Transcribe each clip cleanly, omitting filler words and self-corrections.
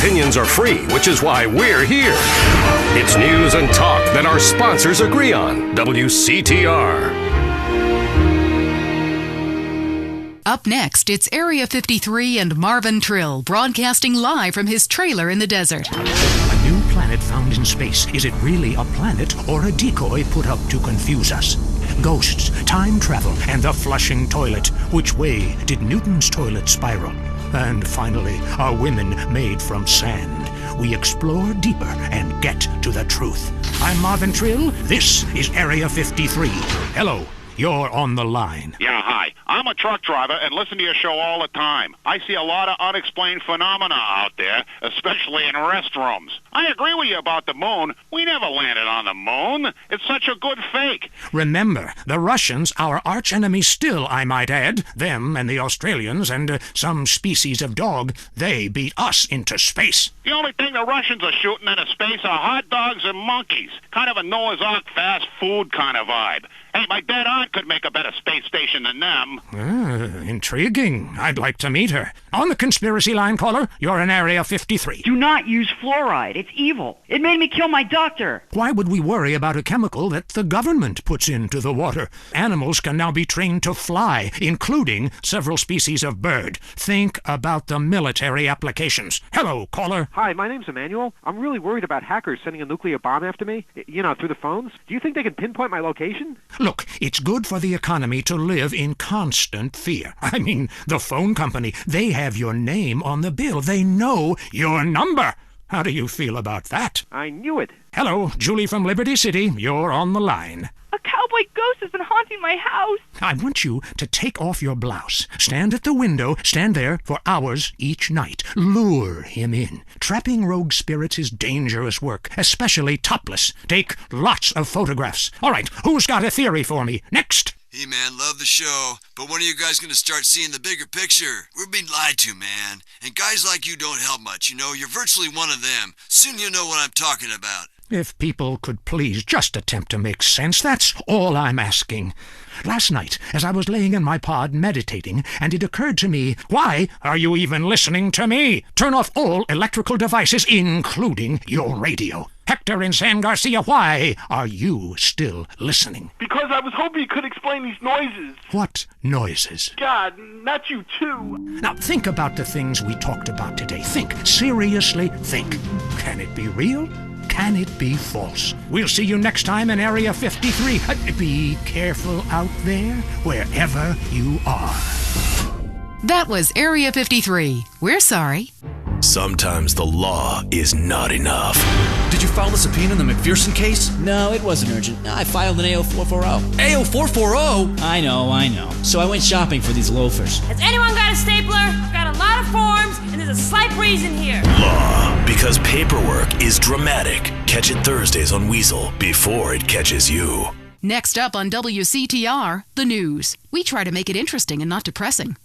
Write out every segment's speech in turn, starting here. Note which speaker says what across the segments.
Speaker 1: opinions are free, which is why we're here. It's news and talk that our sponsors agree on. WCTR.
Speaker 2: Up next, it's Area 53 and Marvin Trill broadcasting live from his trailer in the desert.
Speaker 3: A new planet found in space. Is it really a planet or a decoy put up to confuse us? Ghosts, time travel, and the flushing toilet. Which way did Newton's toilet spiral? And finally, are women made from sand? We explore deeper and get to the truth. I'm Marvin Trill. This is Area 53. Hello. You're on the line.
Speaker 4: Yeah, hi. I'm a truck driver and listen to your show all the time. I see a lot of unexplained phenomena out there, especially in restrooms. I agree with you about the moon. We never landed on the moon. It's such a good fake.
Speaker 3: Remember, the Russians, our archenemy still, I might add, them and the Australians and some species of dog, they beat us into space.
Speaker 4: The only thing the Russians are shooting into space are hot dogs and monkeys. Kind of a Noah's Ark fast food kind of vibe. Hey, my dead aunt could make a better space station than them.
Speaker 3: Intriguing. I'd like to meet her. On the conspiracy line, caller, you're in Area 53.
Speaker 5: Do not use fluoride. It's evil. It made me kill my doctor.
Speaker 3: Why would we worry about a chemical that the government puts into the water? Animals can now be trained to fly, including several species of bird. Think about the military applications. Hello, caller.
Speaker 6: Hi, my name's Emmanuel. I'm really worried about hackers sending a nuclear bomb after me, through the phones. Do you think they can pinpoint my location?
Speaker 3: Look, it's good for the economy to live in constant fear. I mean, the phone company, they have your name on the bill. They know your number. How do you feel about that?
Speaker 6: I knew it.
Speaker 3: Hello, Julie from Liberty City. You're on the line.
Speaker 7: A cowboy ghost has been haunting my house.
Speaker 3: I want you to take off your blouse. Stand at the window. Stand there for hours each night. Lure him in. Trapping rogue spirits is dangerous work, especially topless. Take lots of photographs. All right, who's got a theory for me? Next.
Speaker 8: Hey, man, love the show, but when are you guys going to start seeing the bigger picture? We're being lied to, man. And guys like you don't help much, You're virtually one of them. Soon you'll know what I'm talking about.
Speaker 3: If people could please just attempt to make sense, that's all I'm asking. Last night, as I was laying in my pod meditating, and it occurred to me, why are you even listening to me? Turn off all electrical devices, including your radio. Hector in San Garcia, why are you still listening?
Speaker 9: Because I was hoping you could explain these noises.
Speaker 3: What noises?
Speaker 9: God, not you too.
Speaker 3: Now think about the things we talked about today. Think, seriously think. Can it be real? Can it be false? We'll see you next time in Area 53. Be careful out there, wherever you are.
Speaker 2: That was Area 53. We're sorry.
Speaker 1: Sometimes the law is not enough.
Speaker 10: Did you file the subpoena in the McPherson case?
Speaker 11: No, it wasn't urgent. I filed an AO440.
Speaker 10: AO440?
Speaker 11: I know. So I went shopping for these loafers.
Speaker 12: Has anyone got a stapler? I've got a lot of forms, and there's a slight breeze in here.
Speaker 1: Law, because paperwork is dramatic. Catch it Thursdays on Weasel before it catches you.
Speaker 2: Next up on WCTR, the news. We try to make it interesting and not depressing.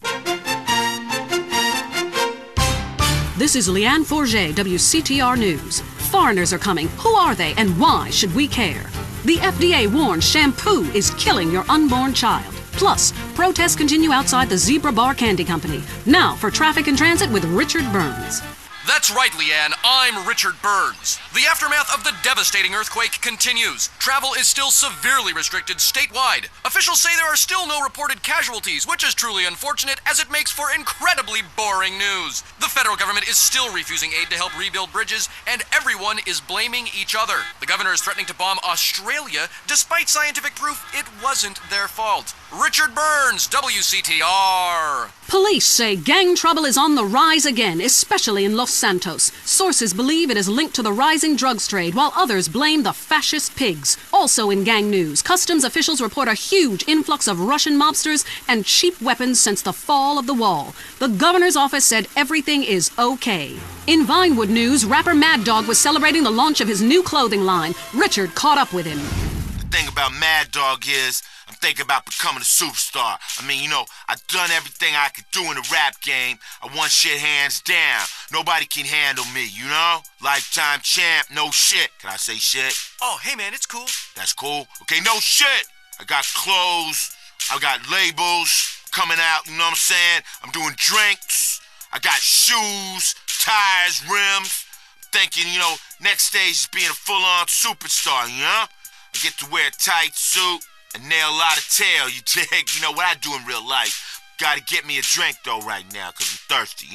Speaker 13: This is Leanne Forget, WCTR News. Foreigners are coming. Who are they and why should we care? The FDA warns shampoo is killing your unborn child. Plus, protests continue outside the Zebra Bar Candy Company. Now for Traffic and Transit with Richard Burns.
Speaker 14: That's right, Leanne. I'm Richard Burns. The aftermath of the devastating earthquake continues. Travel is still severely restricted statewide. Officials say there are still no reported casualties, which is truly unfortunate as it makes for incredibly boring news. The federal government is still refusing aid to help rebuild bridges, and everyone is blaming each other. The governor is threatening to bomb Australia, despite scientific proof it wasn't their fault. Richard Burns, WCTR.
Speaker 13: Police say gang trouble is on the rise again, especially in Los Santos. Sources believe it is linked to the rising drugs trade, while others blame the fascist pigs. Also in gang news, customs officials report a huge influx of Russian mobsters and cheap weapons since the fall of the wall. The governor's office said everything is okay. In Vinewood news, rapper Mad Dog was celebrating the launch of his new clothing line. Richard caught up with him.
Speaker 15: The thing about Mad Dog is, I'm thinking about becoming a superstar. I've done everything I could do in the rap game. I won shit hands down. Nobody can handle me, Lifetime champ, no shit. Can I say shit?
Speaker 14: Oh, hey man, it's cool.
Speaker 15: That's cool? Okay, no shit. I got clothes. I got labels coming out, you know what I'm saying? I'm doing drinks. I got shoes, tires, rims. Thinking, next stage is being a full-on superstar, I get to wear a tight suit and nail a lot of tail, you dig? You know what I do in real life. Gotta get me a drink, though, right now, because I'm thirsty,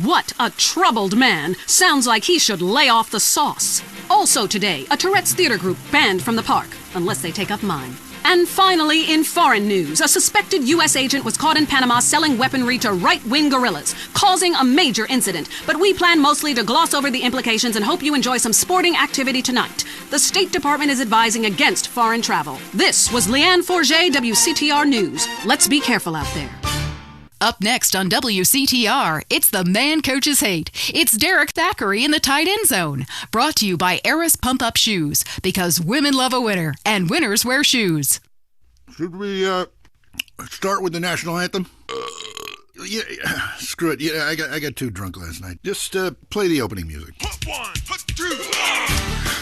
Speaker 13: What a troubled man. Sounds like he should lay off the sauce. Also today, a Tourette's theater group banned from the park, unless they take up mine. And finally, in foreign news, a suspected U.S. agent was caught in Panama selling weaponry to right-wing guerrillas, causing a major incident. But we plan mostly to gloss over the implications and hope you enjoy some sporting activity tonight. The State Department is advising against foreign travel. This was Leanne Forget, WCTR News. Let's be careful out there.
Speaker 2: Up next on WCTR, it's the man coaches hate. It's Derek Thackeray in the tight end zone. Brought to you by Eris Pump Up Shoes, because women love a winner, and winners wear shoes.
Speaker 16: Should we start with the national anthem? Yeah, screw it. Yeah, I got too drunk last night. Just play the opening music.
Speaker 15: Put one, put two.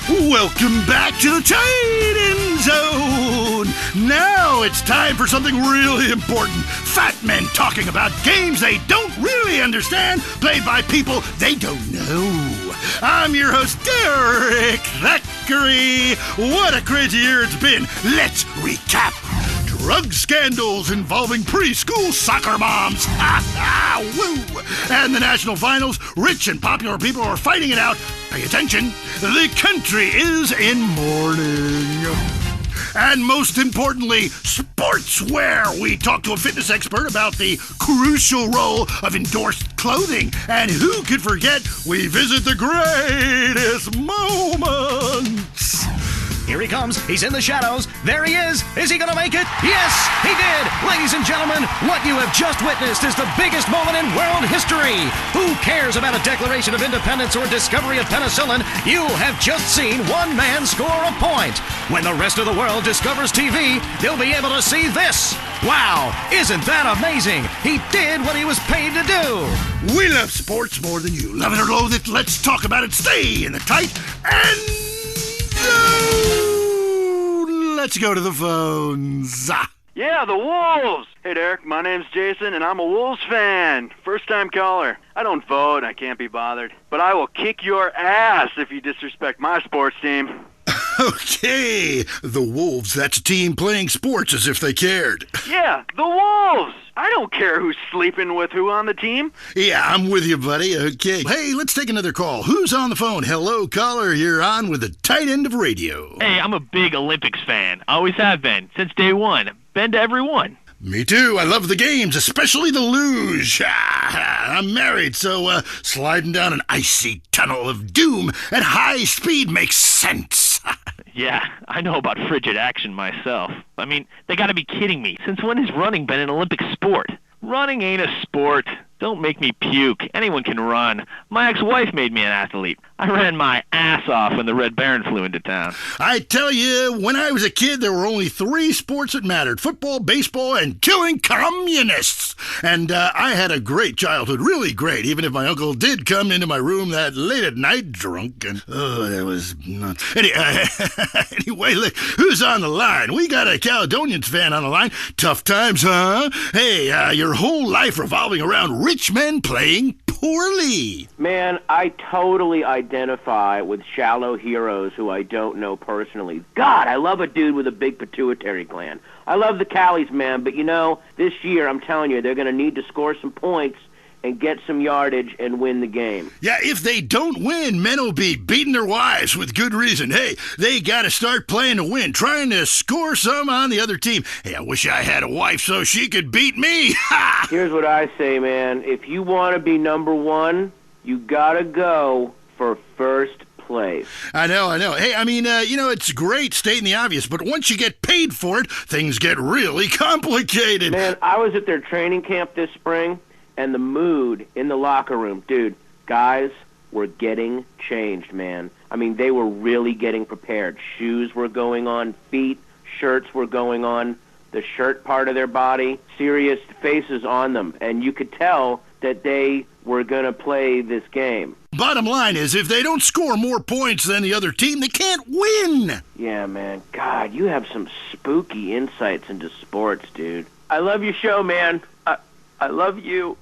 Speaker 16: Welcome back to the tight end zone. Now it's time for something really important. Fat men talking about games they don't really understand, played by people they don't know. I'm your host, Derek Thackeray. What a crazy year it's been. Let's recap. Drug scandals involving preschool soccer moms. Woo! And the national finals, rich and popular people are fighting it out. Pay attention, the country is in mourning. And most importantly, sportswear. We talked to a fitness expert about the crucial role of endorsed clothing. And who could forget, we visit the greatest moments.
Speaker 17: Here he comes. He's in the shadows. There he is. Is he going to make it? Yes, he did. Ladies and gentlemen, what you have just witnessed is the biggest moment in world history. Who cares about a Declaration of Independence or discovery of penicillin? You have just seen one man score a point. When the rest of the world discovers TV, they'll be able to see this. Wow, isn't that amazing? He did what he was paid to do.
Speaker 16: We love sports more than you. Love it or loathe it, let's talk about it. Stay in the tight and let's go to the phones.
Speaker 18: Yeah, the Wolves! Hey, Derek, my name's Jason, and I'm a Wolves fan. First-time caller. I don't vote, I can't be bothered. But I will kick your ass if you disrespect my sports team.
Speaker 16: Okay, the Wolves, that's a team playing sports as if they cared.
Speaker 18: Yeah, the Wolves! I don't care who's sleeping with who on the team.
Speaker 16: Yeah, I'm with you, buddy. Okay. Hey, let's take another call. Who's on the phone? Hello, caller. You're on with the tight end of radio.
Speaker 19: Hey, I'm a big Olympics fan. Always have been, since day one. Been to every one.
Speaker 16: Me too. I love the games, especially the luge. I'm married, so sliding down an icy tunnel of doom at high speed makes sense.
Speaker 19: Yeah, I know about frigid action myself. I mean, they gotta be kidding me. Since when has running been an Olympic sport? Running ain't a sport. Don't make me puke. Anyone can run. My ex-wife made me an athlete. I ran my ass off when the Red Baron flew into town.
Speaker 16: I tell you, when I was a kid, there were only 3 sports that mattered. Football, baseball, and killing communists. And I had a great childhood, really great, even if my uncle did come into my room that late at night drunk. And, that was nuts. Anyway, look, who's on the line? We got a Caledonians fan on the line. Tough times, huh? Hey, your whole life revolving around rich men playing poorly.
Speaker 20: Man, I totally identify with shallow heroes who I don't know personally. God, I love a dude with a big pituitary gland. I love the Callies, man, but this year, I'm telling you, they're going to need to score some points and get some yardage and win the game.
Speaker 16: Yeah, if they don't win, men will be beating their wives with good reason. Hey, they got to start playing to win, trying to score some on the other team. Hey, I wish I had a wife so she could beat me.
Speaker 20: Here's what I say, man. If you want to be number one, you got to go for first place.
Speaker 16: I know. Hey, I mean, it's great stating the obvious, but once you get paid for it, things get really complicated.
Speaker 20: Man, I was at their training camp this spring, and the mood in the locker room, dude, guys were getting changed, man. I mean, they were really getting prepared. Shoes were going on, feet, shirts were going on, the shirt part of their body, serious faces on them. And you could tell that they were going to play this game.
Speaker 16: Bottom line is, if they don't score more points than the other team, they can't win.
Speaker 20: Yeah, man. God, you have some spooky insights into sports, dude. I love your show, man. I love you.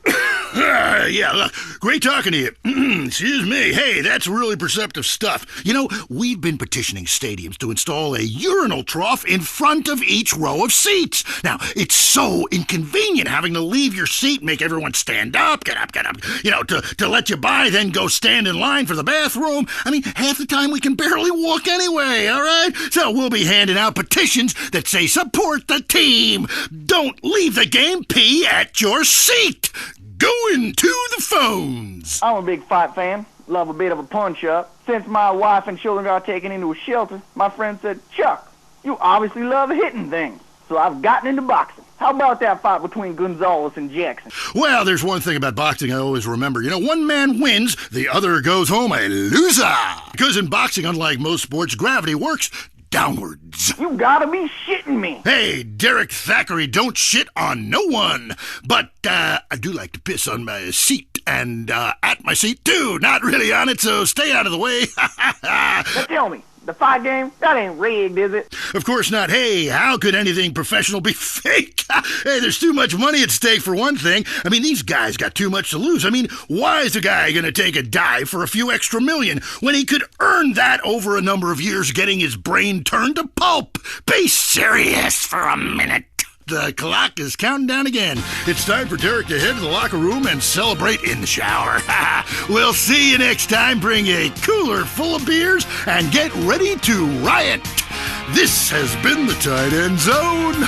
Speaker 16: Yeah, great talking to you. Excuse me. Hey, that's really perceptive stuff. You know, we've been petitioning stadiums to install a urinal trough in front of each row of seats. Now, it's so inconvenient having to leave your seat, make everyone stand up, get up, you know, to let you by, then go stand in line for the bathroom. I mean, half the time we can barely walk anyway, all right? So we'll be handing out petitions that say support the team. Don't leave the game, pee at your seat. Going to the phones.
Speaker 9: I'm a big fight fan. Love a bit of a punch-up. Since my wife and children got taken into a shelter, my friend said, Chuck, you obviously love hitting things. So I've gotten into boxing. How about that fight between Gonzalez and Jackson?
Speaker 16: Well, there's one thing about boxing I always remember. You know, one man wins, the other goes home a loser. Because in boxing, unlike most sports, gravity works downwards.
Speaker 9: You gotta be shitting me.
Speaker 16: Hey, Derek Thackeray, don't shit on no one. But I do like to piss on my seat and at my seat too. Not really on it, so stay out of the way.
Speaker 9: Now tell me, the fight game, that ain't rigged, is it?
Speaker 16: Of course not. Hey, how could anything professional be fake? Hey, there's too much money at stake for one thing. I mean, these guys got too much to lose. I mean, why is a guy gonna take a dive for a few extra million when he could earn that over a number of years getting his brain turned to pulp? Be serious for a minute. The clock is counting down again. It's time for Derek to head to the locker room and celebrate in the shower. We'll see you next time. Bring a cooler full of beers and get ready to riot. This has been the Tight End Zone.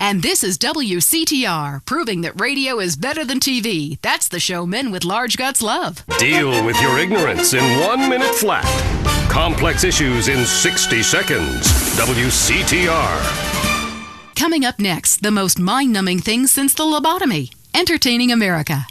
Speaker 2: And this is WCTR, proving that radio is better than TV. That's the show men with large guts love.
Speaker 1: Deal with your ignorance in 1 minute flat. Complex issues in 60 seconds. WCTR.
Speaker 2: Coming up next, the most mind-numbing thing since the lobotomy. Entertaining America.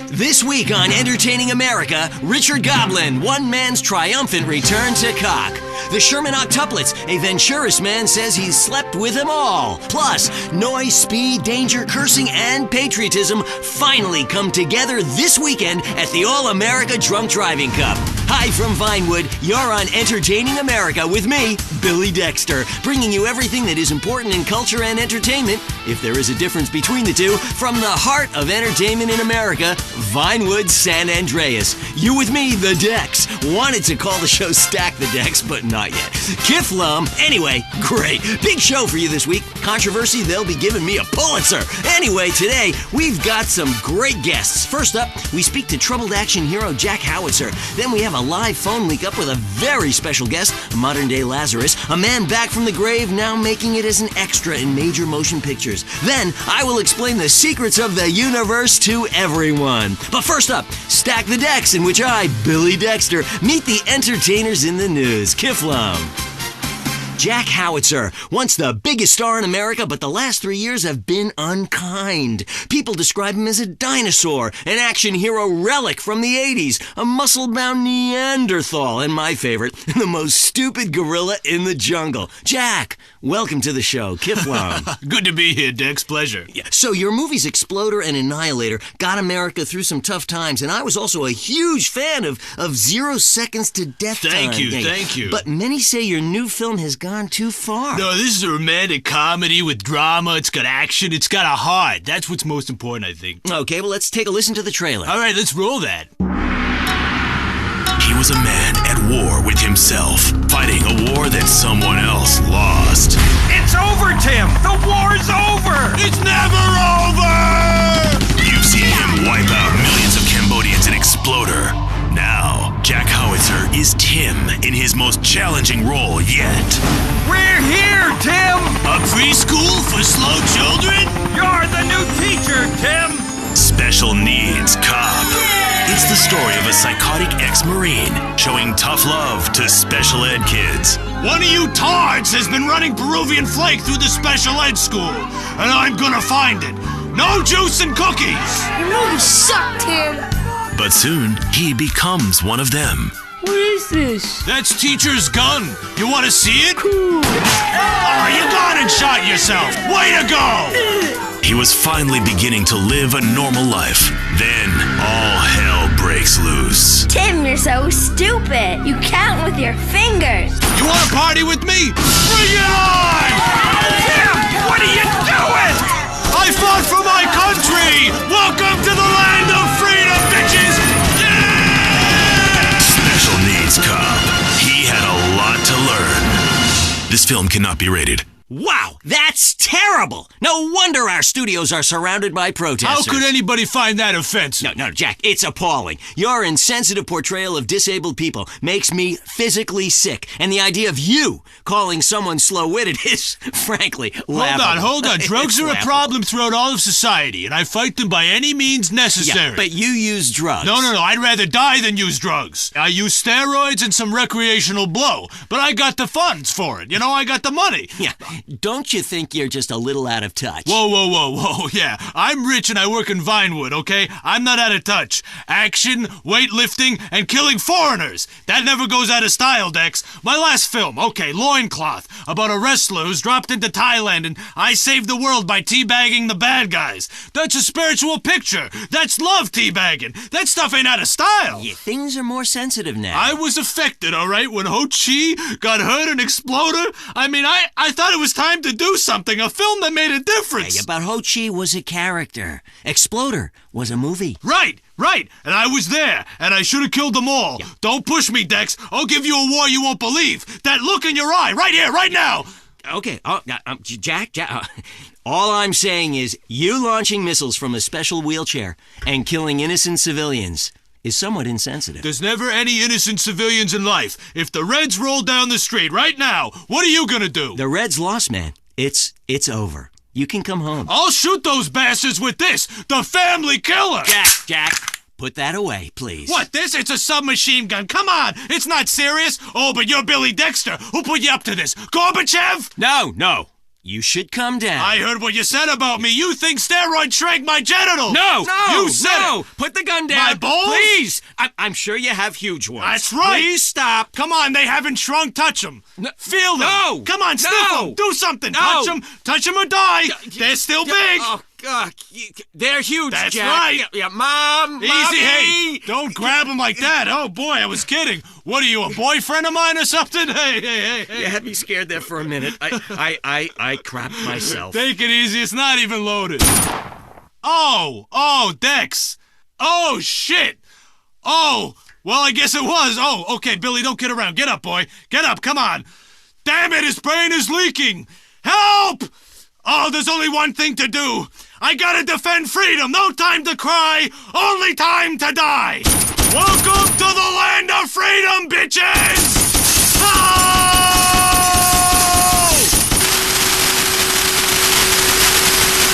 Speaker 21: This week on Entertaining America, Richard Goblin, one man's triumphant return to cock. The Sherman Octuplets, a Venturis man says he's slept with them all. Plus, noise, speed, danger, cursing, and patriotism finally come together this weekend at the All-America Drunk Driving Cup. Hi from Vinewood, you're on Entertaining America with me, Billy Dexter, bringing you everything that is important in culture and entertainment, if there is a difference between the two, from the heart of entertainment in America, Vinewood, San Andreas. You with me, the Dex. Wanted to call the show Stack the Dex, but not yet. Kiflum. Anyway, great. Big show for you this week. Controversy, they'll be giving me a Pulitzer. Anyway, today, we've got some great guests. First up, we speak to troubled action hero Jack Howitzer. Then we have a live phone link up with a very special guest, modern-day Lazarus, a man back from the grave now making it as an extra in major motion pictures. Then, I will explain the secrets of the universe to everyone. But first up, Stack the Decks, in which I, Billy Dexter, meet the entertainers in the news. Kiflum. Jack Howitzer, once the biggest star in America, but the last 3 years have been unkind. People describe him as a dinosaur, an action hero relic from the 80s, a muscle-bound Neanderthal, and my favorite, the most stupid gorilla in the jungle. Jack, welcome to the show. Kiflum.
Speaker 22: Good to be here, Dex. Pleasure.
Speaker 21: Yeah. So your movies Exploder and Annihilator got America through some tough times, and I was also a huge fan of 0 Seconds to Death Time.
Speaker 22: Thank you.
Speaker 21: But many say your new film has gone too far.
Speaker 22: No, this is a romantic comedy with drama. It's got action. It's got a heart. That's what's most important, I think.
Speaker 21: Okay, well, let's take a listen to the trailer.
Speaker 22: All right, let's roll that.
Speaker 23: He was a man at war with himself, fighting a war that someone else lost.
Speaker 17: It's over, Tim! The war's over!
Speaker 23: It's never over! You've seen him wipe out millions of Cambodians in Exploder. Now, Jack Howitzer is Tim in his most challenging role yet.
Speaker 17: We're here, Tim!
Speaker 23: A preschool for slow children?
Speaker 17: You're the new teacher, Tim!
Speaker 23: Special needs cop. It's the story of a psychotic ex-Marine showing tough love to special ed kids.
Speaker 17: One of you tards has been running Peruvian flake through the special ed school, and I'm gonna find it. No juice and cookies!
Speaker 24: You know you suck, Tim!
Speaker 23: But soon, he becomes one of them.
Speaker 24: What is this?
Speaker 17: That's teacher's gun. You want to see it? Cool. Oh, you got and shot yourself. Way to go!
Speaker 23: He was finally beginning to live a normal life. Then, all hell breaks loose.
Speaker 24: Tim, you're so stupid. You count with your fingers.
Speaker 17: You want to party with me? Bring it on! Tim, what
Speaker 22: What are you doing? I fought for my country! Welcome to the land of freedom, bitches! Yeah!
Speaker 23: Special needs cop. He had a lot to learn. This film cannot be rated.
Speaker 21: Wow, that's terrible! No wonder our studios are surrounded by protesters.
Speaker 22: How could anybody find that offensive?
Speaker 21: No, Jack, it's appalling. Your insensitive portrayal of disabled people makes me physically sick, and the idea of you calling someone slow-witted is, frankly, laughable.
Speaker 22: Hold on. Drugs are a problem throughout all of society, and I fight them by any means necessary.
Speaker 21: Yeah, but you use drugs.
Speaker 22: No, I'd rather die than use drugs. I use steroids and some recreational blow, but I got the funds for it. I got the money.
Speaker 21: Yeah. Don't you think you're just a little out of touch?
Speaker 22: Whoa. Yeah, I'm rich and I work in Vinewood, okay? I'm not out of touch. Action, weightlifting, and killing foreigners. That never goes out of style, Dex. My last film, okay, Loincloth, about a wrestler who's dropped into Thailand and I saved the world by teabagging the bad guys. That's a spiritual picture. That's love teabagging. That stuff ain't out of style.
Speaker 21: Yeah, things are more sensitive now.
Speaker 22: I was affected, all right, when Ho Chi got hurt in Exploder. I mean, I thought it was time to do something, a film that made a difference.
Speaker 21: Yeah, but Ho Chi was a character. Exploder was a movie.
Speaker 22: Right. And I was there, and I should have killed them all. Yeah. Don't push me, Dex. I'll give you a war you won't believe. That look in your eye, right here, right now.
Speaker 21: Okay, Jack, all I'm saying is you launching missiles from a special wheelchair and killing innocent civilians is somewhat insensitive.
Speaker 22: There's never any innocent civilians in life. If the Reds roll down the street right now, what are you gonna do?
Speaker 21: The Reds lost, man. It's over. You can come home.
Speaker 22: I'll shoot those bastards with this, the family killer!
Speaker 21: Jack, put that away, please.
Speaker 22: What, this? It's a submachine gun. Come on, it's not serious. Oh, but you're Billy Dexter. Who put you up to this? Gorbachev?
Speaker 21: No. You should come down.
Speaker 22: I heard what you said about me. You think steroids shrank my genitals.
Speaker 21: No!
Speaker 22: You said it.
Speaker 21: Put the gun down.
Speaker 22: My balls?
Speaker 21: Please! I'm sure you have huge ones.
Speaker 22: That's right.
Speaker 21: Please stop.
Speaker 22: Come on, they haven't shrunk. Touch them.
Speaker 21: No.
Speaker 22: Feel them.
Speaker 21: No!
Speaker 22: Come on, sniff them. Do something.
Speaker 21: No.
Speaker 22: Touch them or die. They're still big.
Speaker 21: Oh, God. They're huge,
Speaker 22: That's
Speaker 21: Jack.
Speaker 22: right.
Speaker 21: Yeah, Mom,
Speaker 22: Easy,
Speaker 21: Mommy.
Speaker 22: hey. Don't grab them like that. Oh, boy, I was kidding. What are you, a boyfriend of mine or something? Hey.
Speaker 21: You had me scared there for a minute. I crapped myself.
Speaker 22: Take it easy. It's not even loaded. Oh, Dex. Oh, shit. Oh, well, I guess it was. Oh, okay, Billy, don't kid around. Get up, boy. Get up, come on. Damn it, his brain is leaking. Help! Oh, there's only one thing to do. I gotta defend freedom. No time to cry. Only time to die. Welcome to the land of freedom, bitches! Oh!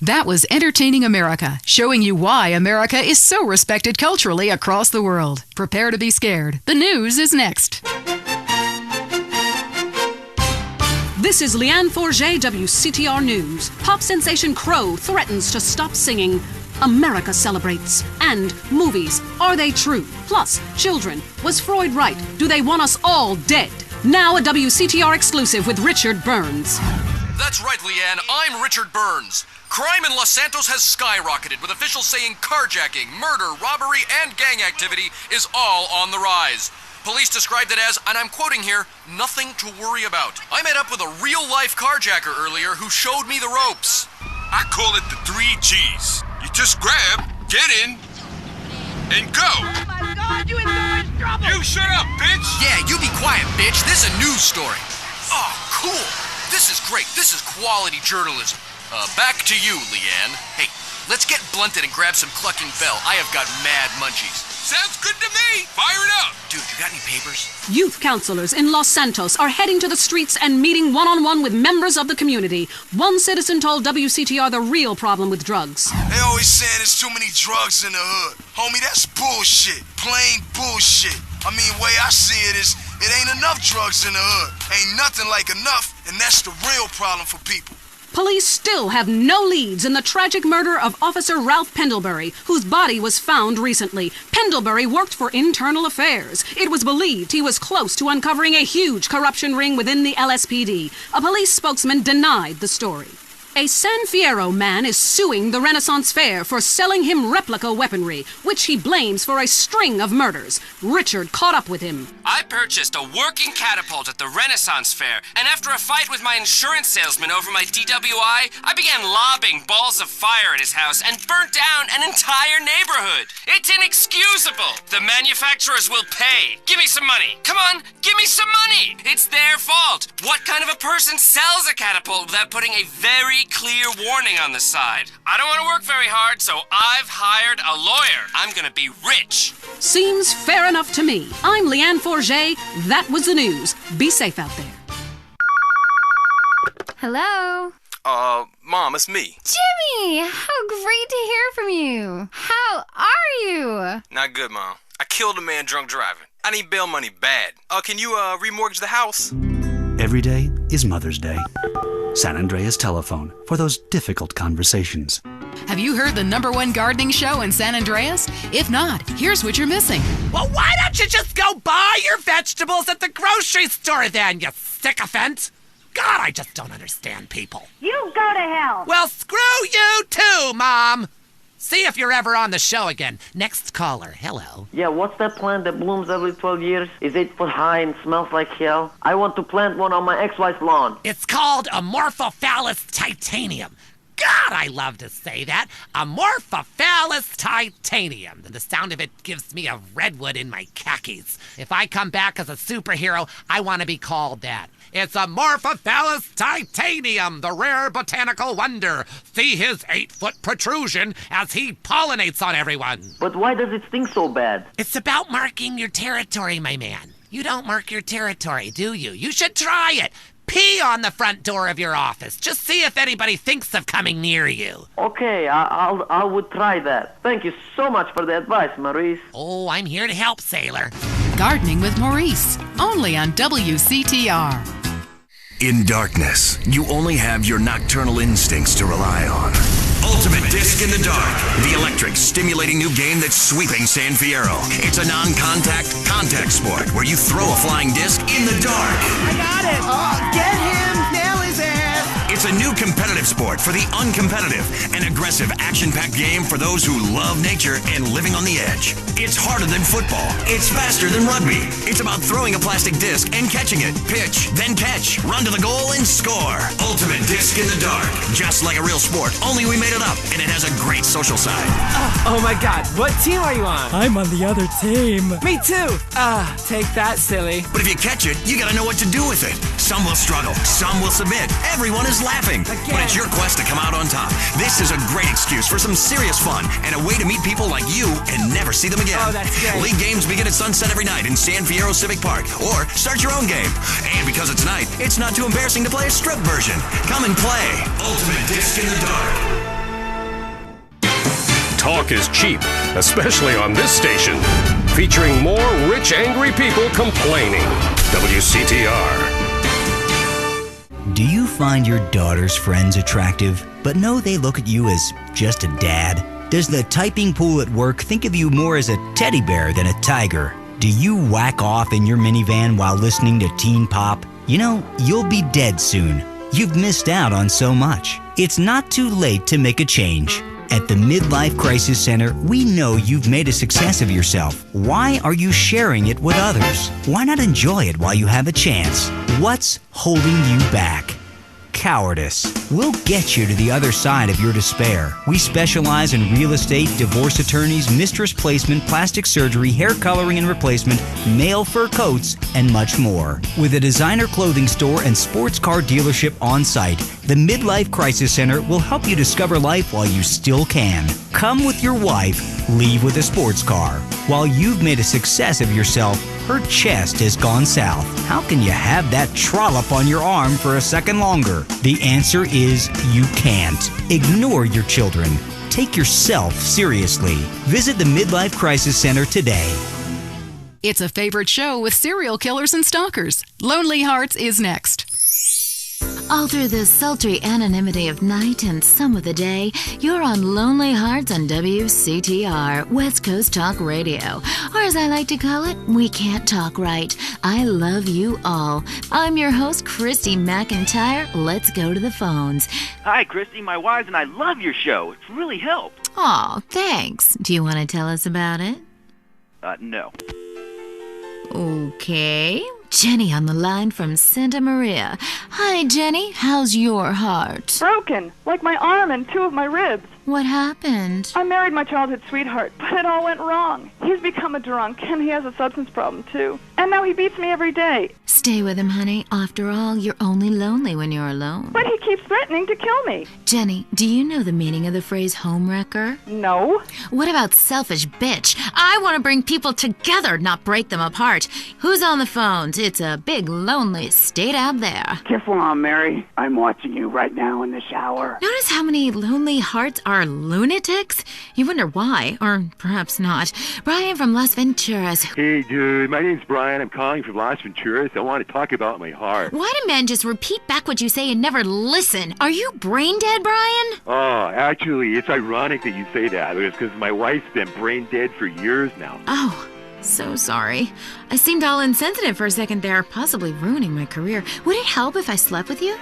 Speaker 2: That was Entertaining America, showing you why America is so respected culturally across the world. Prepare to be scared. The news is next.
Speaker 13: This is Leanne Forget, WCTR News. Pop sensation Crow threatens to stop singing. America celebrates. And movies, are they true? Plus, children, was Freud right? Do they want us all dead? Now a WCTR exclusive with Richard Burns.
Speaker 14: That's right, Leanne. I'm Richard Burns. Crime in Los Santos has skyrocketed, with officials saying carjacking, murder, robbery, and gang activity is all on the rise. Police described it as, and I'm quoting here, nothing to worry about. I met up with a real-life carjacker earlier who showed me the ropes.
Speaker 15: I call it the 3 G's. You just grab, get in, and go.
Speaker 12: Oh my God, you in so much trouble!
Speaker 15: You shut up, bitch!
Speaker 14: Yeah, you be quiet, bitch. This is a news story. Oh, cool. This is great. This is quality journalism. Back to you, Leanne. Hey, let's get blunted and grab some clucking bell. I have got mad munchies.
Speaker 15: Sounds good to me. Fire it up.
Speaker 14: Dude, you got any papers?
Speaker 13: Youth counselors in Los Santos are heading to the streets and meeting one-on-one with members of the community. One citizen told WCTR the real problem with drugs.
Speaker 8: They always saying there's too many drugs in the hood. Homie, that's bullshit. Plain bullshit. I mean, the way I see it is, it ain't enough drugs in the hood. Ain't nothing like enough, and that's the real problem for people.
Speaker 13: Police still have no leads in the tragic murder of Officer Ralph Pendlebury, whose body was found recently. Pendlebury worked for Internal Affairs. It was believed he was close to uncovering a huge corruption ring within the LSPD. A police spokesman denied the story. A San Fierro man is suing the Renaissance Fair for selling him replica weaponry, which he blames for a string of murders. Richard caught up with him.
Speaker 4: I purchased a working catapult at the Renaissance Fair, and after a fight with my insurance salesman over my DWI, I began lobbing balls of fire at his house and burnt down an entire neighborhood. It's inexcusable. The manufacturers will pay. Give me some money. Come on, give me some money. It's their fault. What kind of a person sells a catapult without putting a very clear warning on the side? I don't want to work very hard, so I've hired a lawyer. I'm gonna be rich.
Speaker 13: Seems fair enough to me. I'm Leanne Forget. That was the news. Be safe out there.
Speaker 5: Hello?
Speaker 4: Mom, it's me.
Speaker 5: Jimmy! How great to hear from you. How are you?
Speaker 4: Not good, Mom. I killed a man drunk driving. I need bail money bad. Can you, remortgage the house?
Speaker 6: Every day is Mother's Day. San Andreas Telephone for those difficult conversations.
Speaker 2: Have you heard the #1 gardening show in San Andreas? If not, here's what you're missing.
Speaker 7: Well, why don't you just go buy your vegetables at the grocery store then, you sycophant? God, I just don't understand people.
Speaker 12: You go to hell.
Speaker 7: Well, screw you too, Mom. See if you're ever on the show again. Next caller, hello.
Speaker 20: Yeah, what's that plant that blooms every 12 years? Is 8 foot high and smells like hell? I want to plant one on my ex-wife's lawn.
Speaker 7: It's called Amorphophallus titanium. God, I love to say that. Amorphophallus titanium. The sound of it gives me a redwood in my khakis. If I come back as a superhero, I want to be called that. It's Amorphophallus titanium, the rare botanical wonder. See his 8-foot protrusion as he pollinates on everyone.
Speaker 20: But why does it stink so bad?
Speaker 7: It's about marking your territory, my man. You don't mark your territory, do you? You should try it. Pee on the front door of your office. Just see if anybody thinks of coming near you.
Speaker 20: Okay, I would try that. Thank you so much for the advice, Maurice.
Speaker 7: Oh, I'm here to help, sailor.
Speaker 2: Gardening with Maurice, only on WCTR.
Speaker 23: In darkness, you only have your nocturnal instincts to rely on. Ultimate Disc in the Dark, the electric, stimulating new game that's sweeping San Fierro. It's a non-contact, contact sport where you throw a flying disc in the dark.
Speaker 7: I got it! Get him! Nail his ass!
Speaker 23: It's a new competitive sport for the uncompetitive, an aggressive, action-packed game for those who love nature and living on the edge. It's harder than football. It's faster than rugby. It's about throwing a plastic disc and catching it. Pitch, then catch, run to the goal and score. Ultimate Disc in the Dark. Just like a real sport, only we made it up, and it has a great social side.
Speaker 25: Oh my God, what team are you on?
Speaker 26: I'm on the other team.
Speaker 25: Me too. Take that, silly.
Speaker 23: But if you catch it, you gotta know what to do with it. Some will struggle, some will submit. Everyone is laughing.
Speaker 25: Again.
Speaker 23: But it's your quest to come out on top. This is a great excuse for some serious fun and a way to meet people like you and never see them again.
Speaker 25: Oh, that's great.
Speaker 23: League games begin at sunset every night in San Fierro Civic Park. Or start your own game. And because it's night, it's not too embarrassing to play a strip version. Come and play Ultimate Disc in the Dark.
Speaker 1: Talk is cheap, especially on this station. Featuring more rich, angry people complaining. WCTR.
Speaker 27: Do you find your daughter's friends attractive, but know they look at you as just a dad? Does the typing pool at work think of you more as a teddy bear than a tiger? Do you whack off in your minivan while listening to teen pop? You know, you'll be dead soon. You've missed out on so much. It's not too late to make a change. At the Midlife Crisis Center, we know you've made a success of yourself. Why are you sharing it with others? Why not enjoy it while you have a chance? What's holding you back? Cowardice. We'll get you to the other side of your despair. We specialize in real estate, divorce attorneys, mistress placement, plastic surgery, hair coloring and replacement, male fur coats, and much more. With a designer clothing store and sports car dealership on site, the Midlife Crisis Center will help you discover life while you still can. Come with your wife, leave with a sports car. While you've made a success of yourself, her chest has gone south. How can you have that trollop on your arm for a second longer? The answer is you can't. Ignore your children. Take yourself seriously. Visit the Midlife Crisis Center today.
Speaker 2: It's a favorite show with serial killers and stalkers. Lonely Hearts is next.
Speaker 3: All through the sultry anonymity of night and some of the day, you're on Lonely Hearts on WCTR, West Coast Talk Radio. Or as I like to call it, We Can't Talk Right. I love you all. I'm your host, Christy McIntyre. Let's go to the phones.
Speaker 9: Hi, Christy. My wives and I love your show. It's really helped.
Speaker 3: Aw, thanks. Do you want to tell us about it?
Speaker 9: No.
Speaker 3: Okay. Jenny on the line from Santa Maria. Hi, Jenny. How's your heart?
Speaker 10: Broken, like my arm and two of my ribs.
Speaker 3: What happened?
Speaker 10: I married my childhood sweetheart, but it all went wrong. He's become a drunk, and he has a substance problem, too. And now he beats me every day.
Speaker 3: Stay with him, honey. After all, you're only lonely when you're alone.
Speaker 10: But he keeps threatening to kill me.
Speaker 3: Jenny, do you know the meaning of the phrase homewrecker?
Speaker 10: No.
Speaker 3: What about selfish bitch? I want to bring people together, not break them apart. Who's on the phones? It's a big, lonely state out there.
Speaker 11: Careful on, Mary. I'm watching you right now in the shower.
Speaker 3: Notice how many lonely hearts are lunatics? You wonder why, or perhaps not. Brian from Las Venturas.
Speaker 18: Hey, dude. My name's Brian. I'm calling from Las Venturas. I want to talk about my heart.
Speaker 3: Why do men just repeat back what you say and never listen? Are you brain dead, Brian?
Speaker 18: Oh, actually, it's ironic that you say that. It's because my wife's been brain dead for years now.
Speaker 3: Oh, so sorry. I seemed all insensitive for a second there, possibly ruining my career. Would it help if I slept with you?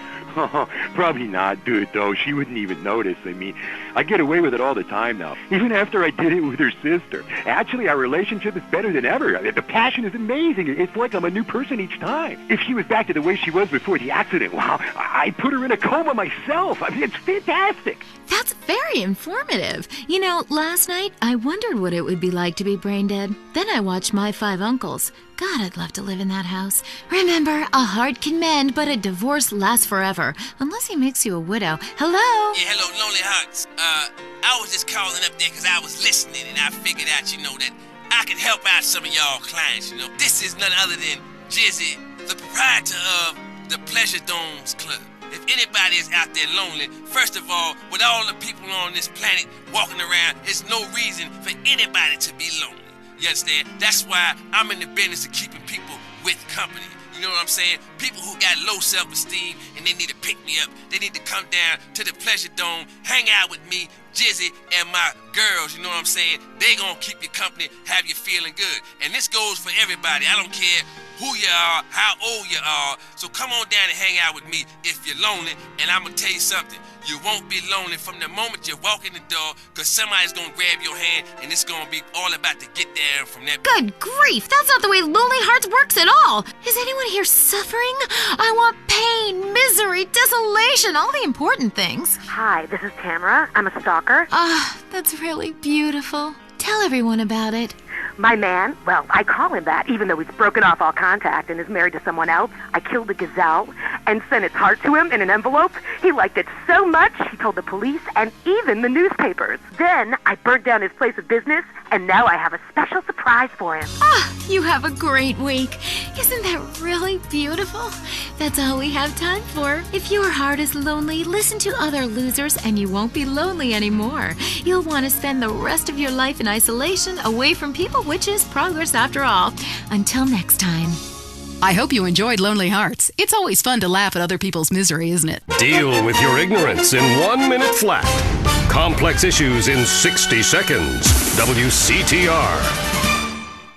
Speaker 18: Probably not, dude, though. She wouldn't even notice. I mean, I get away with it all the time now, even after I did it with her sister. Actually, our relationship is better than ever. The passion is amazing. It's like I'm a new person each time. If she was back to the way she was before the accident, wow, I'd put her in a coma myself. I mean, it's fantastic.
Speaker 3: That's very informative. You know, last night, I wondered what it would be like to be brain dead. Then I watched My Five Uncles. God, I'd love to live in that house. Remember, a heart can mend, but a divorce lasts forever. Unless he makes you a widow. Hello?
Speaker 4: Yeah, hello, Lonely Hearts. I was just calling up there because I was listening and I figured out, that I could help out some of y'all clients, This is none other than Jizzy, the proprietor of the Pleasure Domes Club. If anybody is out there lonely, first of all, with all the people on this planet walking around, there's no reason for anybody to be lonely. You understand? That's why I'm in the business of keeping people with company. You know what I'm saying? People who got low self-esteem and they need to pick me up. They need to come down to the Pleasure Dome, hang out with me, Jizzy, and my girls. You know what I'm saying? They gonna keep you company, have you feeling good. And this goes for everybody. I don't care who you are, how old you are. So come on down and hang out with me if you're lonely. And I'm gonna tell you something. You won't be lonely from the moment you walk in the door, because somebody's going to grab your hand, and it's going to be all about to get there from that.
Speaker 3: Good grief, that's not the way Lonely Hearts works at all. Is anyone here suffering? I want pain, misery, desolation, all the important things.
Speaker 19: Hi, this is Tamara. I'm a stalker.
Speaker 3: That's really beautiful. Tell everyone about it.
Speaker 19: My man, well, I call him that, even though he's broken off all contact and is married to someone else. I killed the gazelle and sent its heart to him in an envelope. He liked it so much, he told the police and even the newspapers. Then I burnt down his place of business, and now I have a special surprise for him.
Speaker 3: You have a great week. Isn't that really beautiful? That's all we have time for. If your heart is lonely, listen to other losers and you won't be lonely anymore. You'll want to spend the rest of your life in isolation, away from people, which is progress after all. Until next time.
Speaker 2: I hope you enjoyed Lonely Hearts. It's always fun to laugh at other people's misery, isn't it?
Speaker 1: Deal with your ignorance in 1 minute flat. Complex issues in 60 seconds. WCTR.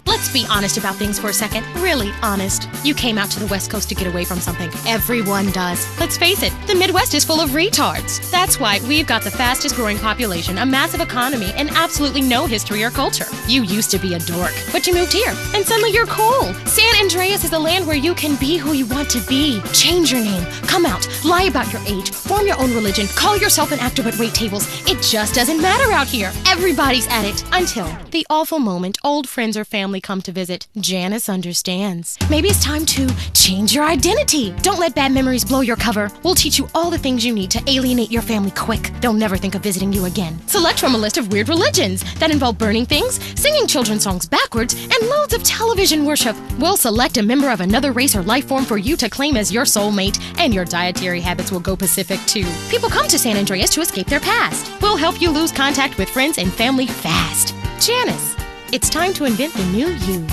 Speaker 26: Let's be honest about things for a second. Really honest. You came out to the West Coast to get away from something. Everyone does. Let's face it, the Midwest is full of retards. That's why we've got the fastest growing population, a massive economy, and absolutely no history or culture. You used to be a dork, but you moved here, and suddenly you're cool. San Andreas is a land where you can be who you want to be. Change your name, come out, lie about your age, form your own religion, call yourself an actor but wait tables. It just doesn't matter out here. Everybody's at it. Until the awful moment old friends or family come to visit. Janice understands. Maybe it's time to change your identity. Don't let bad memories blow your cover. We'll teach you all the things you need to alienate your family quick. They'll never think of visiting you again. Select from a list of weird religions that involve burning things, singing children's songs backwards, and loads of television worship. We'll select a member of another race or life form for you to claim as your soulmate, and your dietary habits will go Pacific too. People come to San Andreas to escape their past. We'll help you lose contact with friends and family fast. Janice, it's time to invent the new you.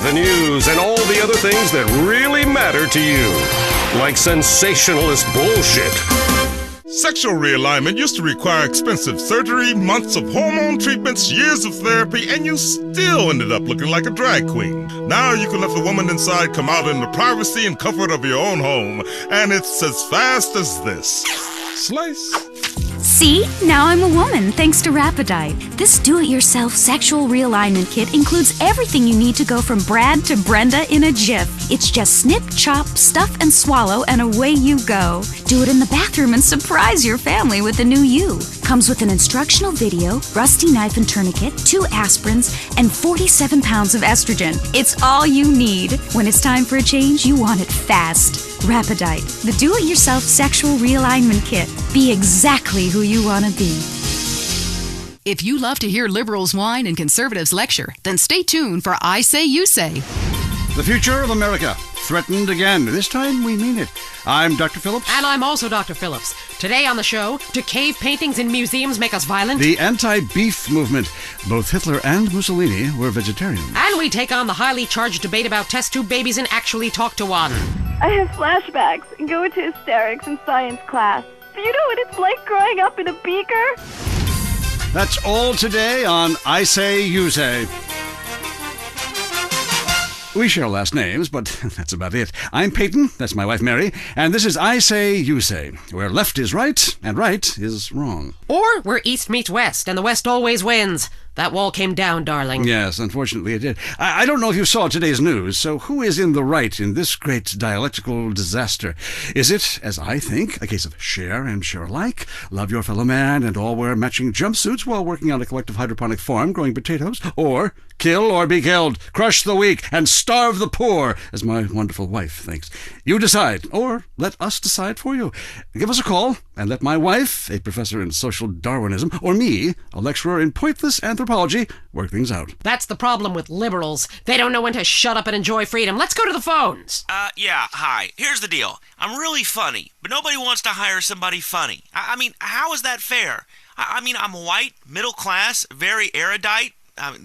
Speaker 1: The news and all the other things that really matter to you. like sensationalist bullshit.
Speaker 14: Sexual realignment used to require expensive surgery, months of hormone treatments, years of therapy, and you still ended up looking like a drag queen. Now you can let the woman inside come out in the privacy and comfort of your own home, and it's as fast as this. Slice.
Speaker 15: See? Now I'm a woman thanks to Rapidite. This do-it-yourself sexual realignment kit includes everything you need to go from Brad to Brenda in a jiff. It's just snip, chop, stuff, and swallow, and away you go. Do it in the bathroom and surprise your family with the new you. Comes with an instructional video, rusty knife and tourniquet, 2 aspirins, and 47 pounds of estrogen. It's all you need. When it's time for a change, you want it fast. Rapidite, the do-it-yourself sexual realignment kit. Be exactly who you want to be.
Speaker 2: If you love to hear liberals whine and conservatives lecture, then stay tuned for I Say You Say.
Speaker 16: The future of America, threatened again. This time we mean it. I'm Dr. Phillips.
Speaker 17: And I'm also Dr. Phillips. Today on the show, do cave paintings in museums make us violent?
Speaker 16: The anti-beef movement. Both Hitler and Mussolini were vegetarians.
Speaker 17: And we take on the highly charged debate about test tube babies and actually talk to one.
Speaker 10: I have flashbacks and go into hysterics in science class. Do you know what it's like growing up in a beaker?
Speaker 16: That's all today on I Say You Say. We share last names, but that's about it. I'm Peyton, that's my wife Mary, and this is I Say You Say, where left is right and right is wrong.
Speaker 17: Or where East meets West, and the West always wins. That wall came down, darling.
Speaker 16: Yes, unfortunately it did. I don't know if you saw today's news, so who is in the right in this great dialectical disaster? Is it, as I think, a case of share and share alike, love your fellow man and all wear matching jumpsuits while working on a collective hydroponic farm growing potatoes? Or kill or be killed, crush the weak, and starve the poor, as my wonderful wife thinks? You decide, or let us decide for you. Give us a call, and let my wife, a professor in social Darwinism, or me, a lecturer in pointless anthropology, work things out.
Speaker 17: That's the problem with liberals. They don't know when to shut up and enjoy freedom. Let's go to the phones.
Speaker 21: Yeah, hi. Here's the deal. I'm really funny, but nobody wants to hire somebody funny. I mean, how is that fair? I mean, I'm white, middle class, very erudite,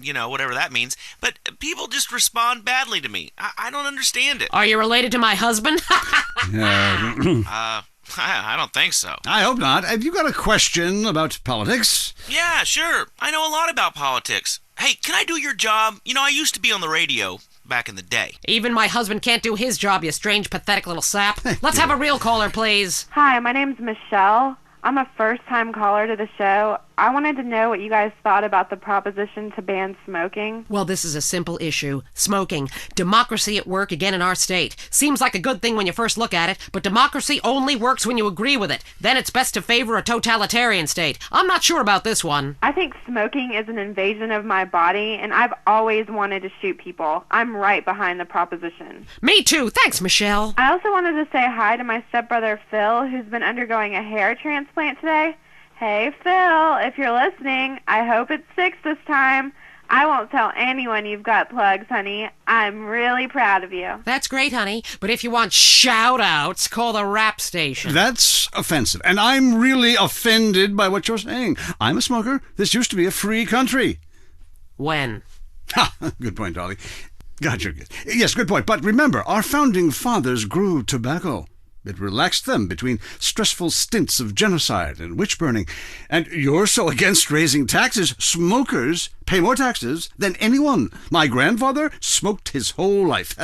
Speaker 21: you know, whatever that means, but people just respond badly to me. I don't understand it.
Speaker 17: Are you related to my husband?
Speaker 21: I don't think so.
Speaker 16: I hope not. Have you got a question about politics?
Speaker 21: Yeah, sure. I know a lot about politics. Hey, can I do your job? You know, I used to be on the radio back in the day.
Speaker 17: Even my husband can't do his job, you strange, pathetic little sap. Let's have a real caller, please.
Speaker 22: Hi, my name's Michelle. I'm a first-time caller to the show. I wanted to know what you guys thought about the proposition to ban smoking.
Speaker 17: Well, this is a simple issue. Smoking. Democracy at work again in our state. Seems like a good thing when you first look at it, but democracy only works when you agree with it. Then it's best to favor a totalitarian state. I'm not sure about this one.
Speaker 22: I think smoking is an invasion of my body, and I've always wanted to shoot people. I'm right behind the proposition.
Speaker 17: Me too. Thanks, Michelle.
Speaker 22: I also wanted to say hi to my stepbrother Phil, who's been undergoing a hair transplant today. Hey, Phil, if you're listening, I hope it's 6 this time. I won't tell anyone you've got plugs, honey. I'm really proud of you.
Speaker 17: That's great, honey. But if you want shout-outs, call the rap station.
Speaker 16: That's offensive, and I'm really offended by what you're saying. I'm a smoker. This used to be a free country.
Speaker 17: When?
Speaker 16: Ha! Good point, Dolly. Gotcha. Yes, good point. But remember, our founding fathers grew tobacco. It relaxed them between stressful stints of genocide and witch-burning. And you're so against raising taxes, smokers pay more taxes than anyone. My grandfather smoked his whole life,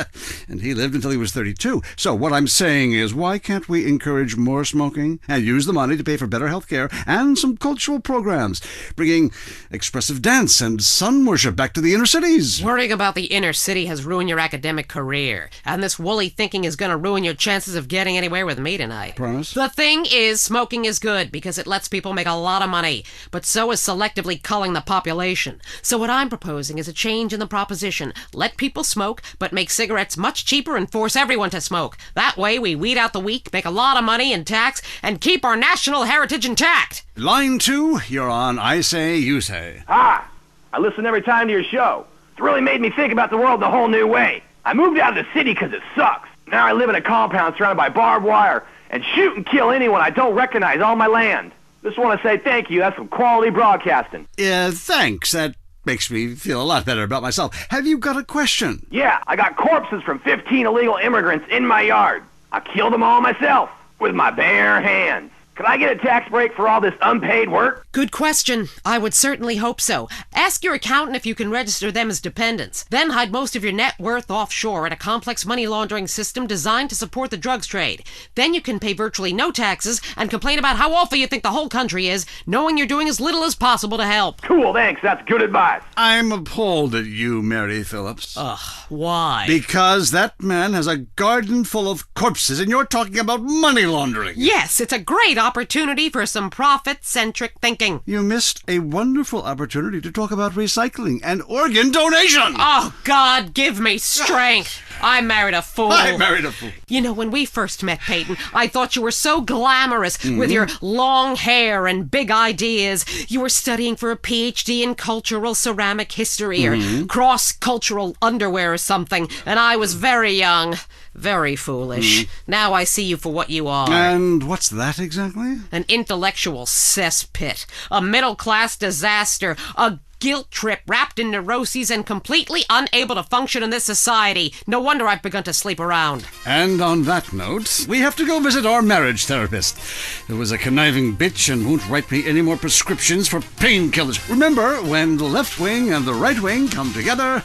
Speaker 16: and he lived until he was 32. So what I'm saying is, why can't we encourage more smoking and use the money to pay for better health care and some cultural programs, bringing expressive dance and sun worship back to the inner cities?
Speaker 17: Worrying about the inner city has ruined your academic career, and this woolly thinking is going to ruin your chances of getting anywhere with me tonight.
Speaker 16: Promise?
Speaker 17: The thing is, smoking is good because it lets people make a lot of money, but so is selectively culling the population. So what I'm proposing is a change in the proposition. Let people smoke, but make cigarettes much cheaper and force everyone to smoke. That way we weed out the weak, make a lot of money in tax, and keep our national heritage intact.
Speaker 16: Line 2, you're on I Say, You Say.
Speaker 24: Hi. I listen every time to your show. It's really made me think about the world in a whole new way. I moved out of the city because it sucks. Now I live in a compound surrounded by barbed wire and shoot and kill anyone I don't recognize on my land. Just want to say thank you. That's some quality broadcasting.
Speaker 16: Thanks. That makes me feel a lot better about myself. Have you got a question?
Speaker 24: Yeah, I got corpses from 15 illegal immigrants in my yard. I killed them all myself with my bare hands. Could I get a tax break for all this unpaid work?
Speaker 17: Good question. I would certainly hope so. Ask your accountant if you can register them as dependents. Then hide most of your net worth offshore in a complex money laundering system designed to support the drugs trade. Then you can pay virtually no taxes and complain about how awful you think the whole country is, knowing you're doing as little as possible to help.
Speaker 24: Cool, thanks. That's good advice.
Speaker 16: I'm appalled at you, Mary Phillips.
Speaker 17: Ugh, why?
Speaker 16: Because that man has a garden full of corpses and you're talking about money laundering.
Speaker 17: Yes, it's a great opportunity for some profit-centric thinking.
Speaker 16: You missed a wonderful opportunity to talk about recycling and organ donation.
Speaker 17: Oh, God, give me strength. I married a fool.
Speaker 16: I married a fool.
Speaker 17: You know, when we first met, Peyton, I thought you were so glamorous with your long hair and big ideas. You were studying for a PhD in cultural ceramic history or cross-cultural underwear or something, and I was very young. Very foolish. Now I see you for what you are.
Speaker 16: And what's that exactly?
Speaker 17: An intellectual cesspit. A middle-class disaster. A guilt trip wrapped in neuroses and completely unable to function in this society. No wonder I've begun to sleep around.
Speaker 16: And on that note, we have to go visit our marriage therapist. Who is a conniving bitch and won't write me any more prescriptions for painkillers. Remember, when the left wing and the right wing come together,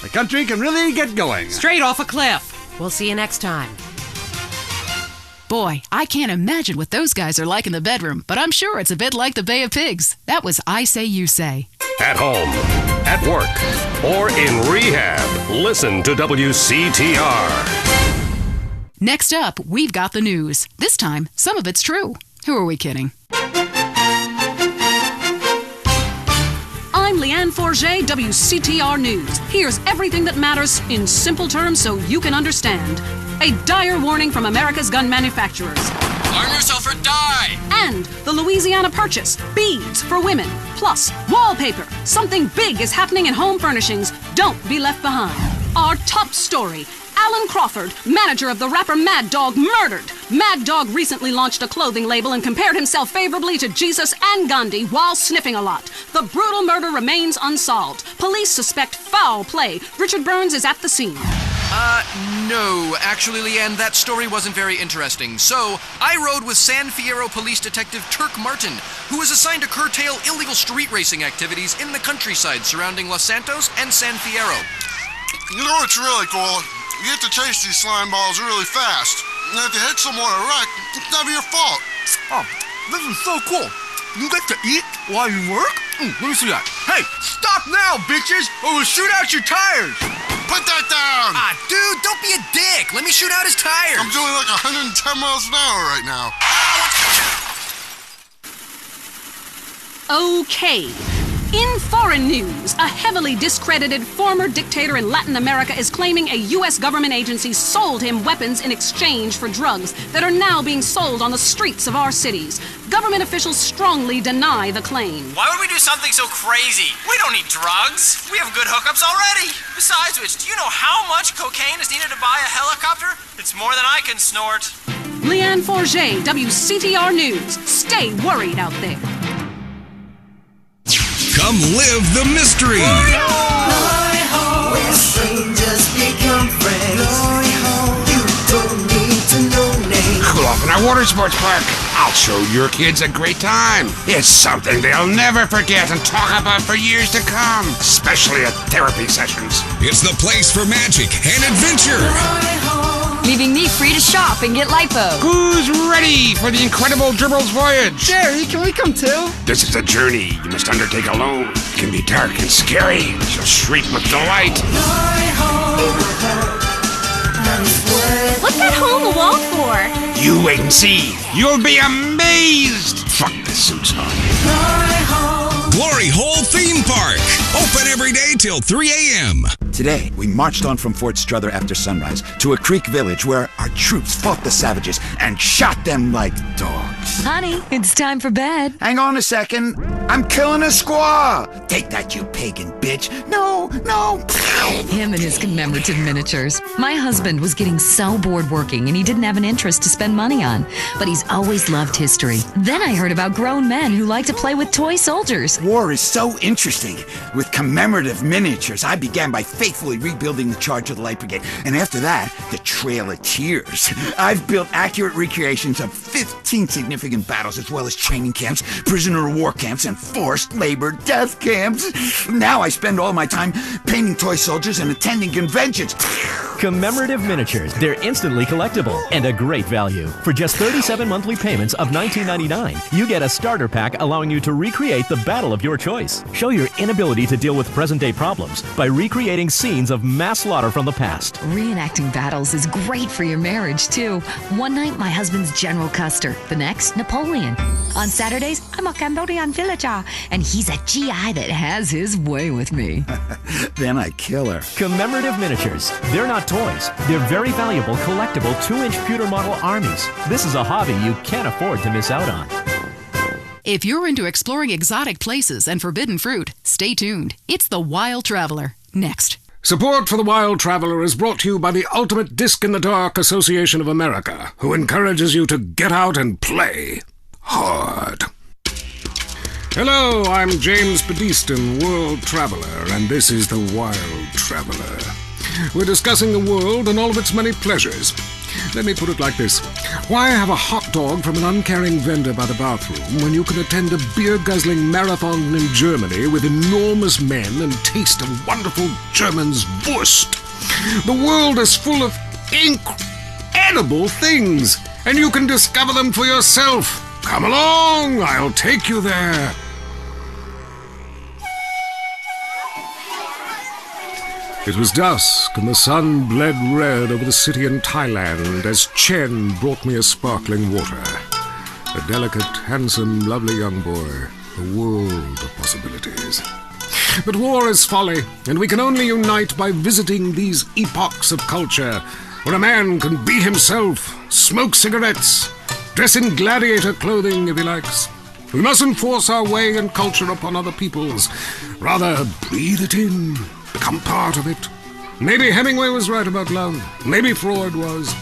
Speaker 16: the country can really get going.
Speaker 17: Straight off a cliff. We'll see you next time.
Speaker 2: Boy, I can't imagine what those guys are like in the bedroom, but I'm sure it's a bit like the Bay of Pigs. That was I Say You Say.
Speaker 1: At home, at work, or in rehab, listen to WCTR.
Speaker 2: Next up, we've got the news. This time, some of it's true. Who are we kidding?
Speaker 5: I'm Leanne Forget, WCTR News. Here's everything that matters in simple terms so you can understand. A dire warning from America's gun manufacturers.
Speaker 6: Arm yourself or die!
Speaker 5: And the Louisiana Purchase, beads for women. Plus, wallpaper. Something big is happening in home furnishings. Don't be left behind. Our top story. Alan Crawford, manager of the rapper Mad Dog, murdered. Mad Dog recently launched a clothing label and compared himself favorably to Jesus and Gandhi while sniffing a lot. The brutal murder remains unsolved. Police suspect foul play. Richard Burns is at the scene.
Speaker 6: No. Actually, Leanne, that story wasn't very interesting. So, I rode with San Fierro Police Detective Turk Martin, who was assigned to curtail illegal street racing activities in the countryside surrounding Los Santos and San Fierro.
Speaker 7: You know what's really cool? You get to chase these slime balls really fast. And if you hit someone or wreck, it's never your fault.
Speaker 8: Oh, this is so cool. You get to eat while you work? Let me see that. Hey, stop now, bitches, or we'll shoot out your tires.
Speaker 7: Put that down!
Speaker 6: Ah, dude, don't be a dick. Let me shoot out his tires.
Speaker 7: I'm doing like 110 miles an hour right now.
Speaker 5: Okay. In foreign news, a heavily discredited former dictator in Latin America is claiming a U.S. government agency sold him weapons in exchange for drugs that are now being sold on the streets of our cities. Government officials strongly deny the claim.
Speaker 6: Why would we do something so crazy? We don't need drugs. We have good hookups already. Besides which, do you know how much cocaine is needed to buy a helicopter? It's more than I can snort.
Speaker 5: Leanne Forget, WCTR News. Stay worried out there.
Speaker 23: Come live the mystery.
Speaker 12: Where strangers become friends. You don't need to know names.
Speaker 13: Cool off in our water sports park. I'll show your kids a great time. It's something they'll never forget and talk about for years to come, especially at therapy sessions.
Speaker 23: It's the place for magic and adventure.
Speaker 20: Leaving me free to shop and get lipo.
Speaker 13: Who's ready for the incredible Dribbles voyage?
Speaker 20: Jerry, can we come too?
Speaker 13: This is a journey you must undertake alone. It can be dark and scary, but you'll shriek with delight.
Speaker 20: What's that hole in the wall for?
Speaker 13: You wait and see. You'll be amazed. Fuck the suits on.
Speaker 23: Glory Hole Theme Park. Open every day till 3 a.m.
Speaker 28: Today, we marched on from Fort Strother after sunrise to a creek village where our troops fought the savages and shot them like dogs.
Speaker 3: Honey, it's time for bed.
Speaker 28: Hang on a second. I'm killing a squaw. Take that, you pagan bitch. No.
Speaker 3: Him and his commemorative miniatures. My husband was getting so bored working and he didn't have an interest to spend money on. But he's always loved history. Then I heard about grown men who like to play with toy soldiers.
Speaker 28: War is so interesting. With commemorative miniatures, I began by faithfully rebuilding the Charge of the Light Brigade. And after that, the Trail of Tears. I've built accurate recreations of 15 significant battles, as well as training camps, prisoner of war camps, and forced labor death camps. Now I spend all my time painting toy soldiers and attending conventions.
Speaker 4: Commemorative miniatures. They're instantly collectible and a great value. For just 37 monthly payments of $19.99, you get a starter pack allowing you to recreate the battle of your choice. Show your inability to deal with present-day problems by recreating scenes of mass slaughter from the past.
Speaker 3: Reenacting battles is great for your marriage, too. One night, my husband's General Custer. The next, Napoleon. On Saturdays, I'm a Cambodian villager, and he's a GI that has his way with me.
Speaker 28: Then I kill her.
Speaker 4: Commemorative miniatures. They're not toys. They're very valuable, collectible 2-inch pewter model armies. This is a hobby you can't afford to miss out on.
Speaker 2: If you're into exploring exotic places and forbidden fruit, stay tuned. It's The Wild Traveler. Next.
Speaker 1: Support for The Wild Traveler is brought to you by the Ultimate Disc in the Dark Association of America, who encourages you to get out and play hard. Hello, I'm James Pedestin, World Traveler, and this is The Wild Traveler. We're discussing the world and all of its many pleasures. Let me put it like this. Why have a hot dog from an uncaring vendor by the bathroom when you can attend a beer-guzzling marathon in Germany with enormous men and taste a wonderful German's Wurst? The world is full of incredible things, and you can discover them for yourself. Come along, I'll take you there. It was dusk, and the sun bled red over the city in Thailand as Chen brought me a sparkling water. A delicate, handsome, lovely young boy. A world of possibilities. But war is folly, and we can only unite by visiting these epochs of culture, where a man can be himself, smoke cigarettes, dress in gladiator clothing if he likes. We mustn't force our way and culture upon other people's. Rather, breathe it in. Become part of it. Maybe Hemingway was right about love. Maybe Freud was.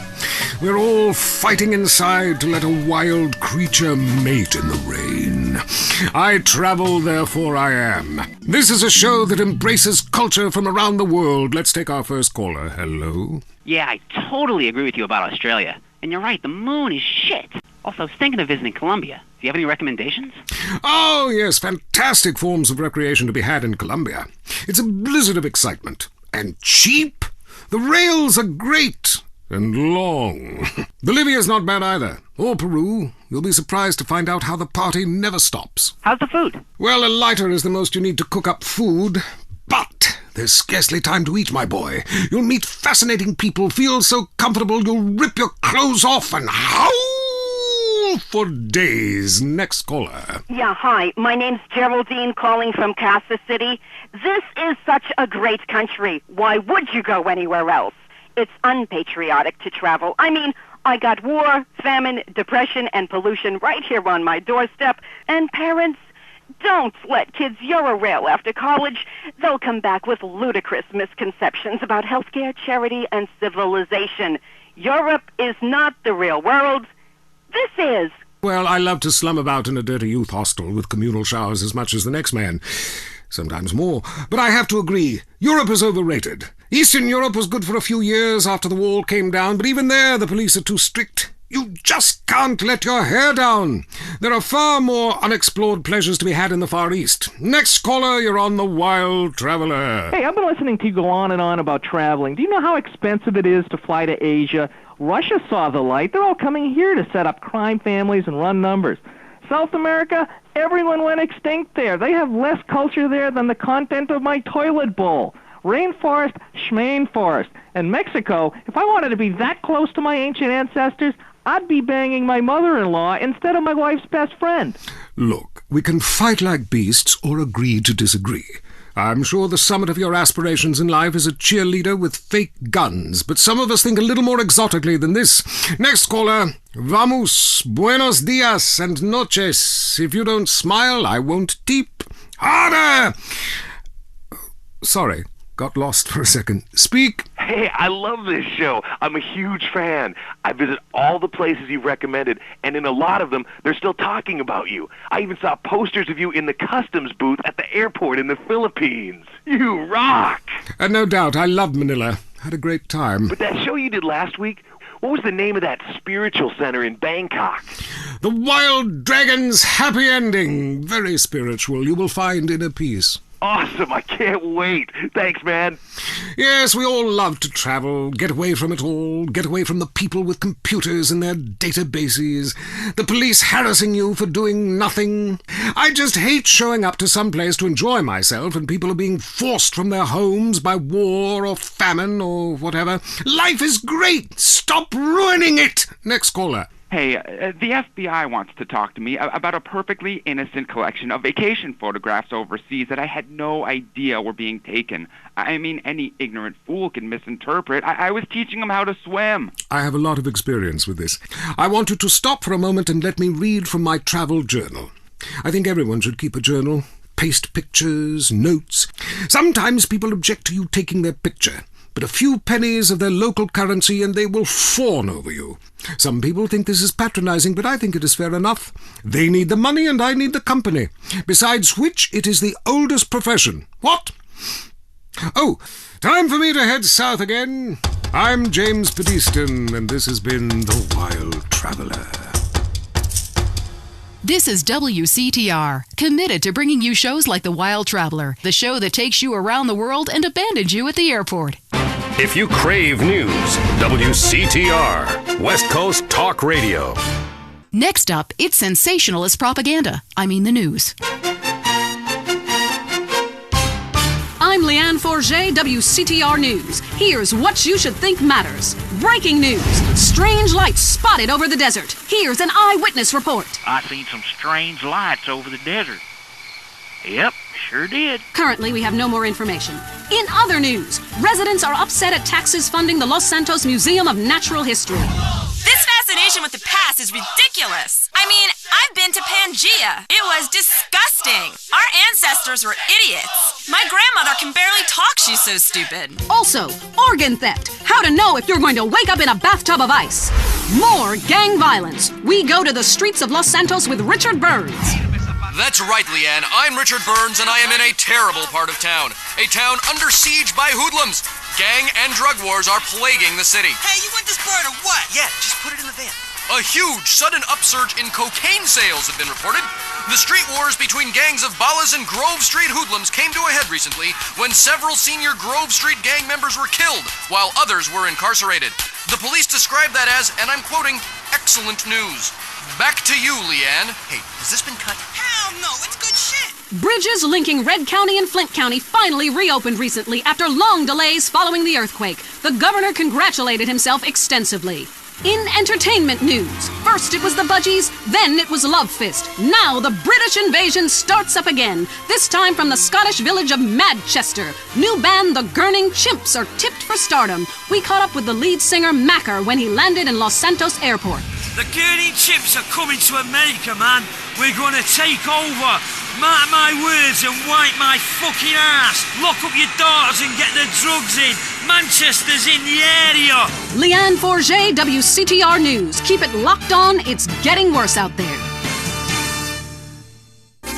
Speaker 1: We're all fighting inside to let a wild creature mate in the rain. I travel, therefore I am. This is a show that embraces culture from around the world. Let's take our first caller. Hello?
Speaker 9: Yeah, I totally agree with you about Australia. And you're right, the moon is shit. Also, I was thinking of visiting Colombia. Do you have any recommendations?
Speaker 1: Oh, yes, fantastic forms of recreation to be had in Colombia. It's a blizzard of excitement. And cheap. The rails are great. And long. Bolivia's not bad either. Or Peru. You'll be surprised to find out how the party never stops.
Speaker 9: How's the food?
Speaker 1: Well, a lighter is the most you need to cook up food. But there's scarcely time to eat, my boy. You'll meet fascinating people, feel so comfortable you'll rip your clothes off and howl for days. Next caller.
Speaker 11: Yeah, hi. My name's Geraldine, calling from Kansas City. This is such a great country. Why would you go anywhere else? It's unpatriotic to travel. I mean, I got war, famine, depression, and pollution right here on my doorstep. And parents, don't let kids Eurorail after college. They'll come back with ludicrous misconceptions about healthcare, charity, and civilization. Europe is not the real world. This is.
Speaker 1: Well, I love to slum about in a dirty youth hostel with communal showers as much as the next man. Sometimes more. But I have to agree, Europe is overrated. Eastern Europe was good for a few years after the wall came down, but even there the police are too strict. You just can't let your hair down. There are far more unexplored pleasures to be had in the Far East. Next caller, you're on The Wild Traveler.
Speaker 18: Hey, I've been listening to you go on and on about traveling. Do you know how expensive it is to fly to Asia? Russia saw the light. They're all coming here to set up crime families and run numbers. South America, everyone went extinct there. They have less culture there than the content of my toilet bowl. Rainforest, schmain forest. And Mexico, if I wanted to be that close to my ancient ancestors, I'd be banging my mother-in-law instead of my wife's best friend.
Speaker 1: Look, we can fight like beasts or agree to disagree. I'm sure the summit of your aspirations in life is a cheerleader with fake guns, but some of us think a little more exotically than this. Next caller. Vamos, buenos dias and noches. If you don't smile, I won't tip. Harder! Sorry, got lost for a second. Speak.
Speaker 10: Hey, I love this show. I'm a huge fan. I visit all the places you've recommended, and in a lot of them, they're still talking about you. I even saw posters of you in the customs booth at the airport in the Philippines. You rock!
Speaker 1: No doubt, I love Manila. Had a great time.
Speaker 10: But that show you did last week, what was the name of that spiritual center in Bangkok?
Speaker 1: The Wild Dragon's Happy Ending. Very spiritual. You will find inner peace.
Speaker 10: Awesome, I can't wait. Thanks, man.
Speaker 1: Yes, we all love to travel, get away from it all, get away from the people with computers and their databases, the police harassing you for doing nothing. I just hate showing up to some place to enjoy myself and people are being forced from their homes by war or famine or whatever. Life is great. Stop ruining it. Next caller.
Speaker 14: Hey, the FBI wants to talk to me about a perfectly innocent collection of vacation photographs overseas that I had no idea were being taken. I mean, any ignorant fool can misinterpret. I was teaching them how to swim.
Speaker 1: I have a lot of experience with this. I want you to stop for a moment and let me read from my travel journal. I think everyone should keep a journal. Paste pictures, notes. Sometimes people object to you taking their picture. But a few pennies of their local currency and they will fawn over you. Some people think this is patronizing, but I think it is fair enough. They need the money and I need the company. Besides which, it is the oldest profession. What? Oh, time for me to head south again. I'm James Pedeston, and this has been The Wild Traveler.
Speaker 2: This is WCTR, committed to bringing you shows like The Wild Traveler, the show that takes you around the world and abandons you at the airport.
Speaker 15: If you crave news, WCTR, West Coast Talk Radio.
Speaker 2: Next up, it's sensationalist propaganda. I mean the news.
Speaker 5: I'm Leanne Forget, WCTR News. Here's what you should think matters. Breaking news. Strange lights spotted over the desert. Here's an eyewitness report.
Speaker 19: I seen some strange lights over the desert. Yep, sure did.
Speaker 5: Currently, we have no more information. In other news, residents are upset at taxes funding the Los Santos Museum of Natural History.
Speaker 21: This fascination with the past is ridiculous. I mean, I've been to Pangaea. It was disgusting. Our ancestors were idiots. My grandmother can barely talk, she's so stupid.
Speaker 5: Also, organ theft. How to know if you're going to wake up in a bathtub of ice. More gang violence. We go to the streets of Los Santos with Richard Burns.
Speaker 6: That's right, Leanne. I'm Richard Burns, and I am in a terrible part of town. A town under siege by hoodlums. Gang and drug wars are plaguing the city.
Speaker 25: Hey, you want this bird or what?
Speaker 6: Yeah, just put it in the van. A huge, sudden upsurge in cocaine sales have been reported. The street wars between gangs of Ballas and Grove Street hoodlums came to a head recently when several senior Grove Street gang members were killed, while others were incarcerated. The police described that as, and I'm quoting, excellent news. Back to you, Leanne. Hey, has this been cut?
Speaker 25: Hell no, it's good shit.
Speaker 5: Bridges linking Red County and Flint County finally reopened recently after long delays following the earthquake. The governor congratulated himself extensively. In entertainment news, first it was the Budgies, then it was Love Fist. Now the British invasion starts up again, this time from the Scottish village of Manchester. New band The Gurning Chimps are tipped for stardom. We caught up with the lead singer Macker when he landed in Los Santos Airport.
Speaker 26: The Gurning Chimps are coming to America, man. We're gonna take over. Mark my words and wipe my fucking ass. Lock up your doors and get the drugs in. Manchester's in the area.
Speaker 5: Leanne Forget, WCTR News. Keep it locked on. It's getting worse out there.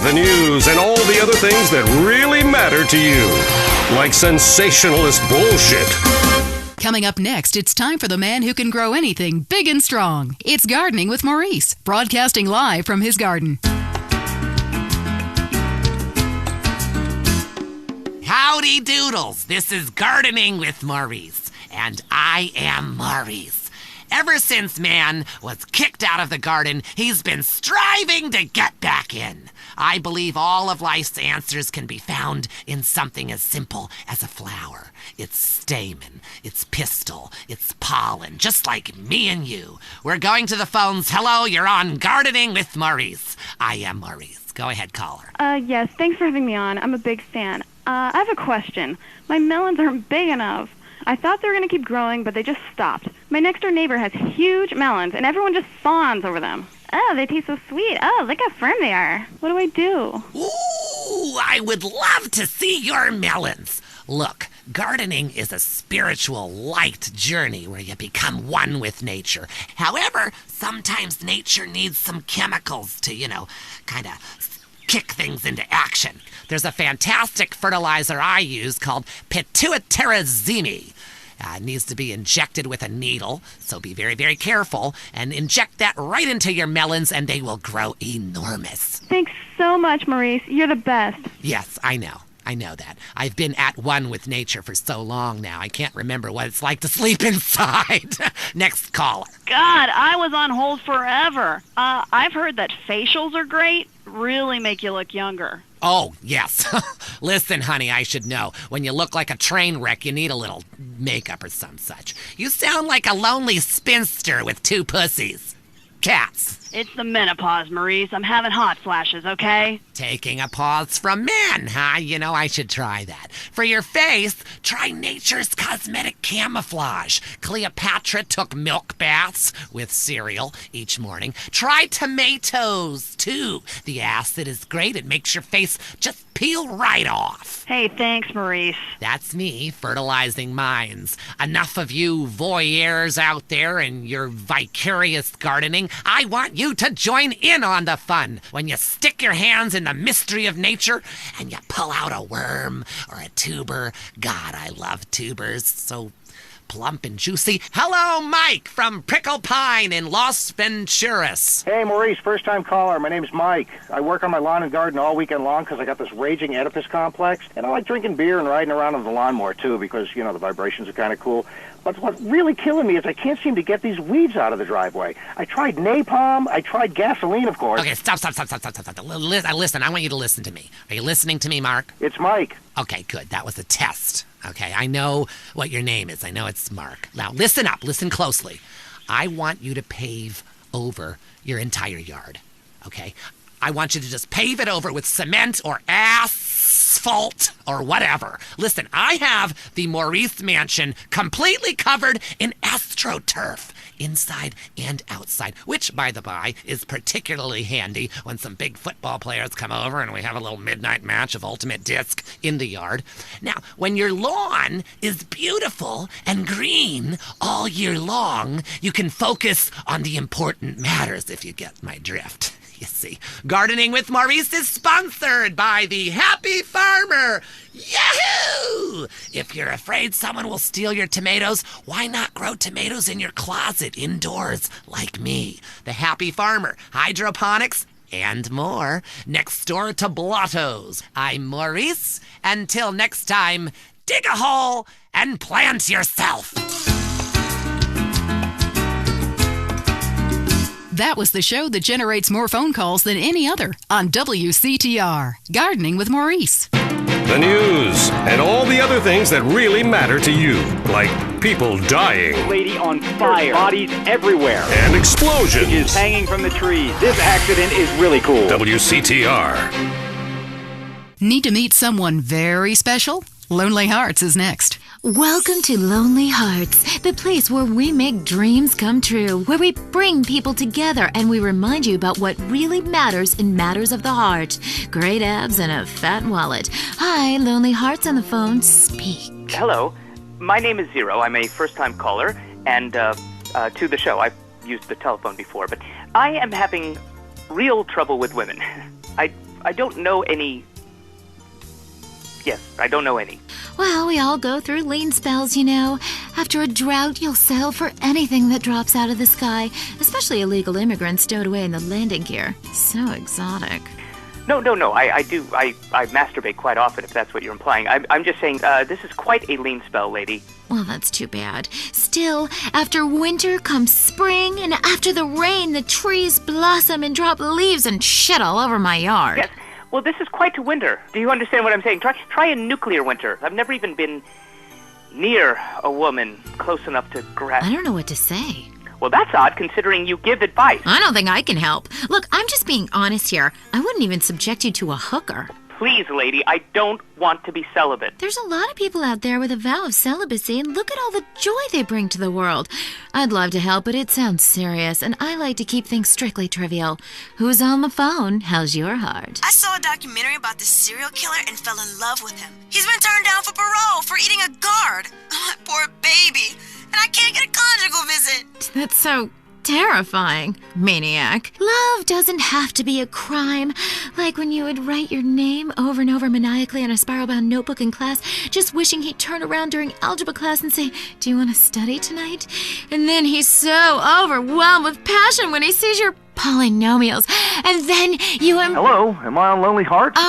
Speaker 15: The news and all the other things that really matter to you. Like sensationalist bullshit.
Speaker 2: Coming up next, it's time for the man who can grow anything big and strong. It's Gardening with Maurice, broadcasting live from his garden.
Speaker 27: Howdy doodles, this is Gardening with Maurice, and I am Maurice. Ever since man was kicked out of the garden, he's been striving to get back in. I believe all of life's answers can be found in something as simple as a flower. Its stamen, its pistil, its pollen, just like me and you. We're going to the phones. Hello, you're on Gardening with Maurice. I am Maurice. Go ahead, caller.
Speaker 29: Yes, thanks for having me on. I'm a big fan.
Speaker 7: I have a question. My melons aren't big enough. I thought they were going to keep growing, but they just stopped. My next-door neighbor has huge melons, and everyone just fawns over them. Oh, they taste so sweet. Oh, look how firm they are. What do I do?
Speaker 27: Ooh, I would love to see your melons. Look, gardening is a spiritual, light journey where you become one with nature. However, sometimes nature needs some chemicals to, kind of kick things into action. There's a fantastic fertilizer I use called Wctr. It needs to be injected with a needle, so be very, very careful, and inject that right into your melons and they will grow enormous.
Speaker 7: Thanks so much, Maurice. You're the best.
Speaker 27: Yes, I know that. I've been at one with nature for so long now, I can't remember what it's like to sleep inside. Next caller.
Speaker 8: God, I was on hold forever. I've heard that facials are great, really make you look younger.
Speaker 27: Oh, yes. Listen, honey, I should know. When you look like a train wreck, you need a little makeup or some such. You sound like a lonely spinster with 2 pussies. Cats.
Speaker 8: It's the menopause, Maurice. I'm having hot flashes, okay?
Speaker 27: Taking a pause from men, huh? I should try that. For your face, try Nature's Cosmetic Camouflage. Cleopatra took milk baths with cereal each morning. Try tomatoes, too. The acid is great. It makes your face just peel right off.
Speaker 8: Hey, thanks, Maurice.
Speaker 27: That's me, fertilizing minds. Enough of you voyeurs out there and your vicarious gardening. I want you to join in on the fun. When you stick your hands in the mystery of nature and you pull out a worm or a tuber. God, I love tubers. So plump and juicy. Hello, Mike from Prickle Pine in Los Venturas.
Speaker 12: Hey, Maurice, first-time caller. My name's Mike. I work on my lawn and garden all weekend long because I got this raging Oedipus complex, and I like drinking beer and riding around on the lawnmower, too, because, the vibrations are kind of cool. But what's really killing me is I can't seem to get these weeds out of the driveway. I tried napalm. I tried gasoline, of course.
Speaker 27: Okay, stop. Listen, I want you to listen to me. Are you listening to me, Mark?
Speaker 12: It's Mike.
Speaker 27: Okay, good. That was a test. Okay, I know what your name is. I know it's Mark. Now, listen up. Listen closely. I want you to pave over your entire yard. Okay? I want you to just pave it over with cement or asphalt or whatever. Listen, I have the Maurice Mansion completely covered in AstroTurf, inside and outside, which, by the by, is particularly handy when some big football players come over and we have a little midnight match of Ultimate Disc in the yard. Now, when your lawn is beautiful and green all year long, you can focus on the important matters, if you get my drift. You see, Gardening with Maurice is sponsored by the Happy Farmer. Yahoo! If you're afraid someone will steal your tomatoes, why not grow tomatoes in your closet indoors like me? The Happy Farmer, hydroponics, and more. Next door to Blotto's. I'm Maurice. Until next time, dig a hole and plant yourself.
Speaker 2: That was the show that generates more phone calls than any other on WCTR. Gardening with Maurice.
Speaker 15: The news and all the other things that really matter to you, like people dying.
Speaker 16: Lady on fire. Bodies everywhere.
Speaker 15: And explosions.
Speaker 16: Is hanging from the trees. This accident is really cool.
Speaker 15: WCTR.
Speaker 2: Need to meet someone very special? Lonely Hearts is next.
Speaker 17: Welcome to Lonely Hearts, the place where we make dreams come true, where we bring people together and we remind you about what really matters in matters of the heart. Great abs and a fat wallet. Hi, Lonely Hearts on the phone. Speak.
Speaker 20: Hello. My name is Zero. I'm a first-time caller, and to the show. I've used the telephone before, but I am having real trouble with women. I don't know any... Yes, I don't know any.
Speaker 17: Well, we all go through lean spells, After a drought, you'll settle for anything that drops out of the sky, especially illegal immigrants stowed away in the landing gear. So exotic.
Speaker 20: No. I do. I masturbate quite often, if that's what you're implying. I'm just saying, this is quite a lean spell, lady.
Speaker 17: Well, that's too bad. Still, after winter comes spring, and after the rain, the trees blossom and drop leaves and shit all over my yard.
Speaker 20: Yes. Well, this is quite a winter. Do you understand what I'm saying? Try a nuclear winter. I've never even been near a woman close enough to grasp.
Speaker 17: I don't know what to say.
Speaker 20: Well, that's odd, considering you give advice.
Speaker 17: I don't think I can help. Look, I'm just being honest here. I wouldn't even subject you to a hooker.
Speaker 20: Please, lady, I don't want to be celibate.
Speaker 17: There's a lot of people out there with a vow of celibacy, and look at all the joy they bring to the world. I'd love to help, but it sounds serious, and I like to keep things strictly trivial. Who's on the phone? How's your heart?
Speaker 21: I saw a documentary about this serial killer and fell in love with him. He's been turned down for parole for eating a guard. Oh, my poor baby. And I can't get a conjugal visit.
Speaker 17: That's so terrifying, maniac. Love doesn't have to be a crime. Like when you would write your name over and over maniacally on a spiral-bound notebook in class, just wishing he'd turn around during algebra class and say, "Do you want to study tonight?" And then he's so overwhelmed with passion when he sees your polynomials. And then you
Speaker 10: Hello, am I on Lonely Hearts?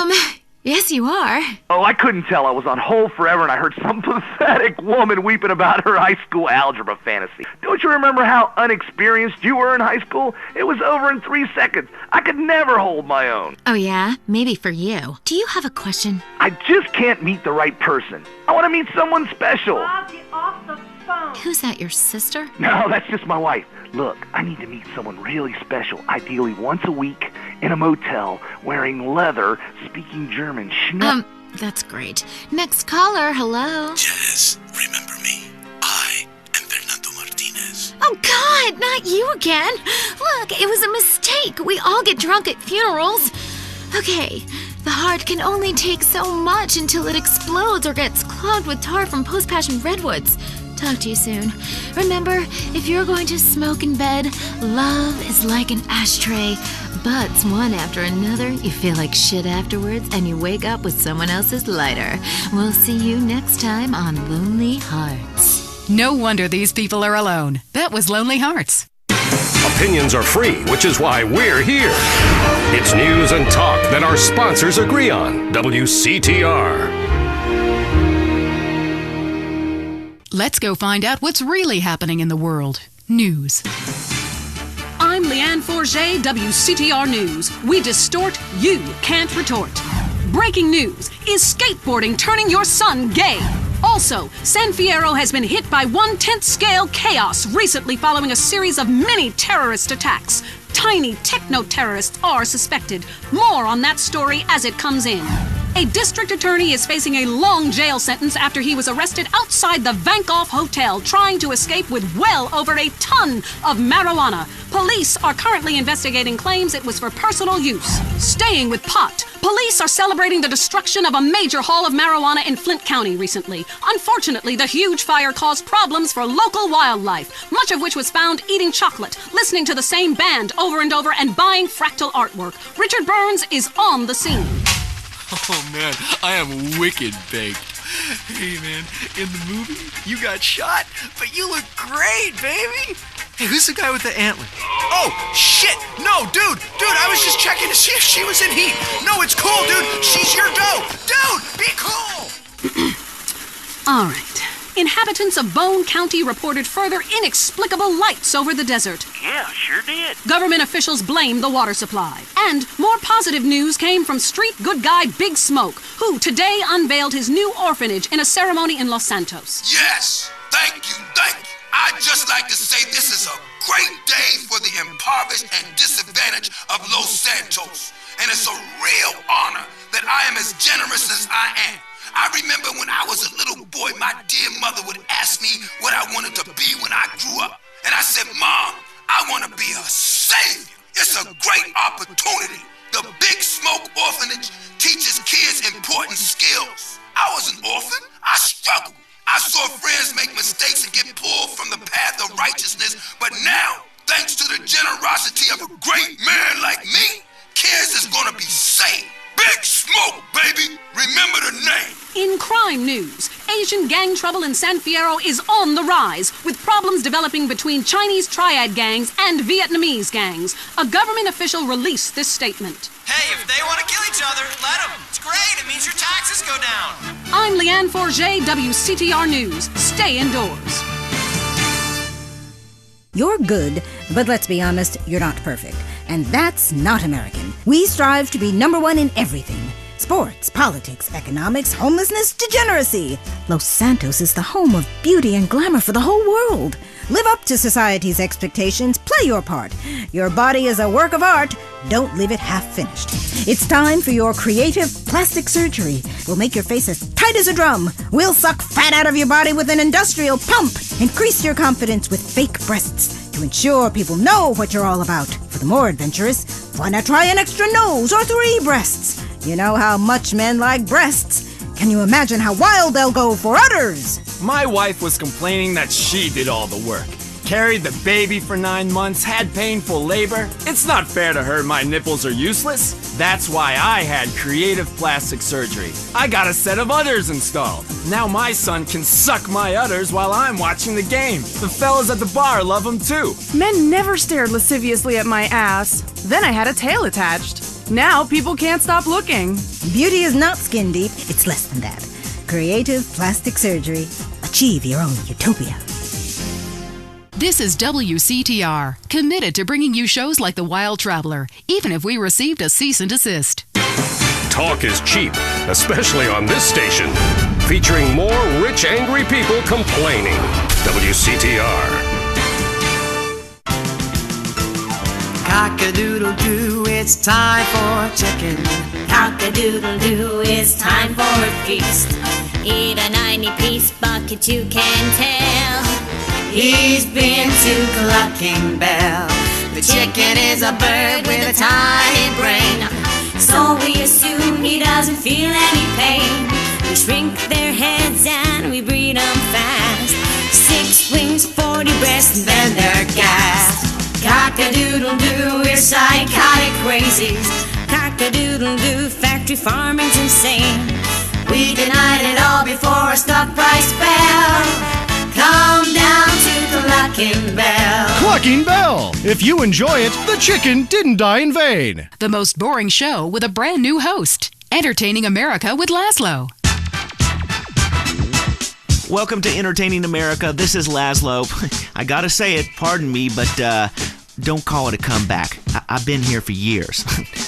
Speaker 17: Yes, you are.
Speaker 10: Oh, I couldn't tell. I was on hold forever and I heard some pathetic woman weeping about her high school algebra fantasy. Don't you remember how unexperienced you were in high school? It was over in 3 seconds. I could never hold my own.
Speaker 17: Oh, yeah? Maybe for you. Do you have a question?
Speaker 10: I just can't meet the right person. I want to meet someone special.
Speaker 21: Bob, get off the phone.
Speaker 17: Who's that, your sister?
Speaker 10: No, that's just my wife. Look, I need to meet someone really special, ideally once a week, in a motel, wearing leather, speaking German.
Speaker 17: That's great. Next caller, hello.
Speaker 3: Jess, remember me? I am Fernando Martinez.
Speaker 17: Oh, God, not you again. Look, it was a mistake. We all get drunk at funerals. Okay, the heart can only take so much until it explodes or gets clogged with tar from post-passion redwoods. Talk to you soon. Remember, if you're going to smoke in bed, love is like an ashtray. Butts one after another, you feel like shit afterwards, and you wake up with someone else's lighter. We'll see you next time on Lonely Hearts.
Speaker 2: No wonder these people are alone. That was Lonely Hearts.
Speaker 15: Opinions are free, which is why we're here. It's news and talk that our sponsors agree on. WCTR.
Speaker 2: Let's go find out what's really happening in the world. News.
Speaker 5: I'm Leanne Forget, WCTR News. We distort, you can't retort. Breaking news. Is skateboarding turning your son gay? Also, San Fierro has been hit by 1/10 scale chaos recently following a series of mini terrorist attacks. Tiny techno-terrorists are suspected. More on that story as it comes in. A district attorney is facing a long jail sentence after he was arrested outside the Vankoff Hotel trying to escape with well over a ton of marijuana. Police are currently investigating claims it was for personal use. Staying with pot, police are celebrating the destruction of a major haul of marijuana in Flint County recently. Unfortunately, the huge fire caused problems for local wildlife, much of which was found eating chocolate, listening to the same band over and over, and buying fractal artwork. Richard Burns is on the scene.
Speaker 6: Oh, man, I am wicked baked. Hey, man, in the movie, you got shot, but you look great, baby. Hey, who's the guy with the antler? Oh, shit! No, dude, I was just checking to see if she was in heat. No, it's cool, dude. She's your dough. Dude, be cool.
Speaker 5: All right. Inhabitants of Bone County reported further inexplicable lights over the desert.
Speaker 19: Yeah, sure did.
Speaker 5: Government officials blame the water supply. And more positive news came from street good guy Big Smoke, who today unveiled his new orphanage in a ceremony in Los Santos.
Speaker 3: Yes, thank you. I'd just like to say this is a great day for the impoverished and disadvantaged of Los Santos. And it's a real honor that I am as generous as I am. I remember when I was a little boy, my dear mother would ask me what I wanted to be when I grew up. And I said, Mom, I want to be a savior. It's a great opportunity. The Big Smoke Orphanage teaches kids important skills. I was an orphan. I struggled. I saw friends make mistakes and get pulled from the path of righteousness. But now, thanks to the generosity of a great man like me, kids is going to be saved. Big Smoke, baby! Remember the name!
Speaker 5: In crime news, Asian gang trouble in San Fierro is on the rise, with problems developing between Chinese triad gangs and Vietnamese gangs. A government official released this statement.
Speaker 4: Hey, if they want to kill each other, let them. It's great. It means your taxes go down.
Speaker 5: I'm Leanne Forget, WCTR News. Stay indoors.
Speaker 9: You're good, but let's be honest, you're not perfect. And that's not American. We strive to be number one in everything. Sports, politics, economics, homelessness, degeneracy. Los Santos is the home of beauty and glamour for the whole world. Live up to society's expectations. Play your part. Your body is a work of art. Don't leave it half-finished. It's time for your creative plastic surgery. We'll make your face as tight as a drum. We'll suck fat out of your body with an industrial pump. Increase your confidence with fake breasts to ensure people know what you're all about. For the more adventurous, why not try an extra nose or 3 breasts? You know how much men like breasts. Can you imagine how wild they'll go for udders?
Speaker 11: My wife was complaining that she did all the work. Carried the baby for 9 months, had painful labor. It's not fair to her my nipples are useless. That's why I had creative plastic surgery. I got a set of udders installed. Now my son can suck my udders while I'm watching the game. The fellas at the bar love them too.
Speaker 13: Men never stared lasciviously at my ass. Then I had a tail attached. Now people can't stop looking.
Speaker 9: Beauty is not skin deep, it's less than that. Creative plastic surgery. Achieve your own utopia.
Speaker 2: This is WCTR, committed to bringing you shows like The Wild Traveler, even if we received a cease and desist.
Speaker 15: Talk is cheap, especially on this station. Featuring more rich, angry people complaining. WCTR.
Speaker 14: Cock-a-doodle-doo, it's time for chicken.
Speaker 18: Cock-a-doodle-doo, it's time for a feast. Eat a 90-piece bucket, you can tell.
Speaker 14: He's been to Clucking Bell. The chicken is a bird with a tiny brain.
Speaker 18: So we assume he doesn't feel any pain. We shrink their heads and we breed them fast. 6 wings, 40 breasts, and then they're gassed. Cock-a-doodle-doo, we're psychotic crazies. Cock-a-doodle-doo, factory farming's insane. We denied it all before a stock price fell. Come down to Clucking Bell.
Speaker 22: Clucking Bell! If you enjoy it, the chicken didn't die in vain.
Speaker 2: The most boring show with a brand new host. Entertaining America with Laszlo.
Speaker 23: Welcome to Entertaining America. This is Laszlo. I gotta say it, pardon me, but don't call it a comeback. I've been here for years,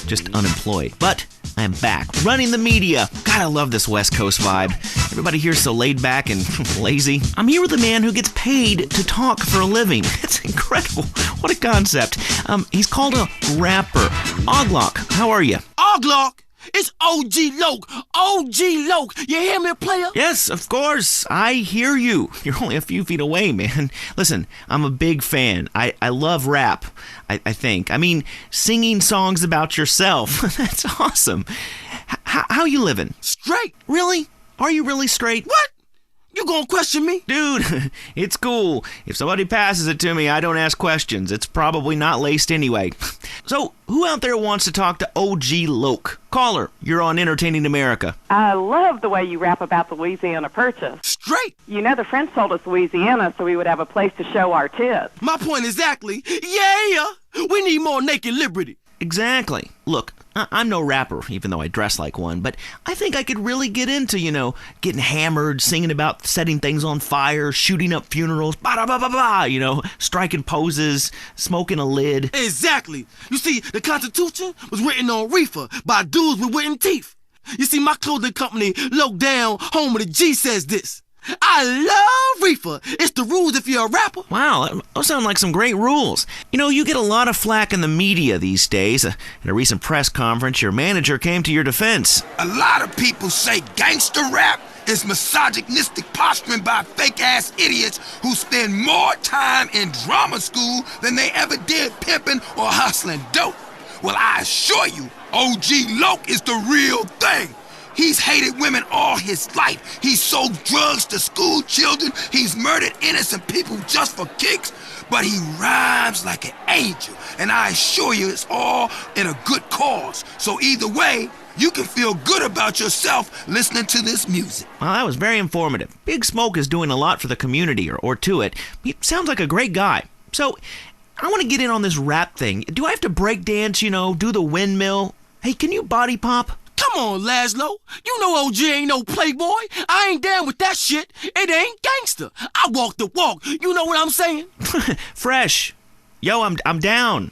Speaker 23: just unemployed. But I am back, running the media. God, I love this West Coast vibe. Everybody here's so laid back and lazy. I'm here with a man who gets paid to talk for a living. It's incredible. What a concept. He's called a rapper. Oglock, how are you?
Speaker 24: Oglock? It's OG Loke. OG Loke. You hear me, player?
Speaker 23: Yes, of course. I hear you. You're only a few feet away, man. Listen, I'm a big fan. I love rap, I think. I mean, singing songs about yourself. That's awesome. How you living?
Speaker 24: Straight.
Speaker 23: Really? Are you really straight?
Speaker 24: What? You gonna question me?
Speaker 23: Dude, it's cool. If somebody passes it to me, I don't ask questions. It's probably not laced anyway. So, who out there wants to talk to OG Loke? Caller, you're on Entertaining America.
Speaker 28: I love the way you rap about the Louisiana Purchase.
Speaker 24: Straight.
Speaker 28: You know the French told us Louisiana so we would have a place to show our tits.
Speaker 24: My point exactly. Yeah, we need more naked liberty.
Speaker 23: Exactly. Look, I'm no rapper, even though I dress like one, but I think I could really get into, getting hammered, singing about setting things on fire, shooting up funerals, ba-da-ba-ba-ba, striking poses, smoking a lid.
Speaker 24: Exactly. You see, the Constitution was written on reefer by dudes with wooden teeth. You see, my clothing company, Low Down, home of the G, says this. I love reefer. It's the rules if you're a rapper.
Speaker 23: Wow, those sound like some great rules. You get a lot of flack in the media these days. At a recent press conference, your manager came to your defense.
Speaker 3: A lot of people say gangster rap is misogynistic posturing by fake-ass idiots who spend more time in drama school than they ever did pimping or hustling dope. Well, I assure you, OG Loke is the real thing. He's hated women all his life. He's sold drugs to school children. He's murdered innocent people just for kicks. But he rhymes like an angel. And I assure you it's all in a good cause. So either way, you can feel good about yourself listening to this music.
Speaker 23: Well, that was very informative. Big Smoke is doing a lot for the community, or to it. He sounds like a great guy. So, I want to get in on this rap thing. Do I have to break dance, do the windmill? Hey, can you body pop?
Speaker 24: Come on, Laszlo. You know OG ain't no playboy. I ain't down with that shit. It ain't gangster. I walk the walk. You know what I'm saying?
Speaker 23: Fresh. Yo, I'm down.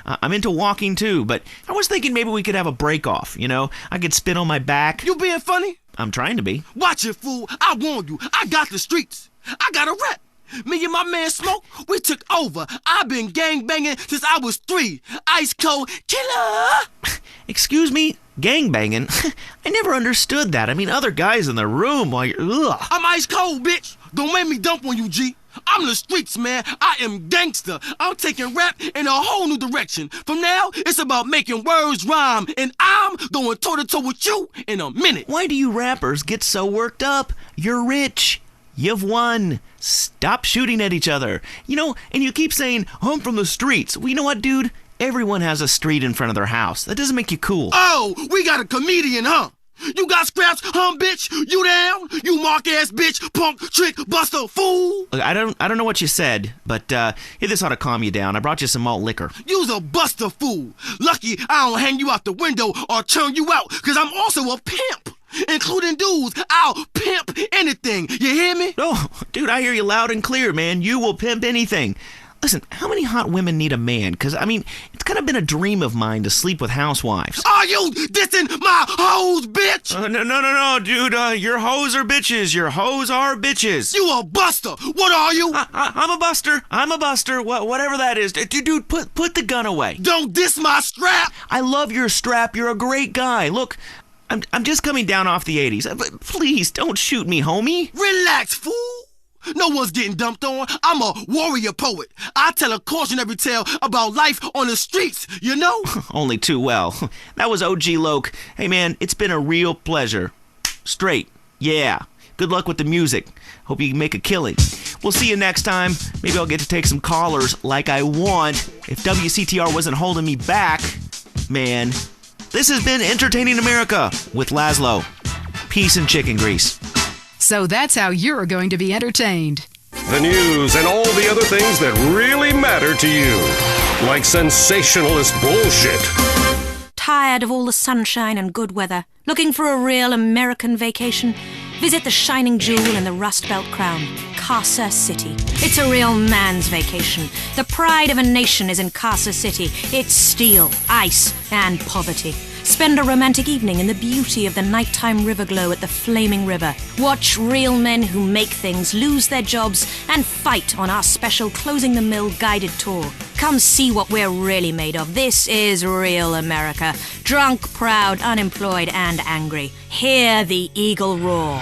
Speaker 23: I'm into walking too, but I was thinking maybe we could have a break off, I could spit on my back.
Speaker 24: You being funny?
Speaker 23: I'm trying to be.
Speaker 24: Watch it, fool. I warned you. I got the streets. I got a rep. Me and my man Smoke, we took over. I've been gangbanging since I was 3. Ice cold killer.
Speaker 23: Excuse me? Gangbanging? I never understood that. I mean, other guys in the room while you're... Ugh.
Speaker 24: I'm ice cold, bitch. Don't make me dump on you, G. I'm the streets, man. I am gangster. I'm taking rap in a whole new direction. From now, it's about making words rhyme, and I'm going toe-to-toe with you in a minute.
Speaker 23: Why do you rappers get so worked up? You're rich. You've won. Stop shooting at each other. You know, and you keep saying, I'm from the streets. Well, you know what, dude? Everyone has a street in front of their house. That doesn't make you cool.
Speaker 24: Oh, we got a comedian, huh? You got scraps, bitch? You down? You mark-ass bitch, punk, trick, buster, fool?
Speaker 23: Look, I don't know what you said, but this ought to calm you down. I brought you some malt liquor.
Speaker 24: You's a buster fool. Lucky I don't hang you out the window or turn you out, because I'm also a pimp. Including dudes, I'll pimp anything. You hear me?
Speaker 23: Oh, dude, I hear you loud and clear, man. You will pimp anything. Listen, how many hot women need a man? Because, I mean, it's kind of been a dream of mine to sleep with housewives.
Speaker 24: Are you dissing my hoes, bitch?
Speaker 23: No, dude. Your hoes are bitches. Your hoes are bitches.
Speaker 24: You a buster. What are you?
Speaker 23: I'm a buster. I'm a buster. Whatever that is. Dude, put the gun away.
Speaker 24: Don't diss my strap.
Speaker 23: I love your strap. You're a great guy. Look, I'm just coming down off the 80s. Please, don't shoot me, homie.
Speaker 24: Relax, fool. No one's getting dumped on. I'm a warrior poet. I tell a cautionary tale about life on the streets, you know?
Speaker 23: Only too well. That was OG Loke. Hey, man, it's been a real pleasure. Straight. Yeah. Good luck with the music. Hope you can make a killing. We'll see you next time. Maybe I'll get to take some callers like I want. If WCTR wasn't holding me back, man. This has been Entertaining America with Laszlo. Peace and chicken grease.
Speaker 2: So that's how you're going to be entertained.
Speaker 15: The news and all the other things that really matter to you. Like sensationalist bullshit.
Speaker 1: Tired of all the sunshine and good weather? Looking for a real American vacation? Visit the shining jewel in the Rust Belt crown, Casa City. It's a real man's vacation. The pride of a nation is in Casa City. It's steel, ice, and poverty. Spend a romantic evening in the beauty of the nighttime river glow at the Flaming River. Watch real men who make things lose their jobs and fight on our special Closing the Mill guided tour. Come see what we're really made of. This is real America. Drunk, proud, unemployed, and angry. Hear the eagle roar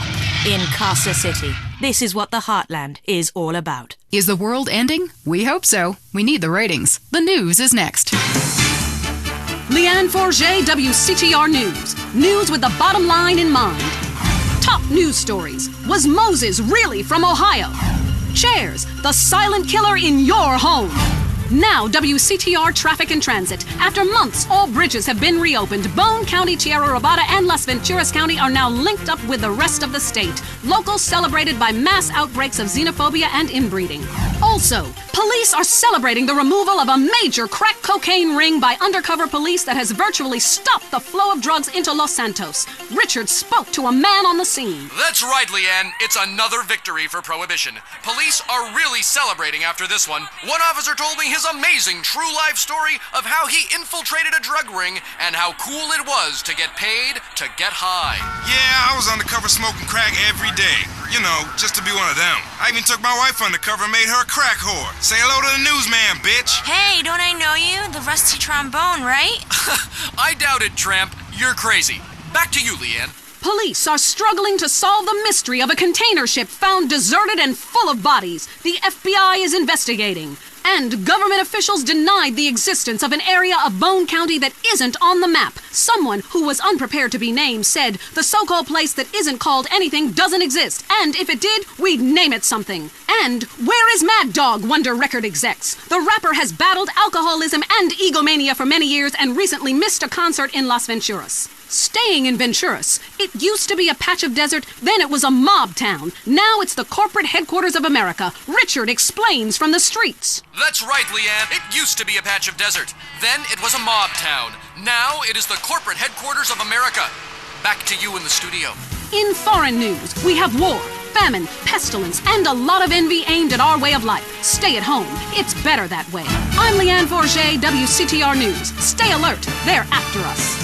Speaker 1: in Casa City. This is what the Heartland is all about.
Speaker 2: Is the world ending? We hope so. We need the ratings. The news is next.
Speaker 5: Leanne Forget, WCTR News. News with the bottom line in mind. Top news stories. Was Moses really from Ohio? Chairs, the silent killer in your home. Now, WCTR Traffic and Transit. After months, all bridges have been reopened. Bone County, Tierra Robada, and Las Venturas County are now linked up with the rest of the state. Locals celebrated by mass outbreaks of xenophobia and inbreeding. Also, police are celebrating the removal of a major crack cocaine ring by undercover police that has virtually stopped the flow of drugs into Los Santos. Richard spoke to a man on the scene.
Speaker 6: That's right, Leanne. It's another victory for Prohibition. Police are really celebrating after this one. One officer told me his amazing true life story of how he infiltrated a drug ring and how cool it was to get paid to get high.
Speaker 3: Yeah, I was undercover smoking crack every day. You know, just to be one of them. I even took my wife undercover and made her a crack whore. Say hello to the newsman, bitch.
Speaker 21: Hey, don't I know you? The rusty trombone, right?
Speaker 6: I doubt it, Tramp. You're crazy. Back to you, Leanne.
Speaker 5: Police are struggling to solve the mystery of a container ship found deserted and full of bodies. The FBI is investigating. And government officials denied the existence of an area of Bone County that isn't on the map. Someone who was unprepared to be named said the so-called place that isn't called anything doesn't exist. And if it did, we'd name it something. And where is Mad Dog, wonder record execs? The rapper has battled alcoholism and egomania for many years and recently missed a concert in Las Venturas. Staying in Venturas, it used to be a patch of desert, then it was a mob town. Now it's the corporate headquarters of America. Richard explains from the streets.
Speaker 6: That's right, Leanne. It used to be a patch of desert. Then it was a mob town. Now it is the corporate headquarters of America. Back to you in the studio.
Speaker 5: In foreign news, we have war, famine, pestilence, and a lot of envy aimed at our way of life. Stay at home. It's better that way. I'm Leanne Forget, WCTR News. Stay alert. They're after us.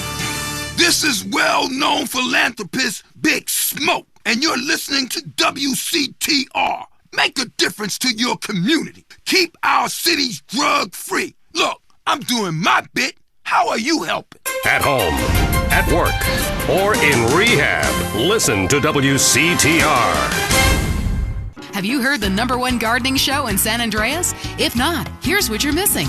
Speaker 3: This is well-known philanthropist Big Smoke, and you're listening to WCTR. Make a difference to your community. Keep our cities drug-free. Look, I'm doing my bit. How are you helping?
Speaker 15: At home, at work, or in rehab, listen to WCTR.
Speaker 2: Have you heard the #1 gardening show in San Andreas? If not, here's what you're missing.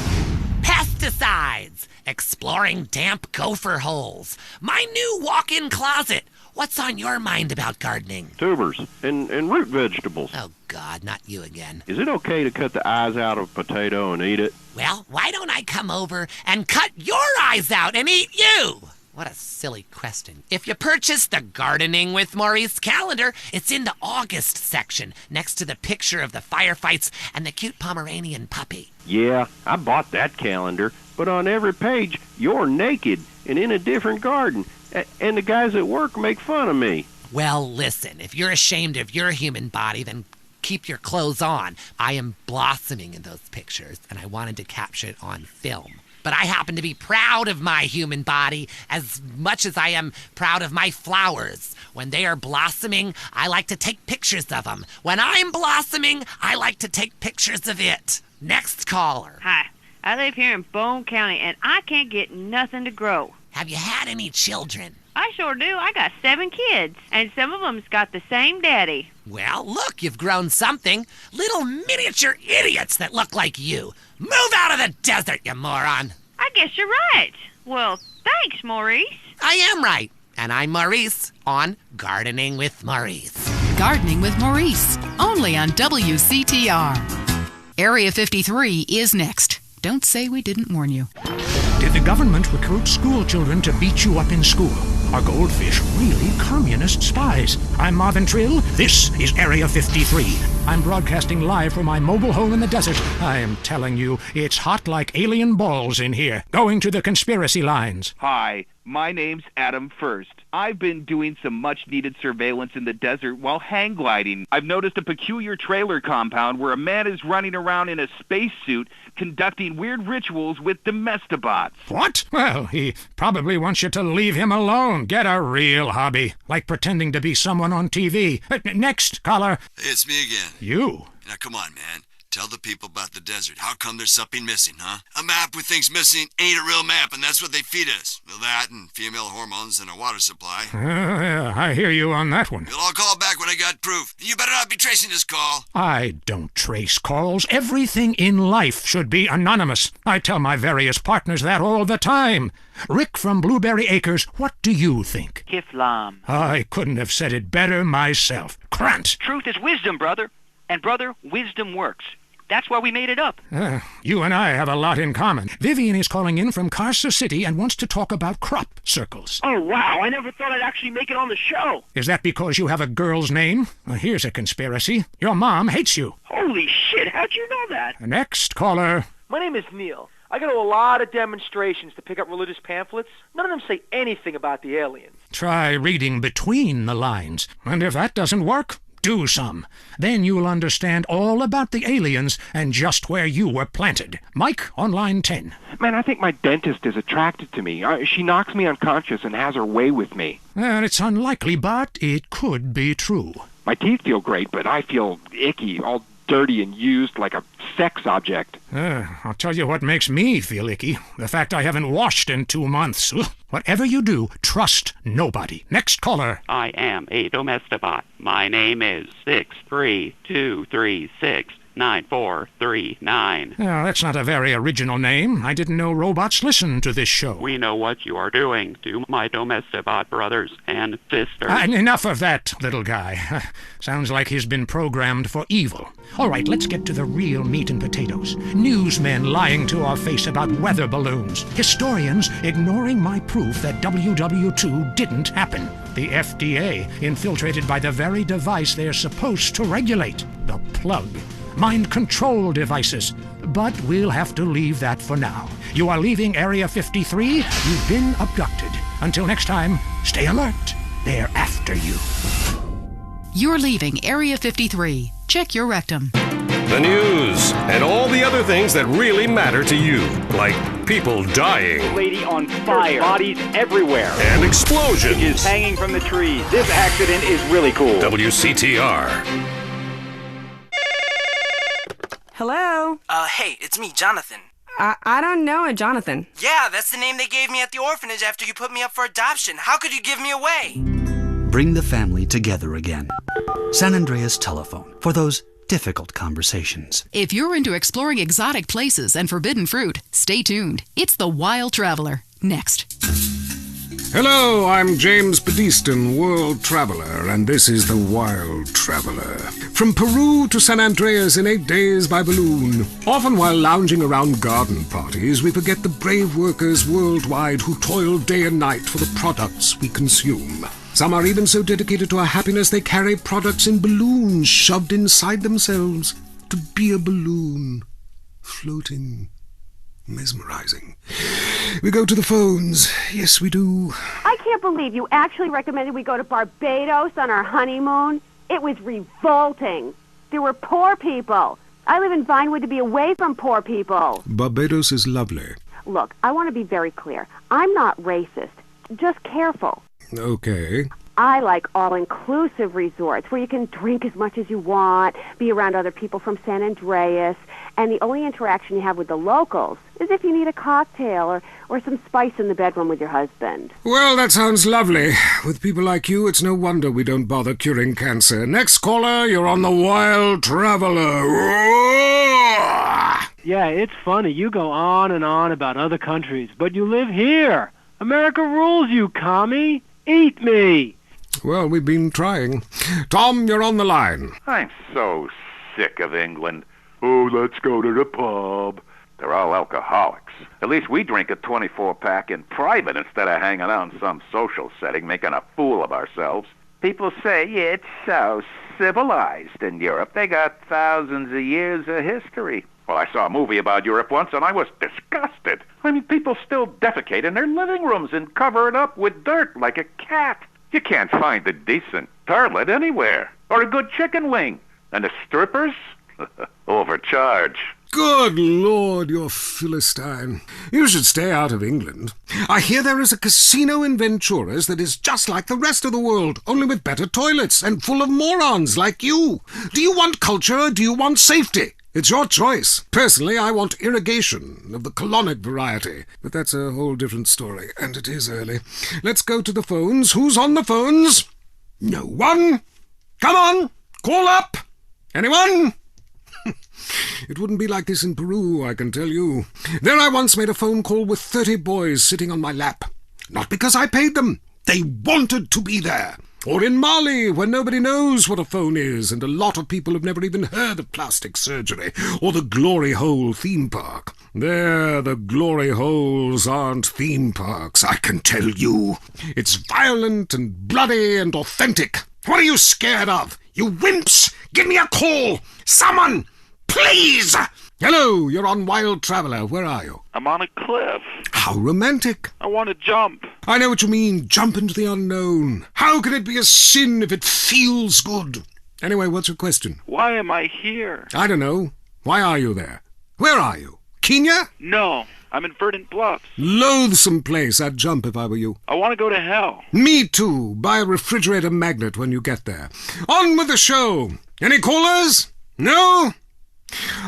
Speaker 7: Pesticides. Exploring damp gopher holes. My new walk-in closet. What's on your mind about gardening?
Speaker 8: Tubers and root vegetables.
Speaker 7: Oh, God, not you again.
Speaker 8: Is it okay to cut the eyes out of a potato and eat it?
Speaker 7: Well, why don't I come over and cut your eyes out and eat you? What a silly question. If you purchase the Gardening with Maurice calendar, it's in the August section, next to the picture of the firefights and the cute Pomeranian puppy.
Speaker 8: Yeah, I bought that calendar, but on every page, you're naked and in a different garden, and the guys at work make fun of me.
Speaker 7: Well, listen, if you're ashamed of your human body, then keep your clothes on. I am blossoming in those pictures, and I wanted to capture it on film. But I happen to be proud of my human body as much as I am proud of my flowers. When they are blossoming, I like to take pictures of them. When I'm blossoming, I like to take pictures of it. Next caller.
Speaker 12: Hi, I live here in Bone County, and I can't get nothing to grow.
Speaker 7: Have you had any children?
Speaker 12: I sure do. I got 7 kids, and some of them's got the same daddy.
Speaker 7: Well, look, you've grown something. Little miniature idiots that look like you. Move out of the desert, you moron.
Speaker 12: I guess you're right. Well, thanks, Maurice.
Speaker 7: I am right. And I'm Maurice on Gardening with Maurice.
Speaker 2: Gardening with Maurice, only on WCTR. Area 53 is next. Don't say we didn't warn you.
Speaker 16: Did the government recruit school children to beat you up in school? Are goldfish really communist spies? I'm Marvin Trill. This is Area 53. I'm broadcasting live from my mobile home in the desert. I am telling you, it's hot like alien balls in here. Going to the conspiracy lines.
Speaker 20: Hi, my name's Adam First. I've been doing some much-needed surveillance in the desert while hang gliding. I've noticed a peculiar trailer compound where a man is running around in a spacesuit conducting weird rituals with domestibots.
Speaker 16: What? Well, he probably wants you to leave him alone. Get a real hobby, like pretending to be someone on TV. Next, caller.
Speaker 25: Hey, it's me again.
Speaker 16: You?
Speaker 25: Now, come on, man. Tell the people about the desert. How come there's something missing, huh? A map with things missing ain't a real map, and that's what they feed us. Well, that and female hormones and a water supply.
Speaker 16: Yeah, I hear you on that one.
Speaker 25: Well, I'll call back when I got proof. You better not be tracing this call.
Speaker 16: I don't trace calls. Everything in life should be anonymous. I tell my various partners that all the time. Rick from Blueberry Acres, what do you think?
Speaker 26: Kiflam.
Speaker 16: I couldn't have said it better myself. Krant.
Speaker 26: Truth is wisdom, brother. And, brother, wisdom works. That's why we made it up.
Speaker 16: You and I have a lot in common. Vivian is calling in from Carcer City and wants to talk about crop circles.
Speaker 26: Oh, wow. I never thought I'd actually make it on the show.
Speaker 16: Is that because you have a girl's name? Well, here's a conspiracy. Your mom hates you.
Speaker 26: Holy shit. How'd you know that?
Speaker 16: Next caller.
Speaker 27: My name is Neil. I go to a lot of demonstrations to pick up religious pamphlets. None of them say anything about the aliens.
Speaker 16: Try reading between the lines. And if that doesn't work, do some. Then you'll understand all about the aliens and just where you were planted. Mike on line 10.
Speaker 10: Man, I think my dentist is attracted to me. She knocks me unconscious and has her way with me.
Speaker 16: It's unlikely, but it could be true.
Speaker 10: My teeth feel great, but I feel icky, all dirty and used like a sex object.
Speaker 16: I'll tell you what makes me feel icky. The fact I haven't washed in 2 months. Whatever you do, trust nobody. Next caller.
Speaker 29: I am a domestibot. My name is 632369439.
Speaker 16: Well, that's not a very original name. I didn't know robots listen to this show.
Speaker 29: We know what you are doing to my domestibot brothers and sisters.
Speaker 16: Enough of that, little guy. Sounds like he's been programmed for evil. All right, let's get to the real meat and potatoes. Newsmen lying to our face about weather balloons. Historians ignoring my proof that WW2 didn't happen. The FDA infiltrated by the very device they're supposed to regulate. The plug. Mind control devices. But we'll have to leave that for now. You are leaving Area 53. You've been abducted. Until next time, stay alert. They're after you.
Speaker 2: You're leaving Area 53. Check your rectum.
Speaker 15: The news and all the other things that really matter to you, like people dying.
Speaker 26: Lady on fire. Bodies everywhere.
Speaker 15: And explosions.
Speaker 26: Is hanging from the trees. This accident is really cool.
Speaker 15: WCTR.
Speaker 4: Hello?
Speaker 9: Hey, it's me, Jonathan.
Speaker 4: I don't know a Jonathan.
Speaker 9: Yeah, that's the name they gave me at the orphanage after you put me up for adoption. How could you give me away?
Speaker 11: Bring the family together again. San Andreas Telephone for those difficult conversations.
Speaker 2: If you're into exploring exotic places and forbidden fruit, stay tuned. It's The Wild Traveler. Next.
Speaker 16: Hello, I'm James Pediston, world traveler, and this is The Wild Traveler. From Peru to San Andreas in 8 days by balloon. Often while lounging around garden parties, we forget the brave workers worldwide who toil day and night for the products we consume. Some are even so dedicated to our happiness they carry products in balloons shoved inside themselves to be a balloon, floating. Mesmerizing. We go to the phones. Yes, we do.
Speaker 13: I can't believe you actually recommended we go to Barbados on our honeymoon. It was revolting. There were poor people. I live in Vinewood to be away from poor people.
Speaker 16: Barbados is lovely.
Speaker 13: Look, I want to be very clear. I'm not racist. Just careful.
Speaker 16: Okay.
Speaker 13: I like all-inclusive resorts where you can drink as much as you want, be around other people from San Andreas, and the only interaction you have with the locals is if you need a cocktail or some spice in the bedroom with your husband.
Speaker 16: Well, that sounds lovely. With people like you, it's no wonder we don't bother curing cancer. Next caller, you're on The Wild Traveler.
Speaker 14: Yeah, it's funny. You go on and on about other countries, but you live here. America rules, you commie. Eat me.
Speaker 16: Well, we've been trying. Tom, you're on the line.
Speaker 17: I'm so sick of England. Oh, let's go to the pub. They're all alcoholics. At least we drink a 24-pack in private instead of hanging out in some social setting making a fool of ourselves. People say it's so civilized in Europe. They got thousands of years of history. Well, I saw a movie about Europe once, and I was disgusted. I mean, people still defecate in their living rooms and cover it up with dirt like a cat. You can't find a decent toilet anywhere, or a good chicken wing. And the strippers? Overcharge.
Speaker 16: Good Lord, you're Philistine. You should stay out of England. I hear there is a casino in Ventura's that is just like the rest of the world, only with better toilets and full of morons like you. Do you want culture or do you want safety? It's your choice. Personally, I want irrigation of the colonic variety. But that's a whole different story, and it is early. Let's go to the phones. Who's on the phones? No one. Come on, call up. Anyone? It wouldn't be like this in Peru, I can tell you. There I once made a phone call with 30 boys sitting on my lap. Not because I paid them. They wanted to be there. Or in Mali, where nobody knows what a phone is, and a lot of people have never even heard of plastic surgery, or the Glory Hole theme park. There, the Glory Holes aren't theme parks, I can tell you. It's violent and bloody and authentic. What are you scared of? You wimps! Give me a call! Someone! Please! Hello, you're on Wild Traveler. Where are you?
Speaker 18: I'm on a cliff.
Speaker 16: How romantic.
Speaker 18: I want to jump.
Speaker 16: I know what you mean. Jump into the unknown. How can it be a sin if it feels good? Anyway, what's your question?
Speaker 18: Why am I here?
Speaker 16: I don't know. Why are you there? Where are you? Kenya?
Speaker 18: No, I'm in Verdant Bluffs.
Speaker 16: Loathsome place. I'd jump if I were you.
Speaker 18: I want to go to hell.
Speaker 16: Me too. Buy a refrigerator magnet when you get there. On with the show. Any callers? No?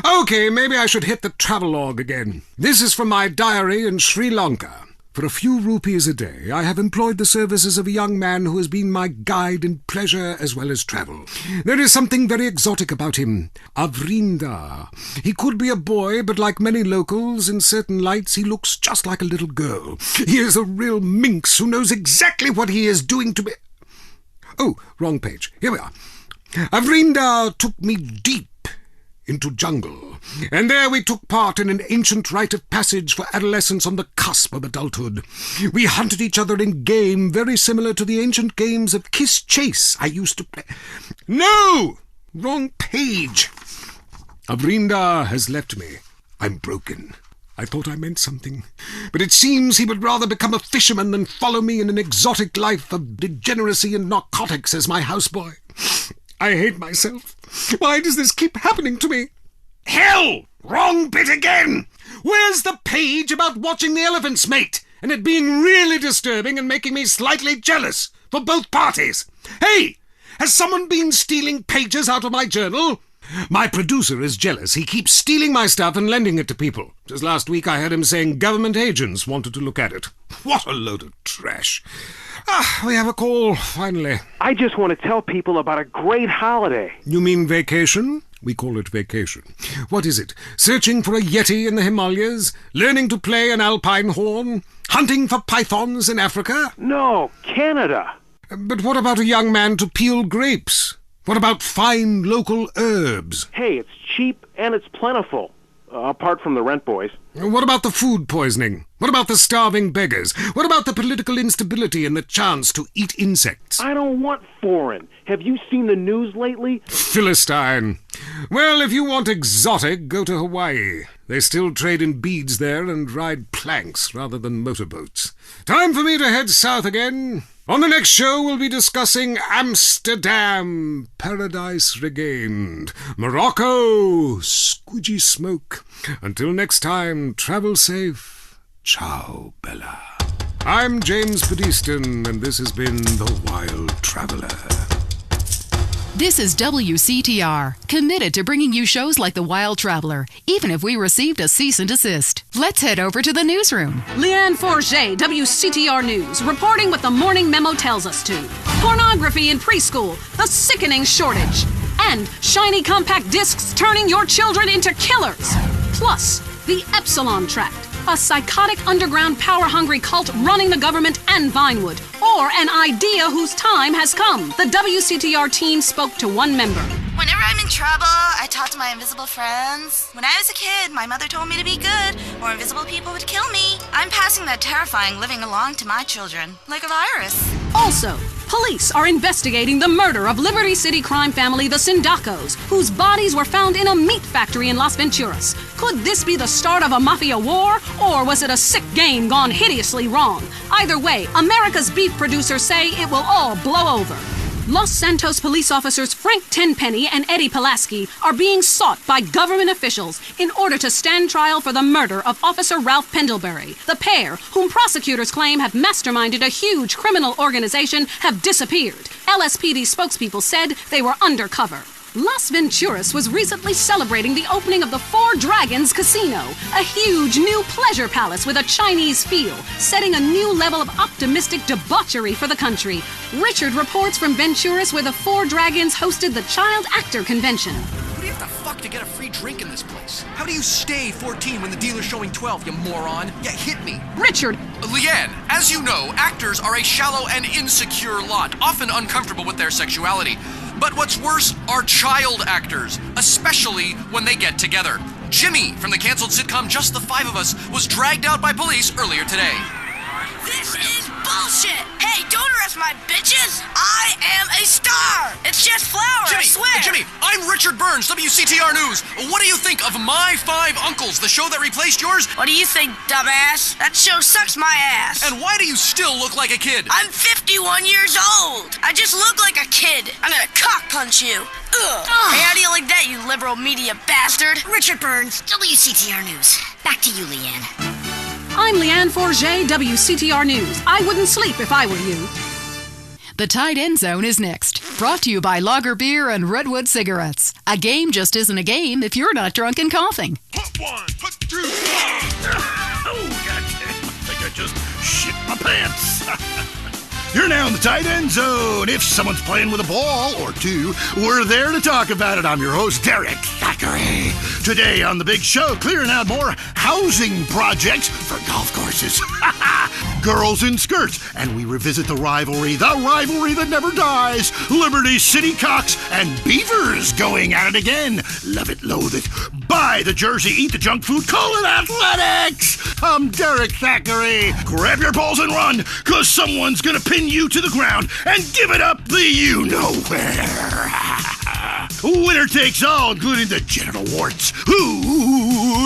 Speaker 16: Okay, maybe I should hit the travelogue again. This is from my diary in Sri Lanka. For a few rupees a day, I have employed the services of a young man who has been my guide in pleasure as well as travel. There is something very exotic about him. Avrinda. He could be a boy, but like many locals, in certain lights he looks just like a little girl. He is a real minx who knows exactly what he is doing to me. Oh, wrong page. Here we are. Avrinda took me deep into jungle, and there we took part in an ancient rite of passage for adolescents on the cusp of adulthood. We hunted each other in game very similar to the ancient games of Kiss Chase I used to play. No! Wrong page. Avrinda has left me. I'm broken. I thought I meant something, but it seems he would rather become a fisherman than follow me in an exotic life of degeneracy and narcotics as my houseboy. I hate myself. Why does this keep happening to me? Hell! Wrong bit again! Where's the page about watching the elephants mate, and it being really disturbing and making me slightly jealous for both parties? Hey! Has someone been stealing pages out of my journal?
Speaker 1: My producer is jealous. He keeps stealing my stuff and lending it to people. Just last week I heard him saying government agents wanted to look at it. What a load of trash. We have a call, finally.
Speaker 8: I just want to tell people about a great holiday.
Speaker 1: You mean vacation? We call it vacation. What is it? Searching for a yeti in the Himalayas? Learning to play an alpine horn? Hunting for pythons in Africa?
Speaker 8: No, Canada.
Speaker 1: But what about a young man to peel grapes? What about fine local herbs?
Speaker 8: Hey, it's cheap and it's plentiful. Apart from the rent boys.
Speaker 1: What about the food poisoning? What about the starving beggars? What about the political instability and the chance to eat insects?
Speaker 8: I don't want foreign. Have you seen the news lately?
Speaker 1: Philistine. Well, if you want exotic, go to Hawaii. They still trade in beads there and ride planks rather than motorboats. Time for me to head south again. On the next show, we'll be discussing Amsterdam, Paradise Regained, Morocco, squidgy smoke. Until next time, travel safe. Ciao, Bella. I'm James Pedeston, and this has been The Wild Traveler.
Speaker 2: This is WCTR, committed to bringing you shows like The Wild Traveler, even if we received a cease and desist. Let's head over to the newsroom.
Speaker 5: Leanne Forget, WCTR News, reporting what the morning memo tells us to. Pornography in preschool, the sickening shortage, and shiny compact discs turning your children into killers. Plus, the Epsilon Tract, a psychotic underground power-hungry cult running the government and Vinewood, or an idea whose time has come. The WCTR team spoke to one member.
Speaker 6: Whenever I'm in trouble, I talk to my invisible friends. When I was a kid, my mother told me to be good, or invisible people would kill me. I'm passing that terrifying living along to my children, like a virus.
Speaker 5: Also, police are investigating the murder of Liberty City crime family the Sindacos, whose bodies were found in a meat factory in Las Venturas. Could this be the start of a mafia war, or was it a sick game gone hideously wrong? Either way, America's beef producers say it will all blow over. Los Santos police officers Frank Tenpenny and Eddie Pulaski are being sought by government officials in order to stand trial for the murder of Officer Ralph Pendlebury. The pair, whom prosecutors claim have masterminded a huge criminal organization, have disappeared. LSPD spokespeople said they were undercover. Las Venturas was recently celebrating the opening of the Four Dragons Casino, a huge new pleasure palace with a Chinese feel, setting a new level of optimistic debauchery for the country. Richard reports from Venturas, where the Four Dragons hosted the Child Actor Convention.
Speaker 19: What do you have to fuck to get a free drink in this place? How do you stay 14 when the dealer's showing 12, you moron? Yeah, hit me.
Speaker 5: Richard!
Speaker 19: Leanne, as you know, actors are a shallow and insecure lot, often uncomfortable with their sexuality. But what's worse are child actors, especially when they get together. Jimmy, from the canceled sitcom Just the Five of Us, was dragged out by police earlier today.
Speaker 6: This is bullshit! Hey, don't arrest my bitches! I am a star! It's just flour, I swear!
Speaker 19: Jimmy, I'm Richard Burns, WCTR News. What do you think of My Five Uncles, the show that replaced yours?
Speaker 6: What do you think, dumbass? That show sucks my ass.
Speaker 19: And why do you still look like a kid?
Speaker 6: I'm 51 years old. I just look like a kid. I'm gonna cock punch you. Ugh. Hey, how do you like that, you liberal media bastard? Richard Burns, WCTR News. Back to you, Leanne.
Speaker 5: I'm Leanne Forget, WCTR News. I wouldn't sleep if I were you.
Speaker 2: The Tight End Zone is next. Brought to you by Lager Beer and Redwood Cigarettes. A game just isn't a game if you're not drunk and coughing.
Speaker 3: Put one, put two. Oh, goddamn. I think I just shit my pants. You're now in the Tight End Zone. If someone's playing with a ball or two, we're there to talk about it. I'm your host, Derek Thackeray. Today on the big show, clearing out more housing projects for golf courses. Girls in skirts. And we revisit the rivalry that never dies. Liberty City Cocks and Beavers going at it again. Love it, loathe it. Buy the jersey, eat the junk food, call it athletics. I'm Derek Thackeray. Grab your balls and run, because someone's going to pin you to the ground and give it up the you-know-where. Winner takes all, including the genital warts. Who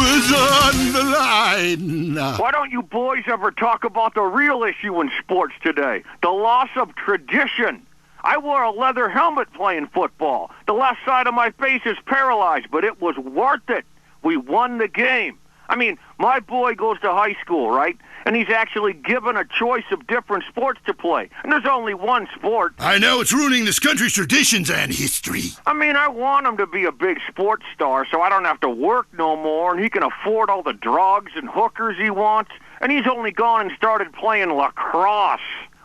Speaker 3: is on the line?
Speaker 10: Why don't you boys ever talk about the real issue in sports today? The loss of tradition. I wore a leather helmet playing football. The left side of my face is paralyzed, but it was worth it. We won the game.
Speaker 8: I mean, my boy goes to high school, right? And he's actually given a choice of different sports to play. And there's only one sport.
Speaker 7: I know, it's ruining this country's traditions and history.
Speaker 8: I mean, I want him to be a big sports star so I don't have to work no more and he can afford all the drugs and hookers he wants. And he's only gone and started playing lacrosse.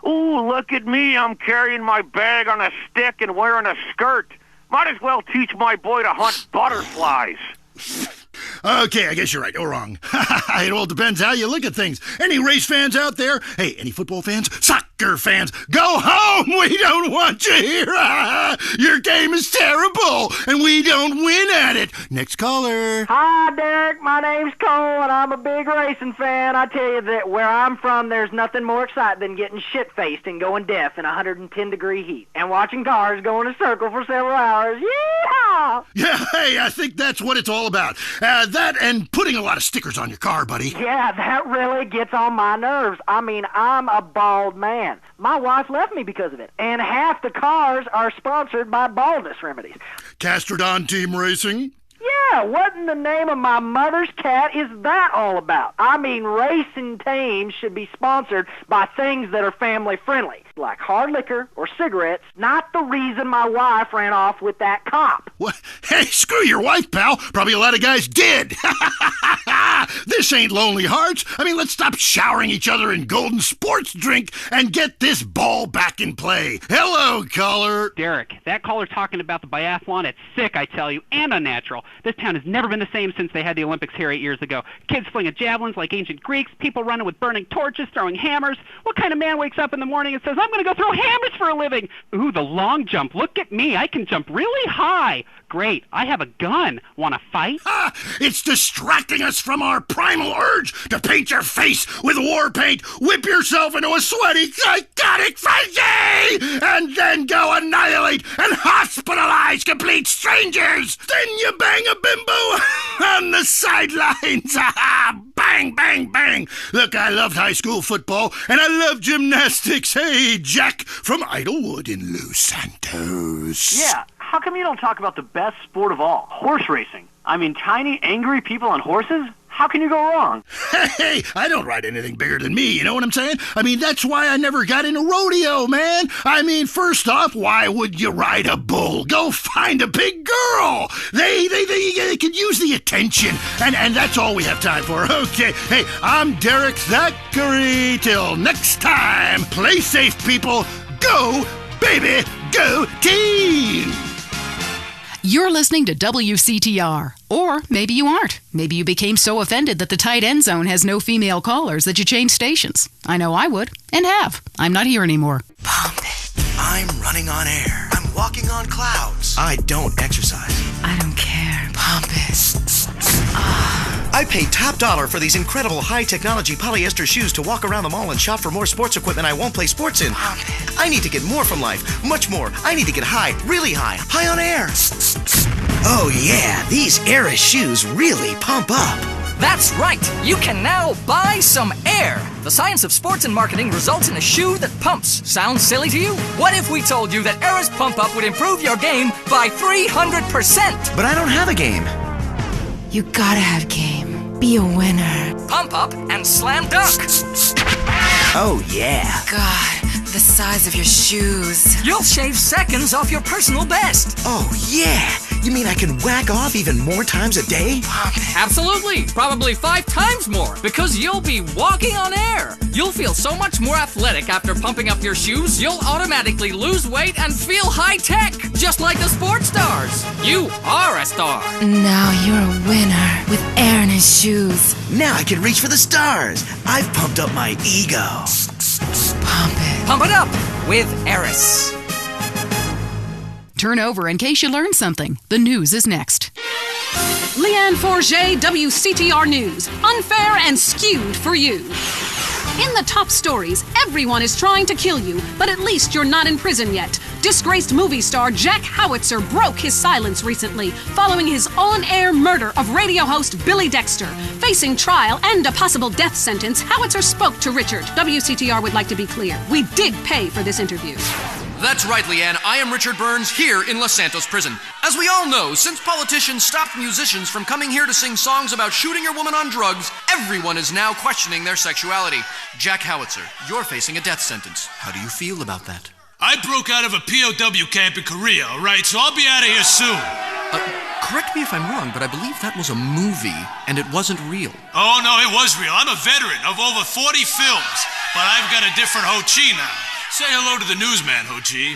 Speaker 8: Ooh, look at me. I'm carrying my bag on a stick and wearing a skirt. Might as well teach my boy to hunt butterflies.
Speaker 7: Okay, I guess you're right or wrong. It all depends how you look at things. Any race fans out there? Hey, any football fans? Soccer fans? Go home! We don't want you here! Your game is terrible, and we don't win at it. Next caller.
Speaker 27: Hi, Derek. My name's Cole, and I'm a big racing fan. I tell you that where I'm from, there's nothing more exciting than getting shit-faced and going deaf in 110-degree heat and watching cars go in a circle for several hours. Yeehaw!
Speaker 7: Yeah, hey, I think that's what it's all about. That and putting a lot of stickers on your car, buddy.
Speaker 27: Yeah, that really gets on my nerves. I mean, I'm a bald man. My wife left me because of it. And half the cars are sponsored by baldness remedies.
Speaker 7: Castrodon Team Racing?
Speaker 27: Yeah, what in the name of my mother's cat is that all about? I mean, racing teams should be sponsored by things that are family-friendly, like hard liquor or cigarettes, not the reason my wife ran off with that cop.
Speaker 7: What? Hey, screw your wife, pal. Probably a lot of guys did. This ain't Lonely Hearts. I mean, let's stop showering each other in golden sports drink and get this ball back in play. Hello, caller.
Speaker 29: Derek, that caller talking about the biathlon, it's sick, I tell you, and unnatural. This town has never been the same since they had the Olympics here 8 years ago. Kids flinging javelins like ancient Greeks, people running with burning torches, throwing hammers. What kind of man wakes up in the morning and says, I'm going to go throw hammers for a living? Ooh, the long jump. Look at me. I can jump really high. Great. I have a gun. Want to fight?
Speaker 7: It's distracting us from our primal urge to paint your face with war paint, whip yourself into a sweaty, psychotic frenzy, and then go annihilate and hospitalize complete strangers. Then you bang a bimbo on the sidelines. Bang, bang, bang. Look, I loved high school football, and I love gymnastics. Hey, Jack from Idlewood in Los Santos.
Speaker 12: Yeah, how come you don't talk about the best sport of all, horse racing? I mean, tiny, angry people on horses? How can you go wrong?
Speaker 7: Hey, I don't ride anything bigger than me, you know what I'm saying? I mean, that's why I never got into rodeo, man. I mean, first off, why would you ride a bull? Go find a big girl. They could use the attention, and that's all we have time for. Okay, hey, I'm Derek Thackeray. Till next time, play safe, people. Go, baby, go team!
Speaker 2: You're listening to WCTR. Or maybe you aren't. Maybe you became so offended that the tight end zone has no female callers that you changed stations. I know I would, and have. I'm not here anymore.
Speaker 20: Pump it. I'm running on air. I'm walking on clouds. I don't exercise.
Speaker 21: I don't care.
Speaker 20: Pump it. I paid top dollar for these incredible high-technology polyester shoes to walk around the mall and shop for more sports equipment I won't play sports in. I need to get more from life. Much more. I need to get high. Really high. High on air. Oh yeah, these Air shoes really pump up.
Speaker 22: That's right! You can now buy some air! The science of sports and marketing results in a shoe that pumps. Sounds silly to you? What if we told you that Air's Pump Up would improve your game by 300%?
Speaker 20: But I don't have a game.
Speaker 21: You gotta have game. Be a winner.
Speaker 22: Pump Up and Slam Dunk!
Speaker 20: Oh yeah.
Speaker 21: God, the size of your shoes.
Speaker 22: You'll shave seconds off your personal best.
Speaker 20: Oh yeah! You mean I can whack off even more times a day?
Speaker 22: Absolutely! Probably 5 times more, because you'll be walking on air. You'll feel so much more athletic after pumping up your shoes, you'll automatically lose weight and feel high-tech, just like the sports stars. You are a star.
Speaker 21: Now you're a winner with air in his shoes.
Speaker 20: Now I can reach for the stars. I've pumped up my ego.
Speaker 21: Pump it.
Speaker 22: Pump it up with Eris.
Speaker 2: Turn over in case you learned something. The news is next.
Speaker 5: Leanne Forget, WCTR News. Unfair and skewed for you. In the top stories, everyone is trying to kill you, but at least you're not in prison yet. Disgraced movie star Jack Wctr broke his silence recently following his on-air murder of radio host Billy Dexter. Facing trial and a possible death sentence, Wctr spoke to Richard. WCTR would like to be clear. We did pay for this interview.
Speaker 19: That's right, Leanne. I am Richard Burns here in Los Santos Prison. As we all know, since politicians stopped musicians from coming here to sing songs about shooting your woman on drugs, everyone is now questioning their sexuality. Jack Howitzer, you're facing a death sentence. How do you feel about that?
Speaker 4: I broke out of a POW camp in Korea, all right? So I'll be out of here soon.
Speaker 19: Correct me if I'm wrong, but I believe that was a movie, and it wasn't real.
Speaker 4: Oh, no, it was real. I'm a veteran of over 40 films, but I've got a different Ho Chi now. Say hello to the newsman, Ho Chi.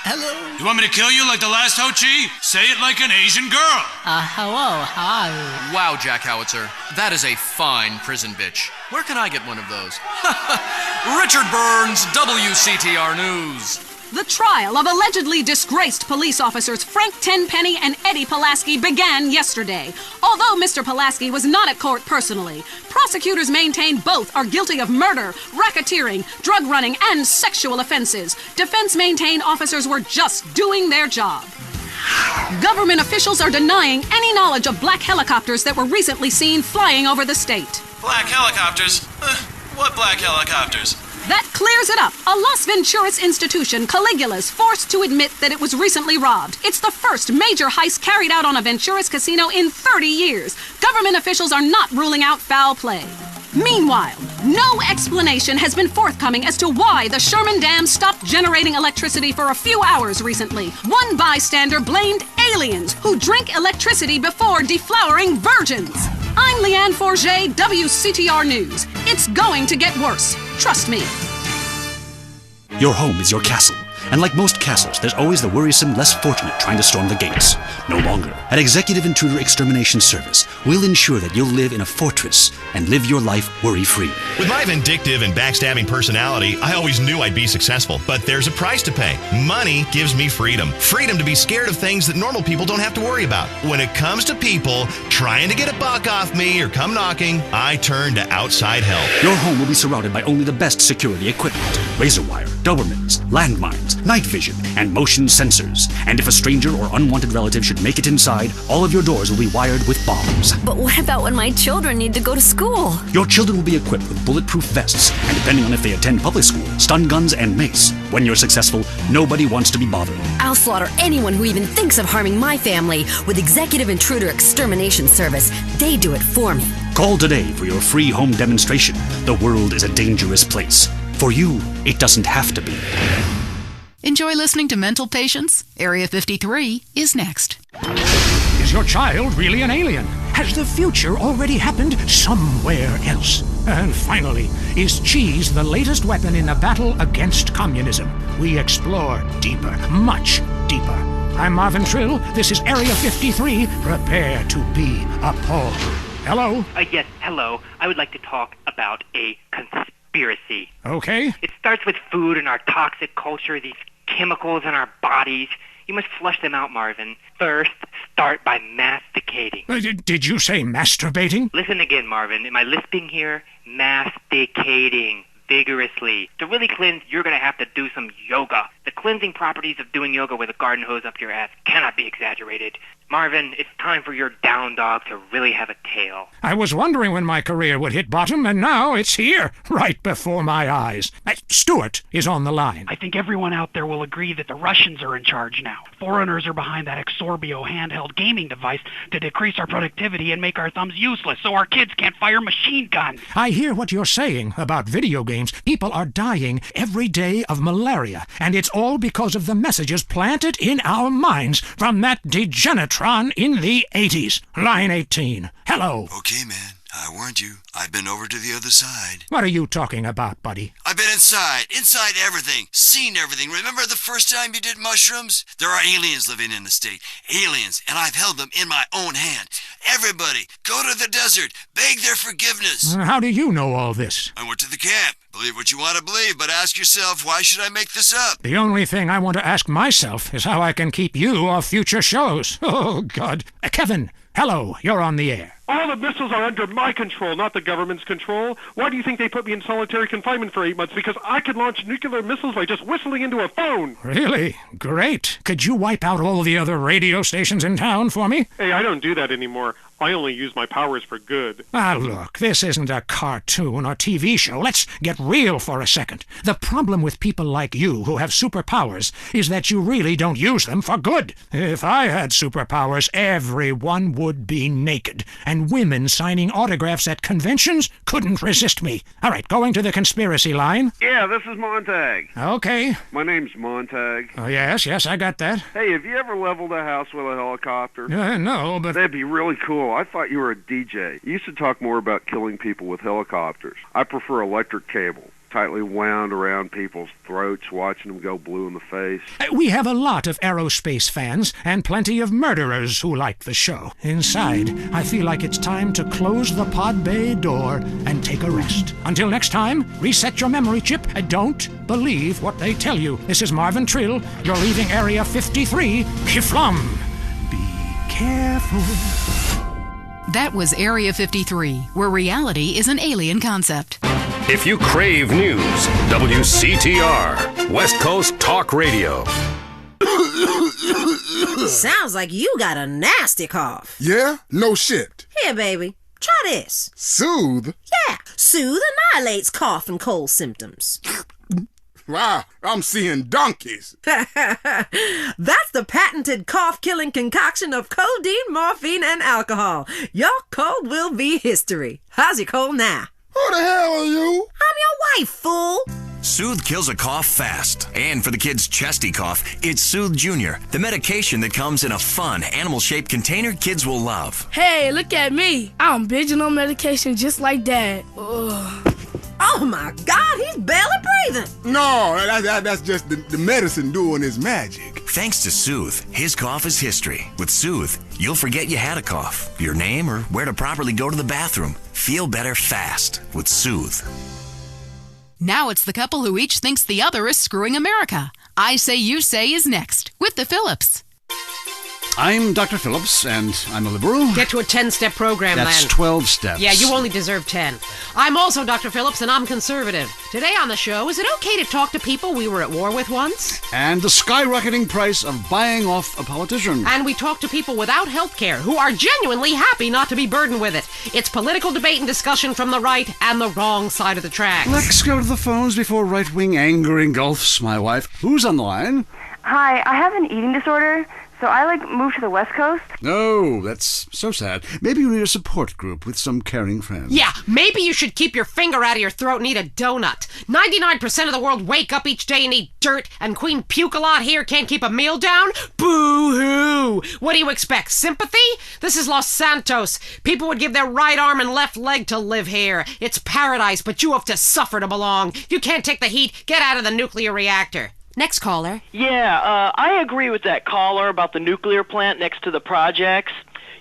Speaker 9: Hello?
Speaker 4: You want me to kill you like the last Ho Chi? Say it like an Asian girl.
Speaker 9: Hello, hi.
Speaker 19: Wow, Jack Howitzer, that is a fine prison bitch. Where can I get one of those? Richard Burns, WCTR News.
Speaker 5: The trial of allegedly disgraced police officers Frank Tenpenny and Eddie Pulaski began yesterday. Although Mr. Pulaski was not at court personally, prosecutors maintain both are guilty of murder, racketeering, drug running, and sexual offenses. Defense maintain officers were just doing their job. Government officials are denying any knowledge of black helicopters that were recently seen flying over the state.
Speaker 11: Black helicopters? What black helicopters?
Speaker 5: That clears it up. A Las Venturas institution, Caligula's, forced to admit that it was recently robbed. It's the first major heist carried out on a Venturas casino in 30 years. Government officials are not ruling out foul play. Meanwhile, no explanation has been forthcoming as to why the Sherman Dam stopped generating electricity for a few hours recently. One bystander blamed aliens who drink electricity before deflowering virgins. I'm Leanne Forget, WCTR News. It's going to get worse. Trust me.
Speaker 15: Your home is your castle, and like most castles, there's always the worrisome, less fortunate trying to storm the gates. No longer. At Executive Intruder Extermination Service, we'll ensure that you'll live in a fortress and live your life worry-free.
Speaker 23: With my vindictive and backstabbing personality, I always knew I'd be successful, but there's a price to pay. Money gives me freedom. Freedom to be scared of things that normal people don't have to worry about. When it comes to people trying to get a buck off me or come knocking, I turn to outside help.
Speaker 15: Your home will be surrounded by only the best security equipment. Razor wire, Dobermans, landmines, night vision, and motion sensors. And if a stranger or unwanted relative should make it inside, all of your doors will be wired with bombs.
Speaker 24: But what about when my children need to go to school?
Speaker 15: Your children will be equipped with bulletproof vests, and depending on if they attend public school, stun guns and mace. When you're successful, nobody wants to be bothered.
Speaker 24: I'll slaughter anyone who even thinks of harming my family with Executive Intruder Extermination Service. They do it for me.
Speaker 15: Call today for your free home demonstration. The world is a dangerous place. For you, it doesn't have to be.
Speaker 2: Enjoy listening to Mental Patients? Area 53 is next.
Speaker 16: Is your child really an alien? Has the future already happened somewhere else? And finally, is cheese the latest weapon in the battle against communism? We explore deeper, much deeper. I'm Marvin Trill. This is Area 53. Prepare to be appalled. Hello?
Speaker 25: Yes, hello. I would like to talk about a conspiracy.
Speaker 16: Okay.
Speaker 25: It starts with food and our toxic culture, these chemicals in our bodies. You must flush them out, Marvin. First, start by masticating.
Speaker 16: Did you say masturbating?
Speaker 25: Listen again, Marvin. Am I lisping here? Masticating vigorously. To really cleanse, you're going to have to do some yoga. The cleansing properties of doing yoga with a garden hose up your ass cannot be exaggerated. Marvin, it's time for your down dog to really have a tail.
Speaker 16: I was wondering when my career would hit bottom, and now it's here, right before my eyes. Stuart is on the line.
Speaker 29: I think everyone out there will agree that the Russians are in charge now. Foreigners are behind that Exorbio handheld gaming device to decrease our productivity and make our thumbs useless so our kids can't fire machine guns.
Speaker 16: I hear what you're saying about video games. People are dying every day of malaria, and it's all because of the messages planted in our minds from that degenitron in the 80s. Line 18. Hello.
Speaker 3: Okay, man. I warned you. I've been over to the other side.
Speaker 16: What are you talking about, buddy?
Speaker 3: I've been inside everything, seen everything. Remember the first time you did mushrooms? There are aliens living in the state. Aliens, and I've held them in my own hand. Everybody, go to the desert, beg their forgiveness.
Speaker 16: How do you know all this?
Speaker 3: I went to the camp. Believe what you want to believe, but ask yourself, why should I make this up?
Speaker 16: The only thing I want to ask myself is how I can keep you off future shows. Oh, God. Kevin, hello, you're on the air.
Speaker 26: All the missiles are under my control, not the government's control. Why do you think they put me in solitary confinement for 8 months? Because I could launch nuclear missiles by just whistling into a phone.
Speaker 16: Really? Great. Could you wipe out all the other radio stations in town for me?
Speaker 26: Hey, I don't do that anymore. I only use my powers for good.
Speaker 16: Ah, look, this isn't a cartoon or TV show. Let's get real for a second. The problem with people like you who have superpowers is that you really don't use them for good. If I had superpowers, everyone would be naked, and women signing autographs at conventions couldn't resist me. All right, going to the conspiracy line.
Speaker 1: Yeah, this is Montag.
Speaker 16: Okay.
Speaker 1: My name's Montag.
Speaker 16: Oh, yes, I got that.
Speaker 1: Hey, have you ever leveled a house with a helicopter?
Speaker 16: No, but...
Speaker 1: That'd be really cool. I thought you were a DJ. You used to talk more about killing people with helicopters. I prefer electric cable, tightly wound around people's throats, watching them go blue in the face.
Speaker 16: We have a lot of aerospace fans and plenty of murderers who like the show. Inside, I feel like it's time to close the pod bay door and take a rest. Until next time, reset your memory chip and don't believe what they tell you. This is Marvin Trill. You're leaving Area 53. Kiflum. Be careful.
Speaker 2: That was Area 53, where reality is an alien concept.
Speaker 6: If you crave news, WCTR, West Coast Talk Radio.
Speaker 8: Sounds like you got a nasty cough.
Speaker 10: Yeah? No shit.
Speaker 8: Here, baby. Try this.
Speaker 10: Soothe?
Speaker 8: Yeah. Soothe annihilates cough and cold symptoms.
Speaker 10: Wow, I'm seeing donkeys.
Speaker 8: That's the patented cough-killing concoction of codeine, morphine, and alcohol. Your cold will be history. How's your cold now?
Speaker 10: Who the hell are you?
Speaker 8: I'm your wife, fool.
Speaker 13: Soothe kills a cough fast. And for the kids' chesty cough, it's Soothe Junior, the medication that comes in a fun, animal-shaped container kids will love.
Speaker 14: Hey, look at me. I'm binging on medication just like Dad. Ugh.
Speaker 8: Oh my God, he's barely breathing.
Speaker 10: No, that's just the medicine doing its magic.
Speaker 13: Thanks to Soothe, his cough is history. With Soothe, you'll forget you had a cough, your name, or where to properly go to the bathroom. Feel better fast with Soothe.
Speaker 2: Now it's the couple who each thinks the other is screwing America. I Say You Say is next with the Phillips.
Speaker 15: I'm Dr. Phillips, and I'm a liberal.
Speaker 17: Get to a 10-step program,
Speaker 15: That's
Speaker 17: then.
Speaker 15: 12 steps.
Speaker 17: Yeah, you only deserve 10. I'm also Dr. Phillips, and I'm conservative. Today on the show, is it okay to talk to people we were at war with once?
Speaker 15: And the skyrocketing price of buying off a politician.
Speaker 17: And we talk to people without health care who are genuinely happy not to be burdened with it. It's political debate and discussion from the right and the wrong side of the tracks.
Speaker 15: Let's go to the phones before right-wing anger engulfs my wife. Who's on the line?
Speaker 18: Hi, I have an eating disorder. So I, moved to the West Coast.
Speaker 15: Oh, that's so sad. Maybe you need a support group with some caring friends.
Speaker 17: Yeah, maybe you should keep your finger out of your throat and eat a donut. 99% of the world wake up each day and eat dirt, and Queen Puke-a-Lot here can't keep a meal down? Boo-hoo! What do you expect, sympathy? This is Los Santos. People would give their right arm and left leg to live here. It's paradise, but you have to suffer to belong. You can't take the heat. Get out of the nuclear reactor. Next caller.
Speaker 28: Yeah, I agree with that caller about the nuclear plant next to the projects.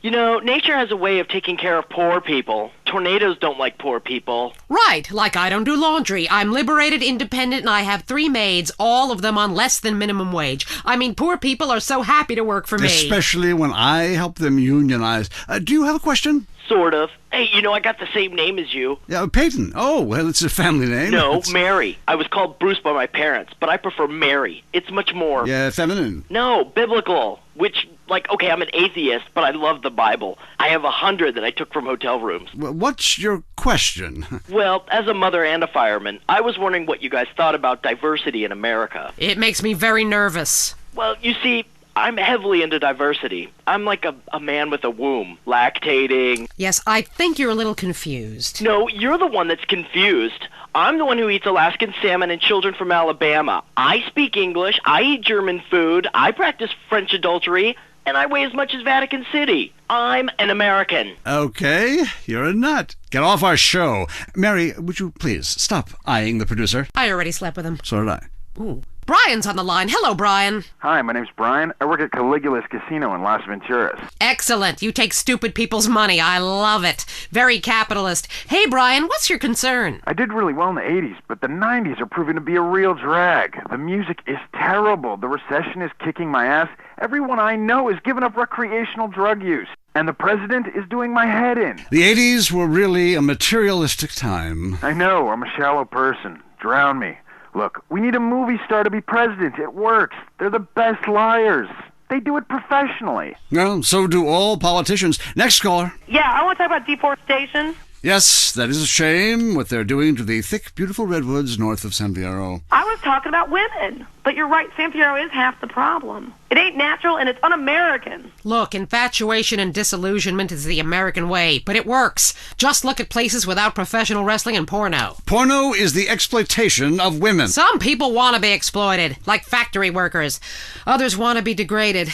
Speaker 28: You know, nature has a way of taking care of poor people. Tornadoes don't like poor people.
Speaker 17: Right, like I don't do laundry. I'm liberated, independent, and I have 3 maids, all of them on less than minimum wage. I mean, poor people are so happy to work for me.
Speaker 15: Especially when I help them unionize. Do you have a question?
Speaker 28: Sort of. Hey, you know, I got the same name as you.
Speaker 15: Yeah, Peyton. Oh, well, it's a family name.
Speaker 28: No, Mary. I was called Bruce by my parents, but I prefer Mary. It's much more...
Speaker 15: Yeah, feminine.
Speaker 28: No, biblical. Which, okay, I'm an atheist, but I love the Bible. I have 100 that I took from hotel rooms.
Speaker 15: Well, what's your question?
Speaker 28: Well, as a mother and a fireman, I was wondering what you guys thought about diversity in America.
Speaker 17: It makes me very nervous.
Speaker 28: Well, you see... I'm heavily into diversity. I'm like a man with a womb, lactating.
Speaker 17: Yes, I think you're a little confused.
Speaker 28: No, you're the one that's confused. I'm the one who eats Alaskan salmon and children from Alabama. I speak English, I eat German food, I practice French adultery, and I weigh as much as Vatican City. I'm an American.
Speaker 15: Okay, you're a nut. Get off our show. Mary, would you please stop eyeing the producer?
Speaker 17: I already slept with him.
Speaker 15: So did I.
Speaker 17: Ooh. Brian's on the line. Hello, Brian.
Speaker 30: Hi, my name's Brian. I work at Caligula's Casino in Las Venturas.
Speaker 17: Excellent. You take stupid people's money. I love it. Very capitalist. Hey, Brian, what's your concern?
Speaker 30: I did really well in the 80s, but the 90s are proving to be a real drag. The music is terrible. The recession is kicking my ass. Everyone I know is giving up recreational drug use. And the president is doing my head in.
Speaker 15: The 80s were really a materialistic time.
Speaker 30: I know. I'm a shallow person. Drown me. Look, we need a movie star to be president. It works. They're the best liars. They do it professionally.
Speaker 15: Well, so do all politicians. Next caller.
Speaker 4: Yeah, I want to talk about deforestation.
Speaker 15: Yes, that is a shame, what they're doing to the thick, beautiful redwoods north of San Fierro.
Speaker 4: I was talking about women. But you're right, San Fierro is half the problem. It ain't natural and it's un-American.
Speaker 17: Look, infatuation and disillusionment is the American way, but it works. Just look at places without professional wrestling and porno.
Speaker 15: Porno is the exploitation of women.
Speaker 17: Some people want to be exploited, like factory workers. Others want to be degraded.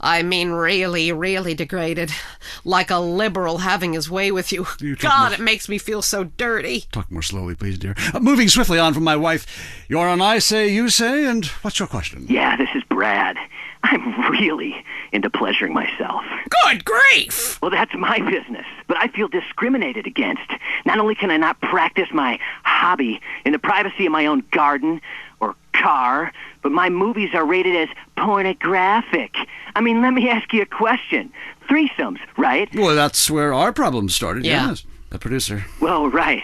Speaker 17: I mean really, really degraded. Like a liberal having his way with you. God, it makes me feel so dirty.
Speaker 15: Talk more slowly, please, dear. Moving swiftly on from my wife. You're on I Say, You Say, and what's your question?
Speaker 7: Yeah, this is Brad. I'm really into pleasuring myself.
Speaker 17: Good grief!
Speaker 7: Well, that's my business, but I feel discriminated against. Not only can I not practice my hobby in the privacy of my own garden or car, but my movies are rated as pornographic. I mean, let me ask you a question. Threesomes, right?
Speaker 15: Well, that's where our problem started,
Speaker 7: Yeah.
Speaker 15: yes. The producer.
Speaker 7: Well, right.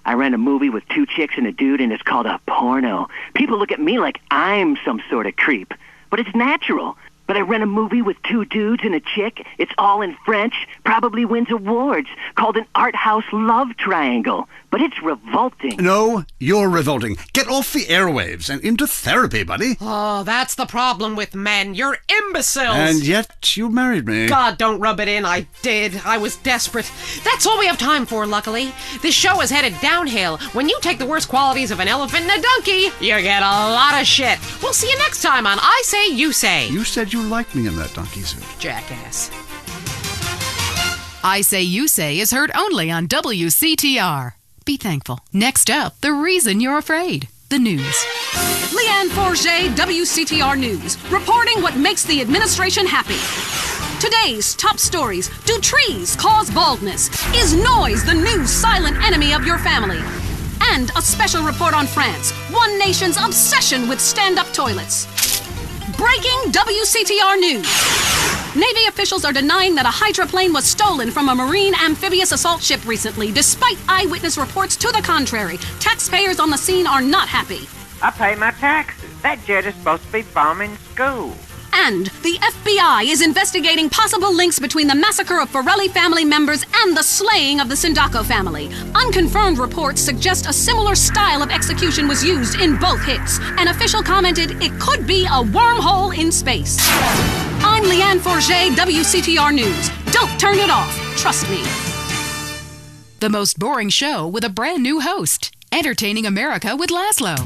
Speaker 7: I rent a movie with 2 chicks and a dude, and it's called a porno. People look at me like I'm some sort of creep, but it's natural. But I rent a movie with 2 dudes and a chick. It's all in French, probably wins awards, called an art house love triangle. But it's revolting.
Speaker 15: No, you're revolting. Get off the airwaves and into therapy, buddy.
Speaker 17: Oh, that's the problem with men. You're imbeciles.
Speaker 15: And yet you married me.
Speaker 17: God, don't rub it in. I did. I was desperate. That's all we have time for, luckily. This show is headed downhill. When you take the worst qualities of an elephant and a donkey, you get a lot of shit. We'll see you next time on I Say, You Say.
Speaker 15: You said you liked me in that donkey suit.
Speaker 17: Jackass.
Speaker 2: I Say, You Say is heard only on WCTR. Be thankful. Next up, the reason you're afraid. The news.
Speaker 5: Leanne Forget, WCTR News, reporting what makes the administration happy. Today's top stories. Do trees cause baldness? Is noise the new silent enemy of your family? And a special report on France, one nation's obsession with stand-up toilets. Breaking WCTR News. Navy officials are denying that a hydroplane was stolen from a Marine amphibious assault ship recently, despite eyewitness reports to the contrary. Taxpayers on the scene are not happy.
Speaker 9: I pay my taxes. That jet is supposed to be bombing schools.
Speaker 5: And the FBI is investigating possible links between the massacre of Forelli family members and the slaying of the Sindaco family. Unconfirmed reports suggest a similar style of execution was used in both hits. An official commented it could be a wormhole in space. I'm Leanne Forget, WCTR News. Don't turn it off. Trust me.
Speaker 2: The most boring show with a brand new host. Entertaining America with Laszlo.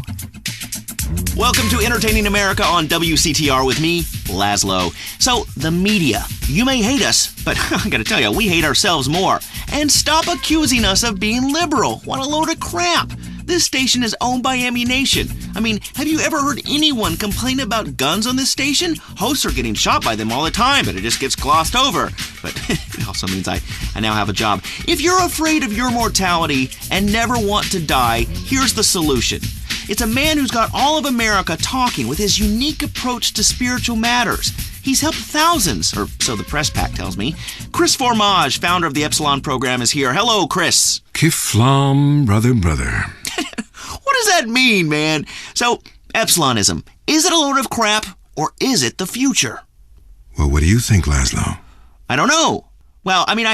Speaker 11: Welcome to Entertaining America on WCTR with me, Laszlo. So, the media. You may hate us, but I gotta tell you, we hate ourselves more. And stop accusing us of being liberal. What a load of crap. This station is owned by Ammunition. I mean, have you ever heard anyone complain about guns on this station? Hosts are getting shot by them all the time, but it just gets glossed over. But it also means I now have a job. If you're afraid of your mortality and never want to die, here's the solution. It's a man who's got all of America talking with his unique approach to spiritual matters. He's helped thousands, or so the press pack tells me. Chris Formage, founder of the Epsilon program, is here. Hello, Chris.
Speaker 12: Kiflam, brother.
Speaker 11: What does that mean, man? So, Epsilonism, is it a load of crap, or is it the future?
Speaker 12: Well, what do you think, Laszlo?
Speaker 11: I don't know. Well, I mean,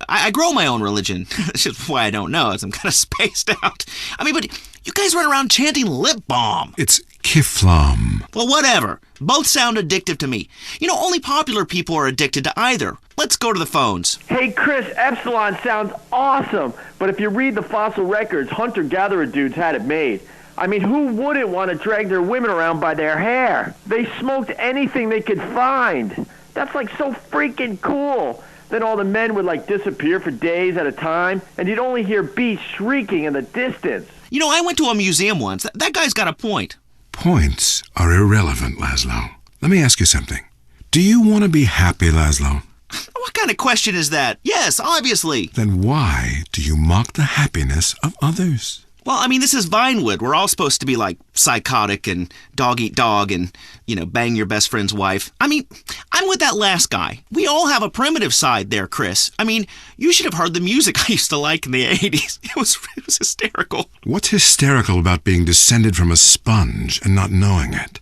Speaker 11: I grow my own religion. That's just why I don't know, as I'm kind of spaced out. I mean, but you guys run around chanting lip balm.
Speaker 12: It's Kiflam.
Speaker 11: Well, whatever. Both sound addictive to me. You know, only popular people are addicted to either. Let's go to the phones.
Speaker 19: Hey, Chris, Epsilon sounds awesome. But if you read the fossil records, hunter-gatherer dudes had it made. I mean, who wouldn't want to drag their women around by their hair? They smoked anything they could find. That's like so freaking cool. Then all the men would like disappear for days at a time, and you'd only hear beasts shrieking in the distance.
Speaker 11: You know, I went to a museum once. That guy's got a point.
Speaker 12: Points are irrelevant, Laszlo. Let me ask you something. Do you want to be happy, Laszlo?
Speaker 11: What kind of question is that? Yes, obviously.
Speaker 12: Then why do you mock the happiness of others?
Speaker 11: Well, I mean, this is Vinewood. We're all supposed to be like psychotic and dog eat dog and, you know, bang your best friend's wife. I mean, I'm with that last guy. We all have a primitive side there, Chris. I mean, you should have heard the music I used to like in the 80s. It was hysterical.
Speaker 12: What's hysterical about being descended from a sponge and not knowing it?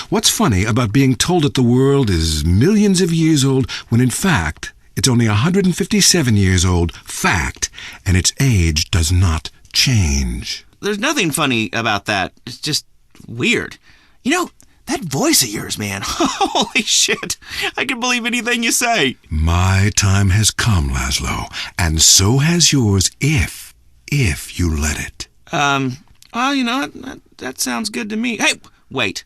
Speaker 12: What's funny about being told that the world is millions of years old when in fact it's only 157 years old, fact, and its age does not change?
Speaker 11: There's nothing funny about that. It's just weird. You know, that voice of yours, man. Holy shit. I can believe anything you say.
Speaker 12: My time has come, Laszlo, and so has yours if you let it.
Speaker 11: Well, you know, that sounds good to me. Hey, wait.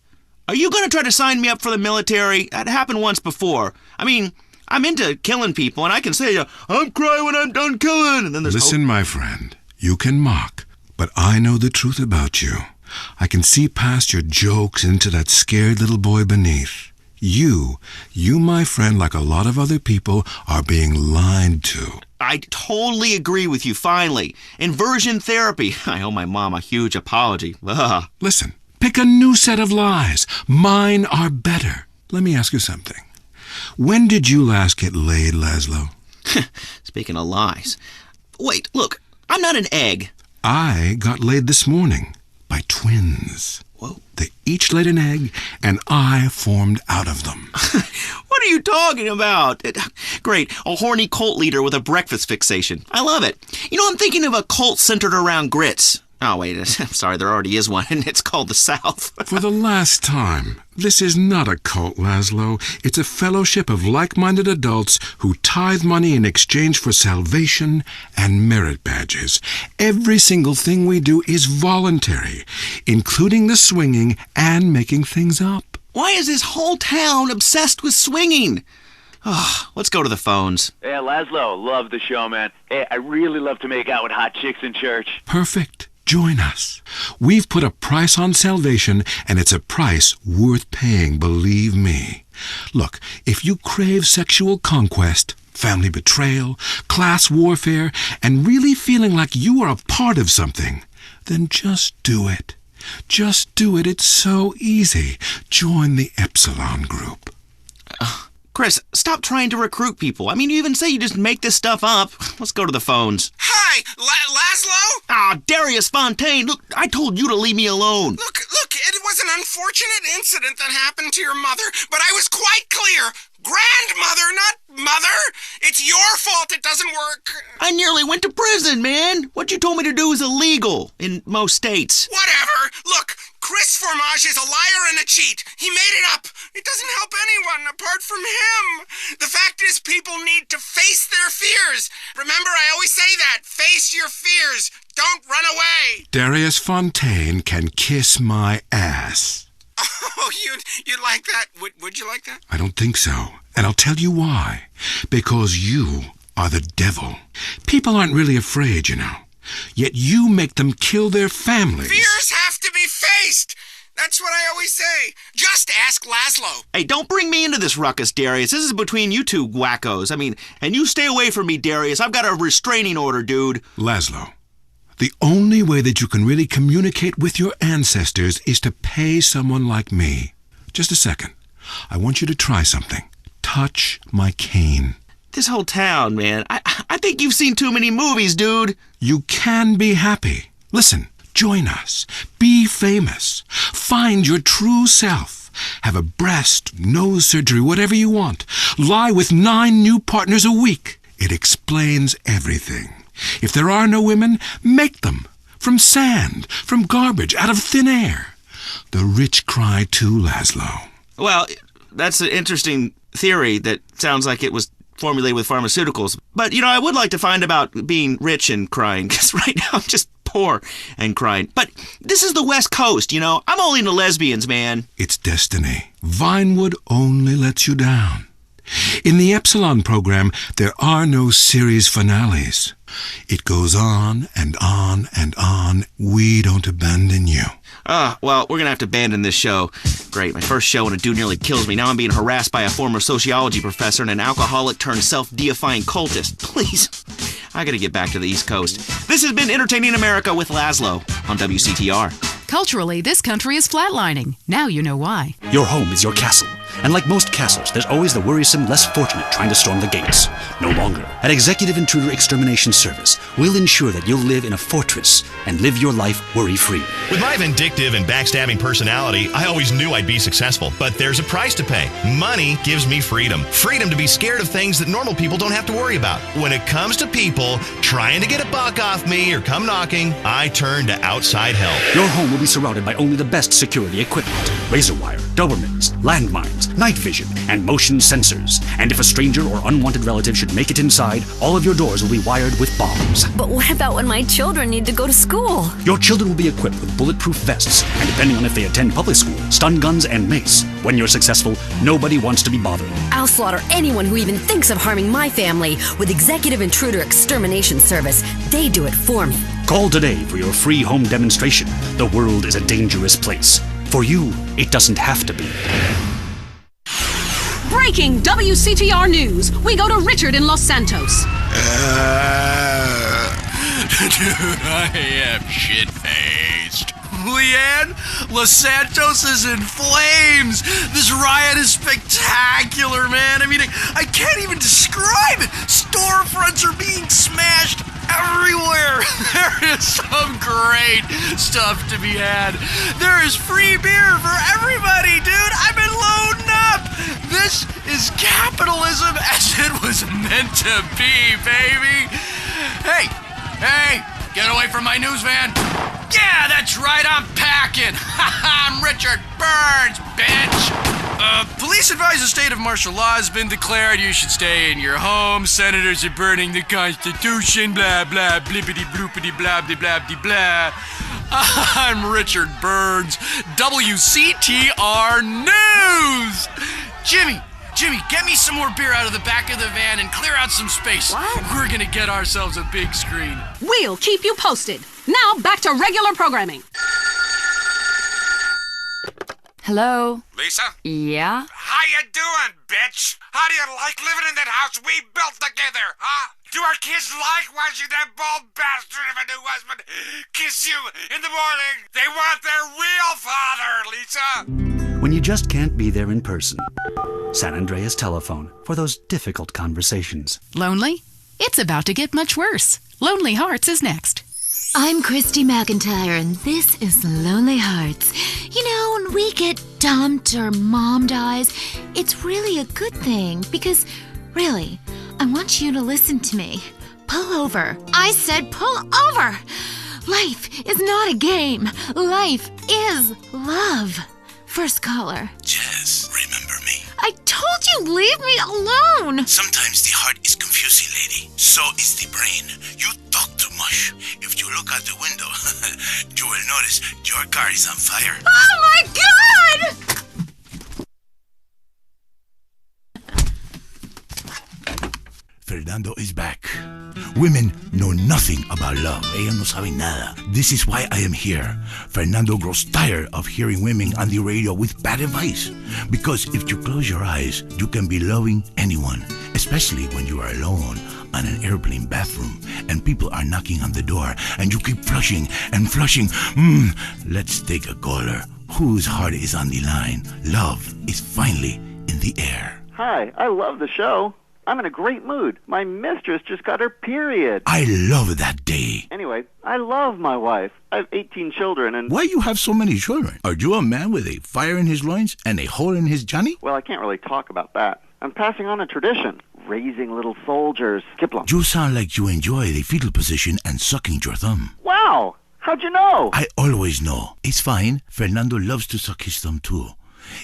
Speaker 11: Are you going to try to sign me up for the military? That happened once before. I mean, I'm into killing people, and I can say, I'm crying when I'm done killing. And then there's
Speaker 12: Listen, my friend, you can mock, but I know the truth about you. I can see past your jokes into that scared little boy beneath. You, my friend, like a lot of other people, are being lied to.
Speaker 11: I totally agree with you, finally. Inversion therapy. I owe my mom a huge apology. Ugh.
Speaker 12: Listen, pick a new set of lies. Mine are better. Let me ask you something. When did you last get laid, Laszlo?
Speaker 11: Speaking of lies. Wait, look, I'm not an egg.
Speaker 12: I got laid this morning by twins.
Speaker 11: Whoa.
Speaker 12: They each laid an egg, and I formed out of them.
Speaker 11: What are you talking about? Great, a horny cult leader with a breakfast fixation. I love it. You know, I'm thinking of a cult centered around grits. Oh, wait, I'm sorry, there already is one, and it's called the South.
Speaker 12: For the last time, this is not a cult, Laszlo. It's a fellowship of like-minded adults who tithe money in exchange for salvation and merit badges. Every single thing we do is voluntary, including the swinging and making things up.
Speaker 11: Why is this whole town obsessed with swinging? Oh, let's go to the phones.
Speaker 30: Hey, Laszlo, love the show, man. Hey, I really love to make out with hot chicks in church.
Speaker 12: Perfect. Join us. We've put a price on salvation, and it's a price worth paying, believe me. Look, if you crave sexual conquest, family betrayal, class warfare, and really feeling like you are a part of something, then just do it. Just do it. It's so easy. Join the Epsilon group.
Speaker 11: Chris, stop trying to recruit people. I mean, you even say you just make this stuff up. Let's go to the phones.
Speaker 3: Hi, Laszlo?
Speaker 11: Ah, Darius Fontaine. Look, I told you to leave me alone.
Speaker 3: Look, it was an unfortunate incident that happened to your mother, but I was quite clear. Grandmother, not mother. It's your fault it doesn't work.
Speaker 11: I nearly went to prison, man. What you told me to do is illegal in most states.
Speaker 3: Whatever. Look, Chris Formage is a liar and a cheat. He made it up. It doesn't help anyone apart from him. The fact is, people need to face their fears. Remember, I always say that. Face your fears. Don't run away.
Speaker 12: Darius Fontaine can kiss my ass.
Speaker 3: Oh, you'd like that? Would you like that?
Speaker 12: I don't think so. And I'll tell you why. Because you are the devil. People aren't really afraid, you know. Yet you make them kill their families.
Speaker 3: Fears have to be faced. That's what I always say. Just ask Laszlo.
Speaker 11: Hey, don't bring me into this ruckus, Darius. This is between you two wackos. I mean, and you stay away from me, Darius. I've got a restraining order, dude.
Speaker 12: Laszlo, the only way that you can really communicate with your ancestors is to pay someone like me. Just a second. I want you to try something. Touch my cane.
Speaker 11: This whole town, man. I think you've seen too many movies, dude.
Speaker 12: You can be happy. Listen, join us. Be famous. Find your true self. Have a breast, nose surgery, whatever you want. Lie with 9 new partners a week. It explains everything. If there are no women, make them. From sand, from garbage, out of thin air. The rich cry too, Laszlo.
Speaker 11: Well, that's an interesting theory that sounds like it was formulated with pharmaceuticals. But, you know, I would like to find about being rich and crying, because right now I'm just poor and crying. But this is the West Coast, you know. I'm only into lesbians, man.
Speaker 12: It's destiny. Vinewood only lets you down. In the Epsilon program, there are no series finales. It goes on and on and on. We don't abandon you.
Speaker 11: Well, we're going to have to abandon this show. Great, my first show and a dude nearly kills me. Now I'm being harassed by a former sociology professor and an alcoholic turned self-deifying cultist. Please, I got to get back to the East Coast. This has been Entertaining America with Laszlo on WCTR.
Speaker 2: Culturally, this country is flatlining. Now you know why.
Speaker 15: Your home is your castle. And like most castles, there's always the worrisome, less fortunate trying to storm the gates. No longer. At Executive Intruder Extermination Service, we'll ensure that you'll live in a fortress and live your life worry-free.
Speaker 1: With my vindictive and backstabbing personality, I always knew I'd be successful. But there's a price to pay. Money gives me freedom. Freedom to be scared of things that normal people don't have to worry about. When it comes to people trying to get a buck off me or come knocking, I turn to outside help.
Speaker 15: Your home will be surrounded by only the best security equipment. Razor wire, Dobermans, landmines, night vision, and motion sensors. And if a stranger or unwanted relative should make it inside, all of your doors will be wired with bombs.
Speaker 20: But what about when my children need to go to school?
Speaker 15: Your children will be equipped with bulletproof vests, and depending on if they attend public school, stun guns and mace. When you're successful, nobody wants to be bothered.
Speaker 20: I'll slaughter anyone who even thinks of harming my family with Executive Intruder Extermination Service. They do it for me.
Speaker 15: Call today for your free home demonstration. The world is a dangerous place. For you, it doesn't have to be.
Speaker 5: Breaking WCTR news. We go to Richard in Los Santos.
Speaker 21: Dude, I am shit-faced. Leanne, Los Santos is in flames. This riot is spectacular, man. I mean, I can't even describe it. Storefronts are being smashed everywhere. There is some great stuff to be had. There is free beer for everybody, dude. I've been loading up. This is capitalism as it was meant to be, baby. Hey, get away from my news van. Yeah, that's right, I'm packing. I'm Richard Burns, bitch. Police advise a state of martial law has been declared. You should stay in your home. Senators are burning the Constitution. Blah, blah, blippity, bloopity, blah, blah, blah, blah, blah. I'm Richard Burns, WCTR News. Jimmy, get me some more beer out of the back of the van and clear out some space. What? We're gonna get ourselves a big screen.
Speaker 5: We'll keep you posted. Now, back to regular programming.
Speaker 20: Hello?
Speaker 3: Lisa?
Speaker 20: Yeah?
Speaker 3: How you doing, bitch? How do you like living in that house we built together, huh? Do our kids like watching that bald bastard of a new husband kiss you in the morning? They want their real father, Lisa!
Speaker 15: When you just can't be there in person. San Andreas Telephone for those difficult conversations.
Speaker 2: Lonely? It's about to get much worse. Lonely Hearts is next.
Speaker 22: I'm Christy McIntyre, and this is Lonely Hearts. You know, when we get dumped or mom dies, it's really a good thing because, really, I want you to listen to me. Pull over. I said pull over. Life is not a game. Life is love. First caller.
Speaker 13: Jess, remember me?
Speaker 22: I told you, leave me alone.
Speaker 13: Sometimes the heart is confusing, lady. So is the brain. You talk too much. If you look out the window, you will notice your car is on fire.
Speaker 22: Oh my God!
Speaker 13: Fernando is back. Women know nothing about love. Ellas no saben nada. This is why I am here. Fernando grows tired of hearing women on the radio with bad advice. Because if you close your eyes, you can be loving anyone, especially when you are alone on an airplane bathroom and people are knocking on the door and you keep flushing and flushing. Let's take a caller. Whose heart is on the line? Love is finally in the air.
Speaker 23: Hi, I love the show. I'm in a great mood. My mistress just got her period.
Speaker 13: I love that day.
Speaker 23: Anyway, I love my wife. I have 18 children and...
Speaker 13: Why you have so many children? Are you a man with a fire in his loins and a hole in his Johnny?
Speaker 23: Well, I can't really talk about that. I'm passing on a tradition. Raising little soldiers. Kiplum.
Speaker 13: You sound like you enjoy the fetal position and sucking your thumb.
Speaker 23: Wow! How'd you know?
Speaker 13: I always know. It's fine. Fernando loves to suck his thumb too.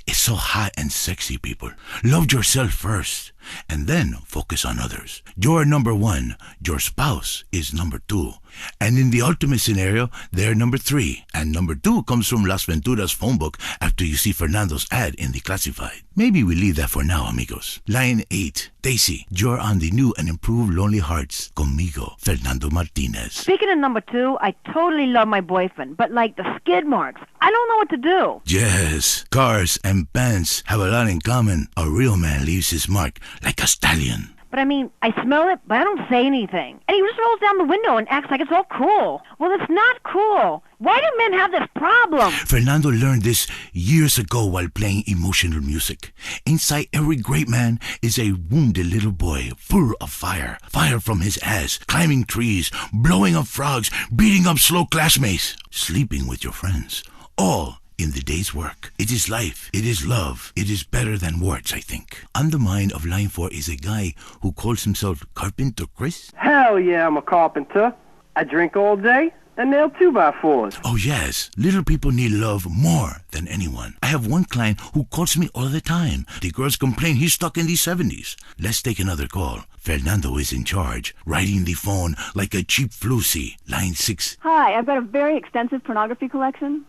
Speaker 13: It's so hot and sexy, people. Love yourself first, and then focus on others. You're number one. Your spouse is number two. And in the ultimate scenario, they're number three. And number two comes from Las Venturas phone book after you see Fernando's ad in the classified. Maybe we leave that for now, amigos. Line 8. Daisy, you're on the new and improved Lonely Hearts. Conmigo, Fernando Martinez.
Speaker 24: Speaking of number two, I totally love my boyfriend, but like the skid marks, I don't know what to do.
Speaker 13: Yes, cars and pants have a lot in common. A real man leaves his mark like a stallion.
Speaker 24: But I mean, I smell it, but I don't say anything. And he just rolls down the window and acts like it's all cool. Well, it's not cool. Why do men have this problem?
Speaker 13: Fernando learned this years ago while playing emotional music. Inside every great man is a wounded little boy full of fire. Fire from his ass, climbing trees, blowing up frogs, beating up slow classmates, sleeping with your friends. All in the day's work. It is life. It is love. It is better than words, I think. On the mind of line 4 is a guy who calls himself Carpenter Chris.
Speaker 6: Hell yeah, I'm a carpenter. I drink all day and nail 2x4s.
Speaker 13: Oh yes, little people need love more than anyone. I have one client who calls me all the time. The girls complain he's stuck in the 70s. Let's take another call. Fernando is in charge, riding the phone like a cheap floozy. Line 6.
Speaker 8: Hi, I've got a very extensive pornography collection.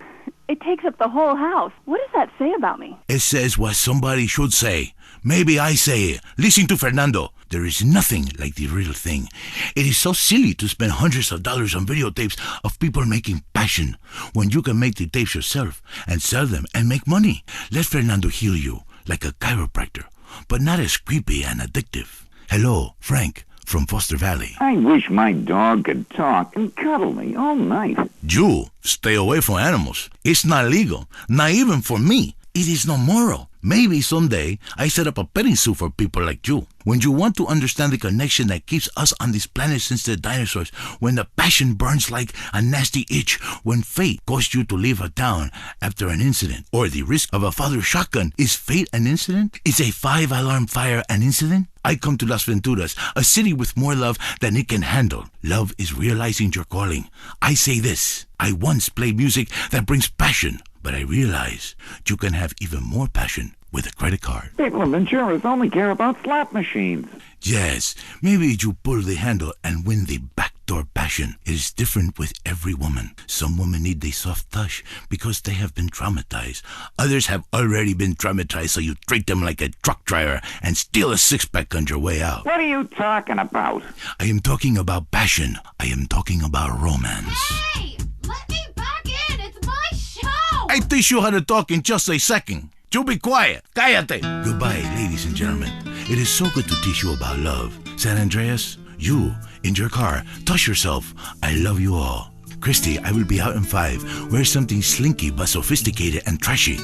Speaker 8: It takes up the whole house. What does that say about me?
Speaker 13: It says what somebody should say. Maybe I say it. Listen to Fernando. There is nothing like the real thing. It is so silly to spend hundreds of dollars on videotapes of people making passion when you can make the tapes yourself and sell them and make money. Let Fernando heal you like a chiropractor, but not as creepy and addictive. Hello, Frank from Foster Valley.
Speaker 10: I wish my dog could talk and cuddle me all night.
Speaker 13: You stay away from animals. It's not legal, not even for me. It is not moral. Maybe someday I set up a petting zoo for people like you. When you want to understand the connection that keeps us on this planet since the dinosaurs, when the passion burns like a nasty itch, when fate caused you to leave a town after an incident, or the risk of a father's shotgun, is fate an incident? Is a 5-alarm fire an incident? I come to Las Venturas, a city with more love than it can handle. Love is realizing your calling. I say this. I once played music that brings passion, but I realize you can have even more passion with a credit card.
Speaker 10: People in Venturas only care about slot machines.
Speaker 13: Yes, maybe you pull the handle and win the backdoor passion. It is different with every woman. Some women need the soft touch because they have been traumatized. Others have already been traumatized, so you treat them like a truck driver and steal a six-pack on your way out.
Speaker 10: What are you talking about?
Speaker 13: I am talking about passion. I am talking about romance.
Speaker 22: Hey, let me back in. It's my show.
Speaker 13: I teach you how to talk in just a second. You be quiet. Cállate. Goodbye, ladies and gentlemen. It is so good to teach you about love. San Andreas, you, in your car, touch yourself. I love you all. Christy, I will be out in 5. Wear something slinky but sophisticated and trashy.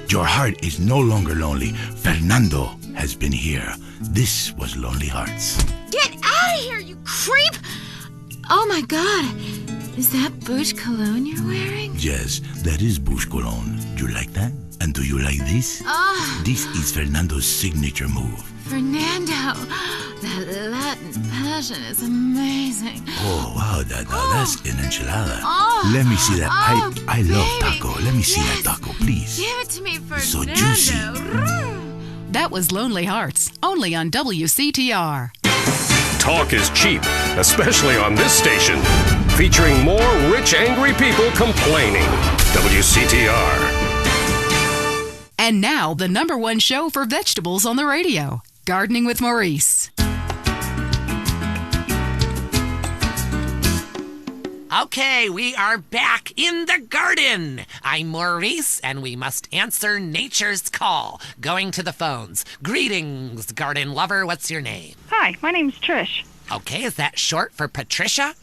Speaker 13: Your heart is no longer lonely. Fernando has been here. This was Lonely Hearts.
Speaker 22: Get out of here, you creep! Oh my god. Is that Booch cologne you're wearing?
Speaker 13: Yes, that is Bush Cologne. Do you like that? And do you like this?
Speaker 22: Oh.
Speaker 13: This is Fernando's signature move.
Speaker 22: Fernando, that Latin passion is amazing.
Speaker 13: Oh, wow, that's an enchilada.
Speaker 22: Oh.
Speaker 13: Let me see that.
Speaker 22: Oh,
Speaker 13: I love
Speaker 22: baby.
Speaker 13: taco. Let me see that taco, please.
Speaker 22: Give it to me, Fernando.
Speaker 13: So juicy.
Speaker 2: That was Lonely Hearts, only on WCTR.
Speaker 14: Talk is cheap, especially on this station. Featuring more rich, angry people complaining. WCTR.
Speaker 2: And now, the #1 show for vegetables on the radio, Gardening with Maurice.
Speaker 16: Okay, we are back in the garden. I'm Maurice, and we must answer nature's call. Going to the phones. Greetings, garden lover. What's your name?
Speaker 18: Hi, my name's Trish.
Speaker 16: Okay, is that short for Patricia?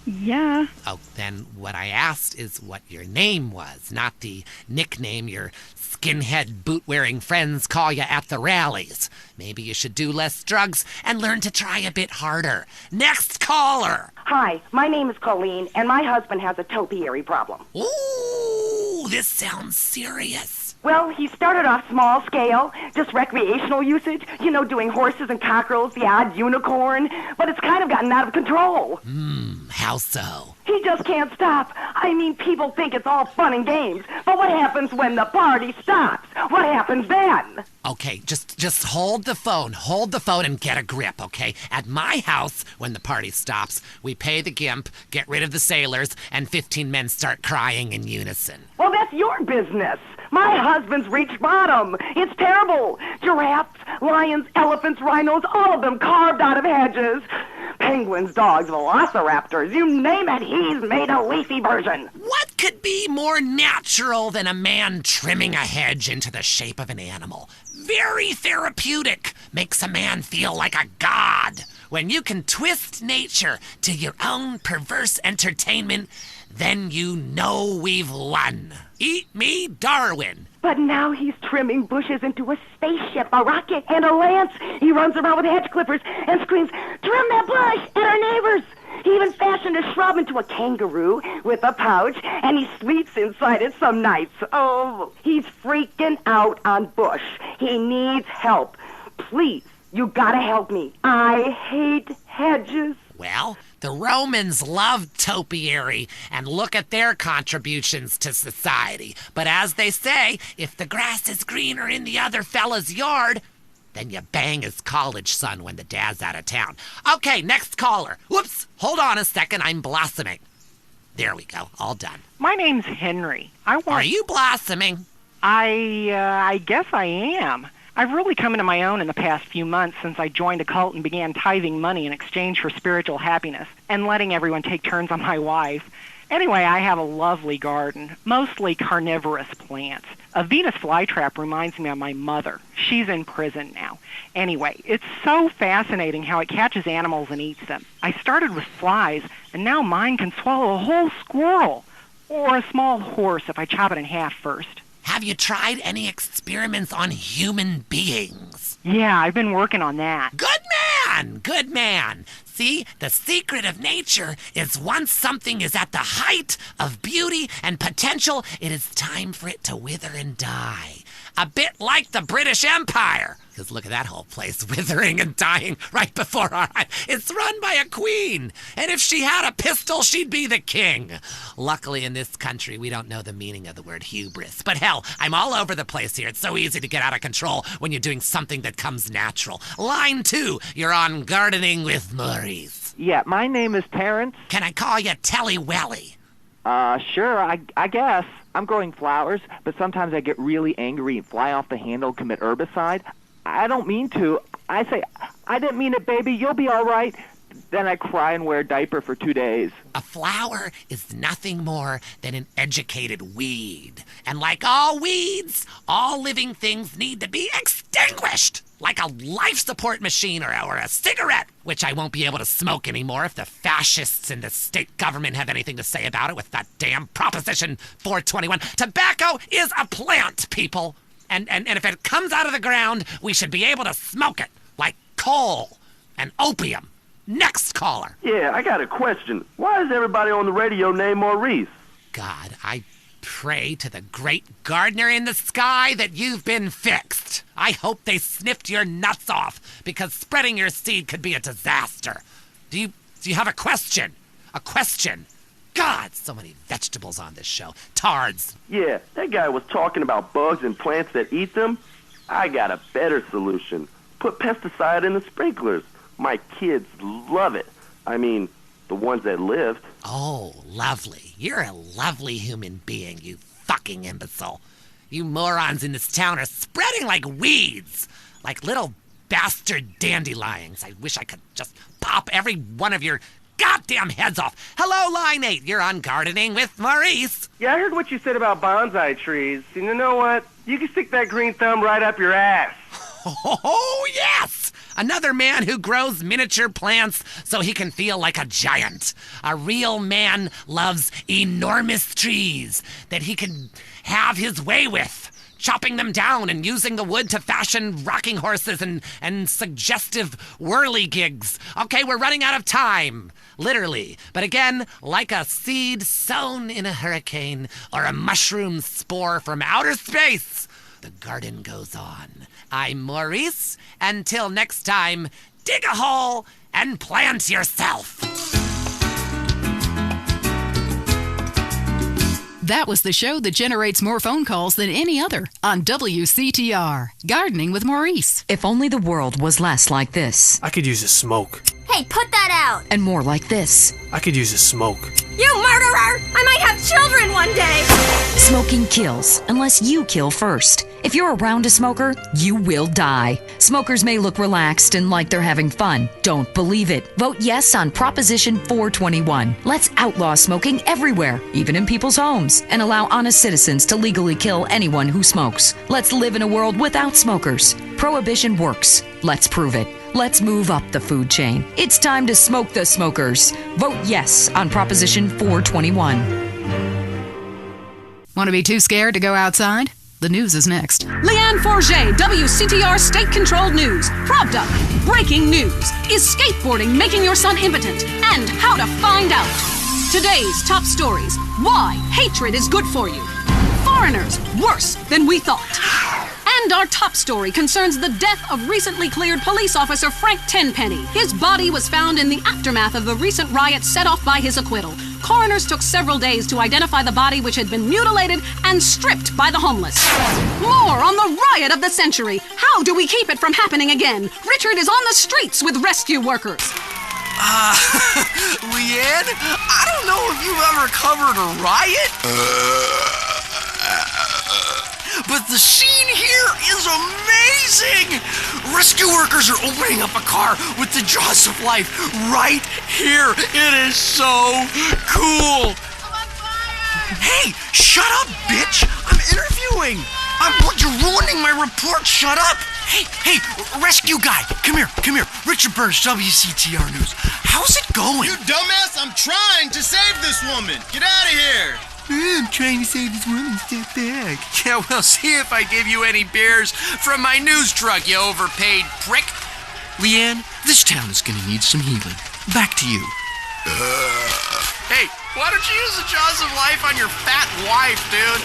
Speaker 18: Yeah.
Speaker 16: Oh, then what I asked is what your name was, not the nickname your skinhead boot-wearing friends call you at the rallies. Maybe you should do less drugs and learn to try a bit harder. Next caller.
Speaker 25: Hi, my name is Colleen, and my husband has a topiary problem.
Speaker 16: Ooh, this sounds serious.
Speaker 25: Well, he started off small scale, just recreational usage, doing horses and cockerels, the odd unicorn, but it's kind of gotten out of control.
Speaker 16: How so?
Speaker 25: He just can't stop. I mean, people think it's all fun and games, but what happens when the party stops? What happens then?
Speaker 16: Okay, just hold the phone. Hold the phone and get a grip, okay? At my house, when the party stops, we pay the gimp, get rid of the sailors, and 15 men start crying in unison.
Speaker 25: Well, that's your business. My husband's reached bottom. It's terrible. Giraffes, lions, elephants, rhinos, all of them carved out of hedges. Penguins, dogs, velociraptors, you name it, he's made a leafy version.
Speaker 16: What could be more natural than a man trimming a hedge into the shape of an animal? Very therapeutic. Makes a man feel like a god. When you can twist nature to your own perverse entertainment, then you know we've won. Eat me, Darwin.
Speaker 25: But now he's trimming bushes into a spaceship, a rocket, and a lance. He runs around with hedge clippers and screams, "Trim that bush!" at our neighbors. He even fashioned a shrub into a kangaroo with a pouch, and he sleeps inside it some nights. Oh, he's freaking out on Bush. He needs help. Please, you gotta help me. I hate hedges.
Speaker 16: Well, the Romans loved topiary, and look at their contributions to society. But as they say, if the grass is greener in the other fella's yard, then you bang his college son when the dad's out of town. Okay, next caller. Whoops, hold on a second, I'm blossoming. There we go, all done.
Speaker 4: My name's Henry.
Speaker 16: Are you blossoming?
Speaker 4: I guess I am. I've really come into my own in the past few months since I joined a cult and began tithing money in exchange for spiritual happiness and letting everyone take turns on my wife. Anyway, I have a lovely garden, mostly carnivorous plants. A Venus flytrap reminds me of my mother. She's in prison now. Anyway, it's so fascinating how it catches animals and eats them. I started with flies, and now mine can swallow a whole squirrel, or a small horse if I chop it in half first.
Speaker 16: Have you tried any experiments on human beings?
Speaker 4: Yeah, I've been working on that.
Speaker 16: Good man! Good man! See, the secret of nature is once something is at the height of beauty and potential, it is time for it to wither and die. A bit like the British Empire. Because look at that whole place, withering and dying right before our eyes. It's run by a queen. And if she had a pistol, she'd be the king. Luckily, in this country, we don't know the meaning of the word hubris. But hell, I'm all over the place here. It's so easy to get out of control when you're doing something that comes natural. Line 2, you're on Gardening with Maurice.
Speaker 7: Yeah, my name is Terrence.
Speaker 16: Can I call you Telly Welly?
Speaker 7: Sure, I guess. I'm growing flowers, but sometimes I get really angry and fly off the handle, commit herbicide. I don't mean to. I say, "I didn't mean it, baby. You'll be all right." Then I cry and wear a diaper for 2 days.
Speaker 16: A flower is nothing more than an educated weed. And like all weeds, all living things need to be extinguished. Like a life support machine or a cigarette, which I won't be able to smoke anymore if the fascists in the state government have anything to say about it with that damn Proposition 421. Tobacco is a plant, people. And if it comes out of the ground, we should be able to smoke it, like coal and opium. Next caller.
Speaker 9: Yeah, I got a question. Why is everybody on the radio named Maurice?
Speaker 16: God, I pray to the great gardener in the sky that you've been fixed. I hope they snipped your nuts off, because spreading your seed could be a disaster. Do you have a question? A question? God, so many vegetables on this show. Tards.
Speaker 9: Yeah, that guy was talking about bugs and plants that eat them. I got a better solution. Put pesticide in the sprinklers. My kids love it. I mean, the ones that lived.
Speaker 16: Oh, lovely. You're a lovely human being, you fucking imbecile. You morons in this town are spreading like weeds. Like little bastard dandelions. I wish I could just pop every one of your goddamn heads off. Hello, Line 8. You're on Gardening with Maurice.
Speaker 9: Yeah, I heard what you said about bonsai trees. And you know what? You can stick that green thumb right up your ass.
Speaker 16: Oh, yes! Another man who grows miniature plants so he can feel like a giant. A real man loves enormous trees that he can have his way with, chopping them down and using the wood to fashion rocking horses and suggestive whirligigs. Okay, we're running out of time. Literally. But again, like a seed sown in a hurricane or a mushroom spore from outer space, the garden goes on. I'm Maurice. Until next time, dig a hole and plant yourself.
Speaker 2: That was the show that generates more phone calls than any other on WCTR. Gardening with Maurice.
Speaker 17: If only the world was less like this.
Speaker 19: I could use a smoke.
Speaker 22: Hey, put that out!
Speaker 17: And more like this.
Speaker 19: I could use a smoke.
Speaker 22: You murderer! I might have children one day!
Speaker 17: Smoking kills, unless you kill first. If you're around a smoker, you will die. Smokers may look relaxed and like they're having fun. Don't believe it. Vote yes on Proposition 421. Let's outlaw smoking everywhere, even in people's homes, and allow honest citizens to legally kill anyone who smokes. Let's live in a world without smokers. Prohibition works. Let's prove it. Let's move up the food chain. It's time to smoke the smokers. Vote yes on Proposition 421.
Speaker 2: Want to be too scared to go outside? The news is next.
Speaker 1: Leanne Forget, WCTR state-controlled news. Propped up. Breaking news. Is skateboarding making your son impotent? And how to find out. Today's top stories. Why hatred is good for you. Foreigners worse than we thought. And our top story concerns the death of recently cleared police officer Frank Tenpenny. His body was found in the aftermath of the recent riot set off by his acquittal. Coroners took several days to identify the body, which had been mutilated and stripped by the homeless. More on the riot of the century. How do we keep it from happening again? Richard is on the streets with rescue workers.
Speaker 5: Leanne, I don't know if you've ever covered a riot, but the scene here is amazing! Rescue workers are opening up a car with the jaws of life right here. It is so cool. Hey, shut up, bitch! I'm interviewing. You're ruining my report. Shut up. Hey, rescue guy, come here. Richard Burns, WCTR News. How's it going?
Speaker 11: You dumbass, I'm trying to save this woman. Get out of here.
Speaker 5: I'm trying to save this woman. Step back. Yeah, well, see if I give you any beers from my news truck, you overpaid prick. Leanne, this town is gonna need some healing. Back to you. Hey, why don't you use the jaws of life on your fat wife, dude?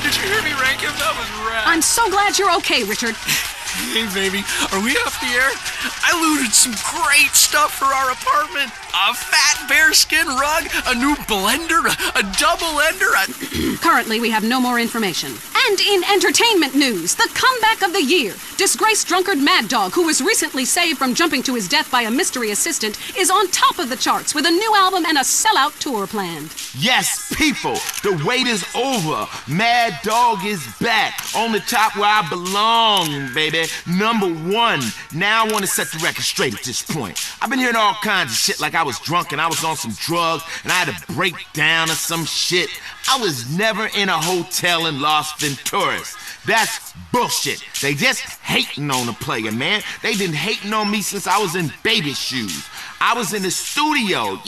Speaker 5: Did you hear me rank him? That was rad.
Speaker 1: I'm so glad you're okay, Richard.
Speaker 5: Hey, baby, are we off the air? I looted some great stuff for our apartment. A fat bearskin rug, a new blender, a double ender.
Speaker 1: Currently, we have no more information. And in entertainment news, the comeback of the year. Disgraced drunkard Mad Dog, who was recently saved from jumping to his death by a mystery assistant, is on top of the charts with a new album and a sellout tour planned.
Speaker 12: Yes, people, the wait is over. Mad Dog is back on the top where I belong, baby. #1. Now I want to set the record straight at this point. I've been hearing all kinds of shit like I was drunk and I was on some drugs and I had a breakdown or some shit. I was never in a hotel in Las Venturas. That's bullshit. They just hating on the player, man. They been hating on me since I was in baby shoes. I was in the studio,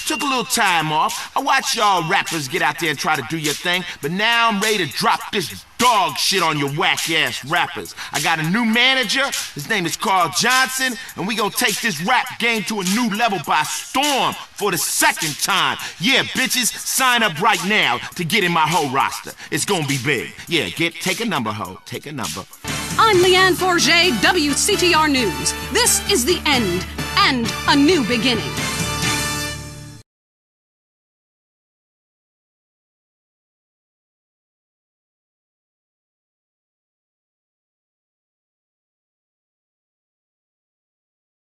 Speaker 12: took a little time off. I watched y'all rappers get out there and try to do your thing, but now I'm ready to drop this dog shit on your whack-ass rappers. I got a new manager, his name is Carl Johnson, and we gonna take this rap game to a new level by storm for the second time. Yeah, bitches, sign up right now to get in my whole roster. It's gonna be big. Yeah, take a number, ho. Take a number.
Speaker 1: I'm Leanne Forget, WCTR News. This is the end and a new beginning.